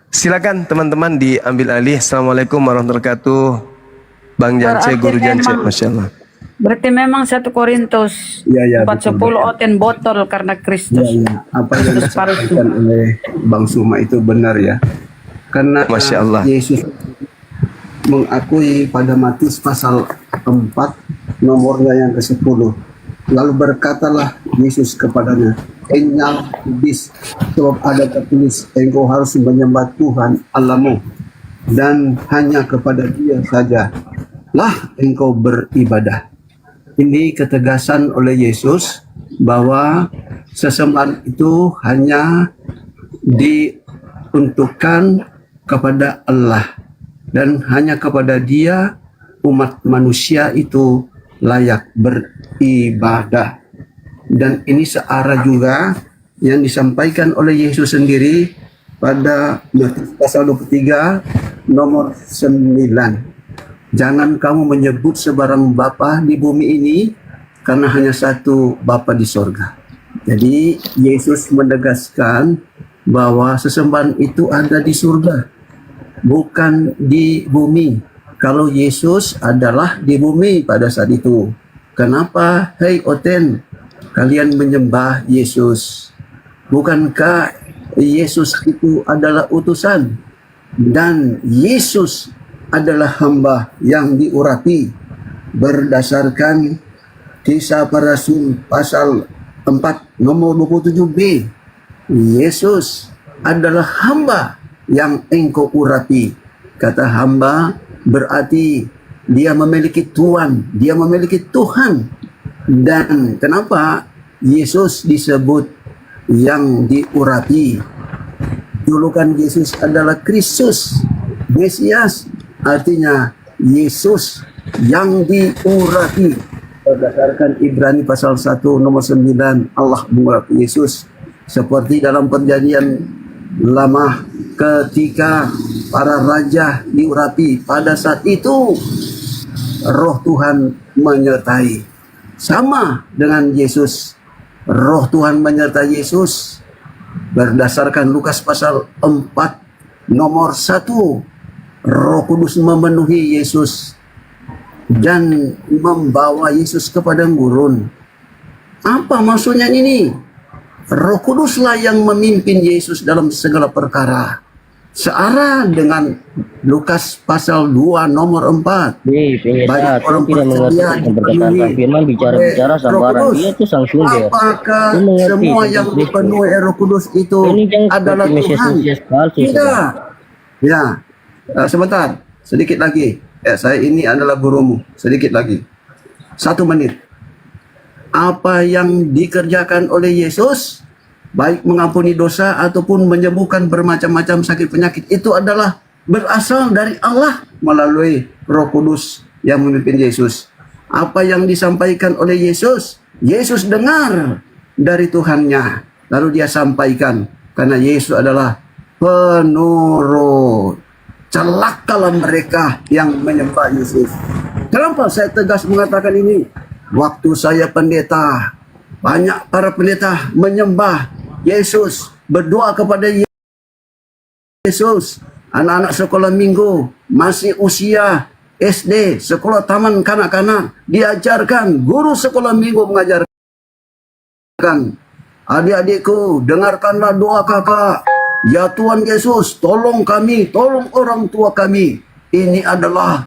Silakan teman-teman diambil alih. Assalamualaikum warahmatullahi wabarakatuh. Bang Jance, Guru Jance, Masya Allah. Berarti memang 1 Korintus Ya, 4:10 oten botol karena Kristus. Apa yang disampaikan oleh Bang Suma itu benar ya. Karena Masya Allah. Yesus mengakui pada Matius pasal 4 nomornya yang ke-10. Lalu berkatalah Yesus kepadanya, enyal iblis, sebab ada tertulis, engkau harus menyembah Tuhan Allahmu dan hanya kepada Dia saja lah engkau beribadah. Ini ketegasan oleh Yesus bahwa sesembahan itu hanya diuntukkan kepada Allah dan hanya kepada Dia umat manusia itu layak beribadah. Dan ini searah juga yang disampaikan oleh Yesus sendiri pada Matius pasal 23 nomor 9. Jangan kamu menyebut sebarang bapa di bumi ini, karena hanya satu Bapa di sorga. Jadi Yesus menegaskan bahwa sesembahan itu ada di surga, bukan di bumi. Kalau Yesus adalah di bumi pada saat itu, kenapa, hei Oten, kalian menyembah Yesus? Bukankah Yesus itu adalah utusan dan Yesus adalah hamba yang diurapi berdasarkan Kisah Para Rasul pasal 4 nomor 27b. Yesus adalah hamba yang engkau urapi. Kata hamba berarti dia memiliki tuan, dia memiliki Tuhan. Dan kenapa Yesus disebut yang diurapi? Julukan Yesus adalah Kristus, Mesias, artinya Yesus yang diurapi. Berdasarkan Ibrani pasal 1 nomor 9, Allah mengurapi Yesus. Seperti dalam perjanjian lama ketika para raja diurapi, pada saat itu roh Tuhan menyertai. Sama dengan Yesus, roh Tuhan menyertai Yesus. Berdasarkan Lukas pasal 4 nomor 1, Roh Kudus memenuhi Yesus dan membawa Yesus ke padang gurun. Apa maksudnya ini? Roh Kuduslah yang memimpin Yesus dalam segala perkara. Searah dengan Lukas pasal 2 nomor 4. Banyak orang percaya dipenuhi firman bicara-bicara oleh Roh sambaran. Kudus. Dia tuh sang sumber. Apakah Dia mengerti semua tentang yang Kristus. dipenuhi Roh Kudus itu Ini jangan adalah seperti Tuhan? Mesias palsu, Tidak. Ya, sebentar, sedikit lagi. Saya ini adalah gurumu. Sedikit lagi. 1 menit. Apa yang dikerjakan oleh Yesus, baik mengampuni dosa ataupun menyembuhkan bermacam-macam sakit penyakit, itu adalah berasal dari Allah melalui Roh Kudus yang memimpin Yesus. Apa yang disampaikan oleh Yesus, Yesus dengar dari Tuhannya, lalu dia sampaikan, karena Yesus adalah penurut. Celakalah mereka yang menyembah Yesus. Kenapa saya tegas mengatakan ini? Waktu saya pendeta, banyak para pendeta menyembah Yesus, berdoa kepada Yesus. Anak-anak sekolah minggu, masih usia SD, sekolah taman kanak-kanak, diajarkan, guru sekolah minggu mengajarkan, adik-adikku, dengarkanlah doa kakak. Ya Tuhan Yesus, tolong kami, tolong orang tua kami. Ini adalah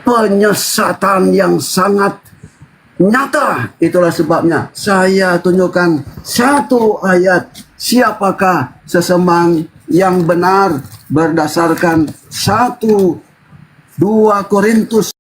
penyesatan yang sangat nyata. Itulah sebabnya saya tunjukkan satu ayat. Siapakah sesembahan yang benar berdasarkan 1-2 Korintus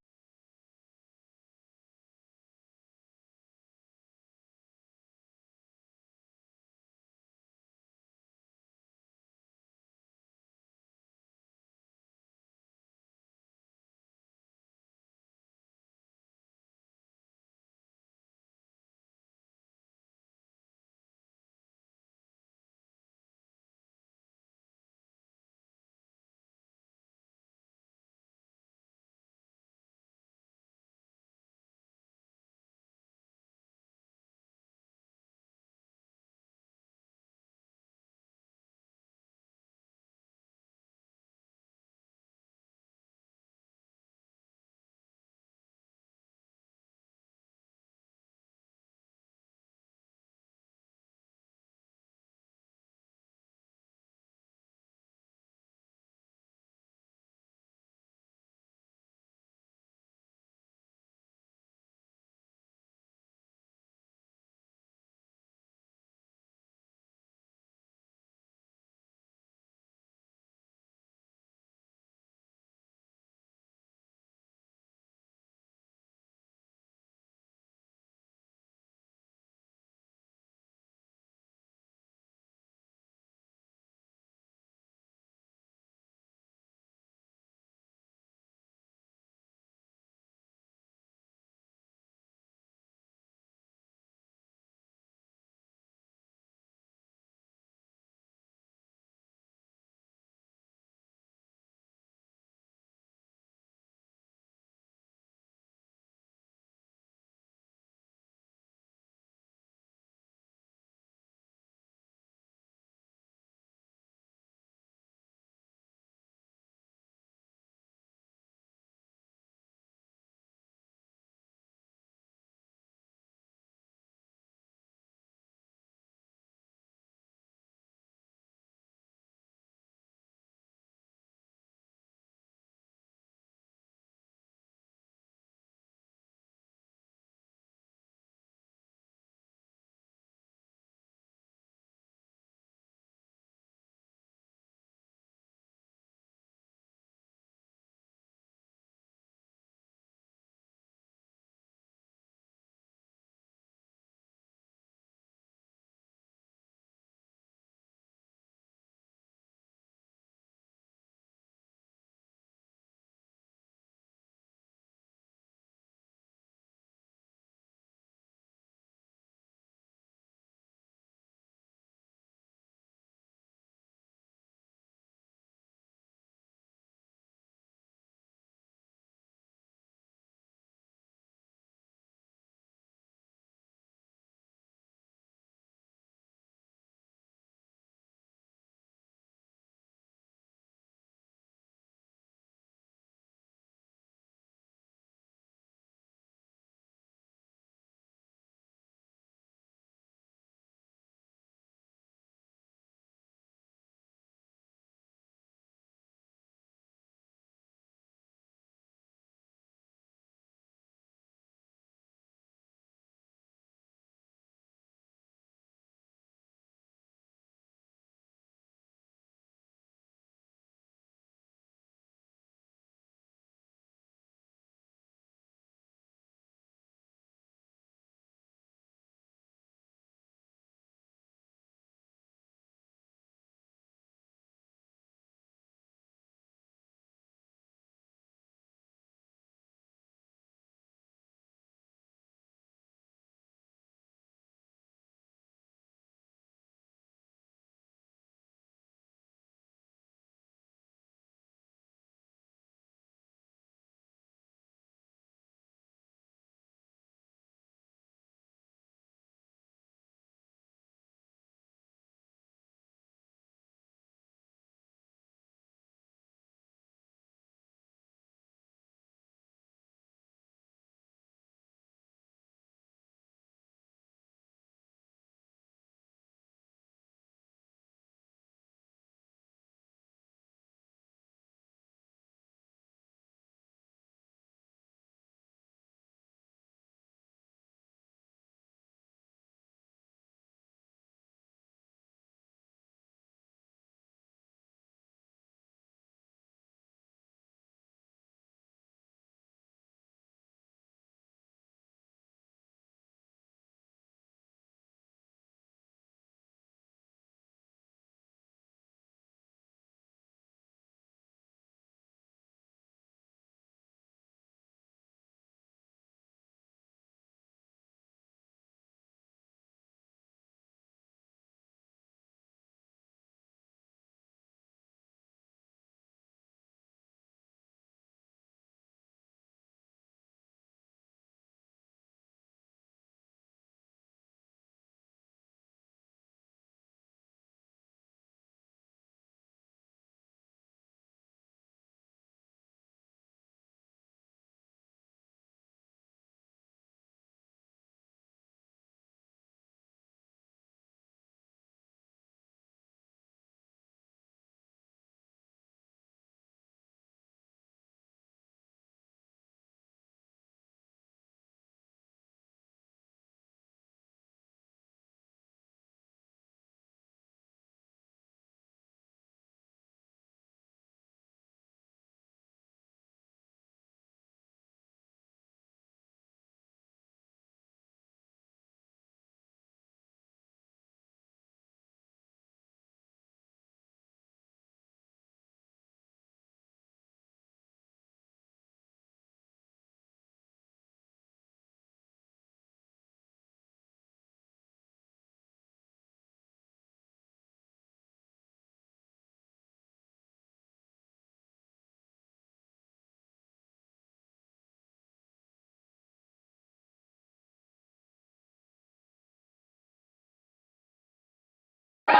Oke,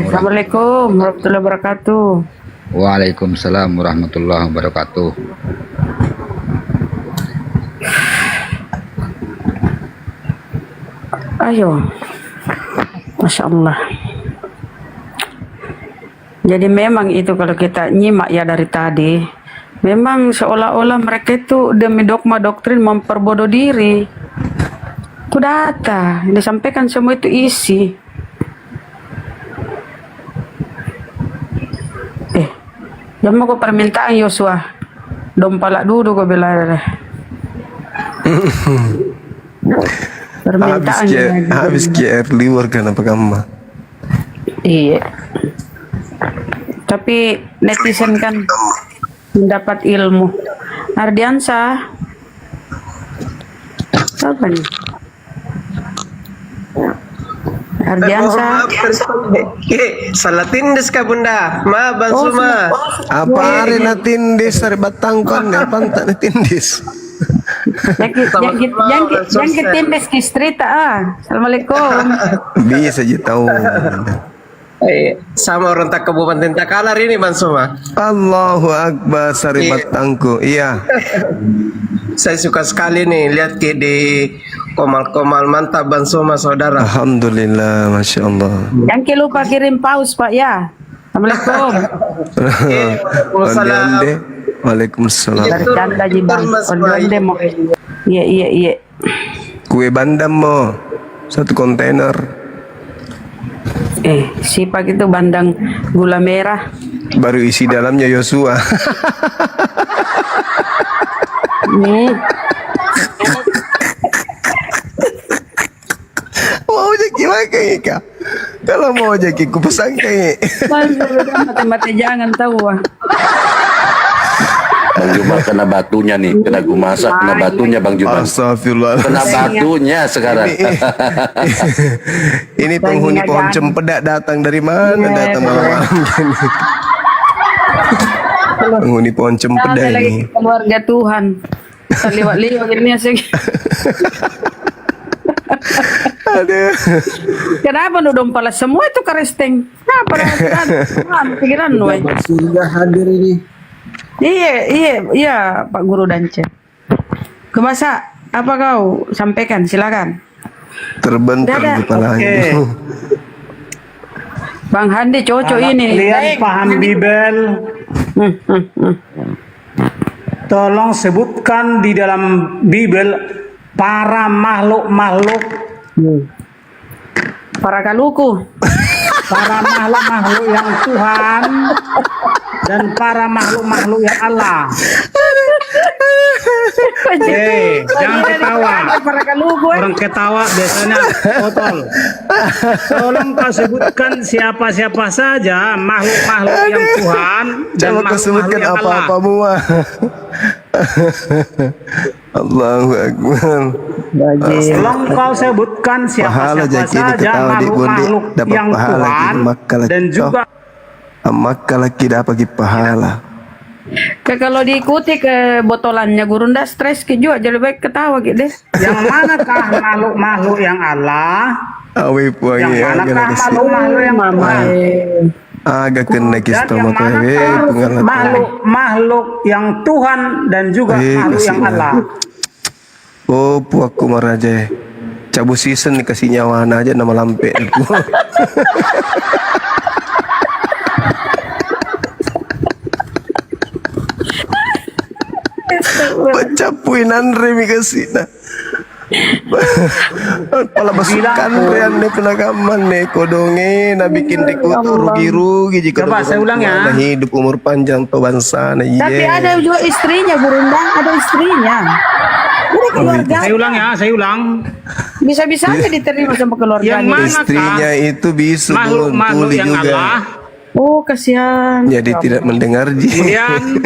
Assalamualaikum warahmatullahi wabarakatuh. Waalaikumsalam warahmatullahi wabarakatuh. Ayo, Masya Allah. Jadi memang itu kalau kita nyimak ya dari tadi, memang seolah-olah mereka itu demi dogma doktrin memperbodoh diri. Itu data, yang disampaikan semua itu isi. Jangan kau permintaan Yosua, dompalak dulu kau bela. Permintaan habis KR liur kan apa kamu? Iya. Tapi netizen kan mendapat ilmu. Ardiansa, apa nih? Ardiansa. Salah tindes ka bunda, ma Bansuma. Apa hari na tindis hari batangkon ya pantat na tindis. Yang ketindes ke street Assalamualaikum. Bisa aja tahu. Sama orang tak Kabupaten Takalar ini Bansuma. Allahu Akbar sari batangku. Iya. Saya suka sekali nih lihat di komal-komal mantap Bansuma saudara. Alhamdulillah, masya Allah. Jangan lupa kirim paus Pak ya. Assalamualaikum. Waalaikumsalam. Tanda jibang. Demo. Iya. Kue bandam mo 1 kontainer. Sipak itu bandang gula merah. Baru isi dalamnya Yosua. Mau jadi makai kak? Kalau mau jadi ku pesan kai. Mati-mati jangan tahu Bang Juma kena batunya nih, kena gumasak, kena batunya Bang Juma. Astagfirullah. Kena batunya sekarang. Ini penghuni pohon cempedak datang dari mana? Datang malam-malam gini. Penghuni pohon cempedak ini. Keluarga Tuhan. Liwat-liwat ini asik. Aduh. Kenapa nu dompala semua itu karesteng? Apa pikiran lu? Sudah hadir ini. Iya Pak Guru Dance. Kemasa apa kau sampaikan silakan. Terbentur kepalanya. Bang Handi cocok ini. Kalian paham Bibel? Tolong sebutkan di dalam Bibel para makhluk-makhluk. Para kaluku. Para makhluk-makhluk yang Tuhan dan para makhluk-makhluk yang Allah. Jangan ketawa. Orang ketawa biasanya kotor. Tolong kau sebutkan siapa-siapa saja makhluk-makhluk yang Tuhan dan makhluk-makhluk yang Allah. Apa-apa mua. Allahu Akbar. Tolong kau sebutkan siapa-siapa saja makhluk-makhluk yang Tuhan dan juga maka lagi dapat pahala. Kalau diikuti ke botolannya guru ndak stres ke juga jadi baik ketawa gitu deh. Yang manakah makhluk-makhluk yang Allah? Awi puangi. Yang manakah makhluk-makhluk yang Tuhan? Agak kena kisah makhluk yang Tuhan dan juga makhluk yang Allah. Oh puakku maraja. Cabut season dikasih nyawa aja nama lampe. Pacapuin Andre mi kasih nah. Pala basukan rian nih penagaman nih kodonge na bikin dikutu rugi-rugi jika coba saya ulang ya. Hidup umur panjang to bangsa na. Tapi ada juga istrinya Gurundang, ada istrinya. Saya ulang ya, saya ulang. Bisa-bisa aja diterima sama keluarganya. Yang manakah istrinya itu bisu makhluk-makhluk yang juga. Allah? Oh kasihan. Jadi tidak mendengar ji. Kemudian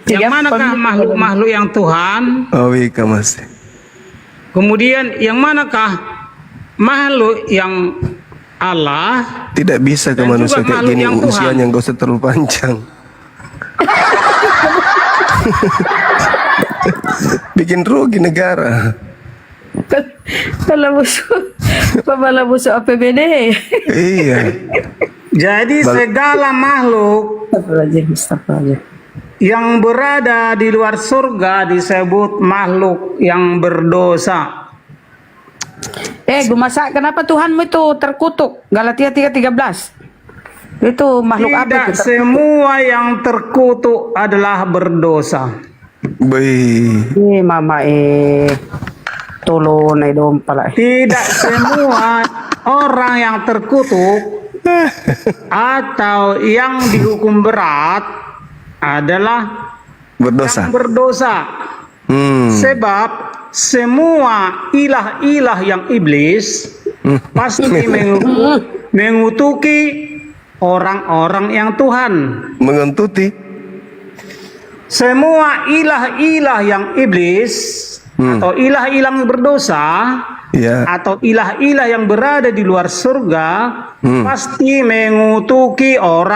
yang manakah makhluk-makhluk yang Tuhan? Oh iya mas. Kemudian yang manakah makhluk yang Allah? Tidak bisa ke manusia kayak gini usianya nggak usah terlalu panjang. Bikin rugi negara. Kepala musuh APBD. Iya. Jadi segala makhluk yang berada di luar surga disebut makhluk yang berdosa. Gue masa kenapa Tuhanmu itu terkutuk? Galatia 3:13. Itu makhluk apa Tidak itu? semua yang terkutuk adalah berdosa. Baik. Mama tolong dong pala. Tidak semua orang yang terkutuk atau yang dihukum berat adalah Berdosa. yang berdosa. Sebab semua ilah-ilah yang iblis pasti mengutuki orang-orang yang Tuhan. Mengentuti. Semua ilah-ilah yang iblis atau ilah-ilah yang berdosa Ya. atau ilah-ilah yang berada di luar surga pasti mengutuki orang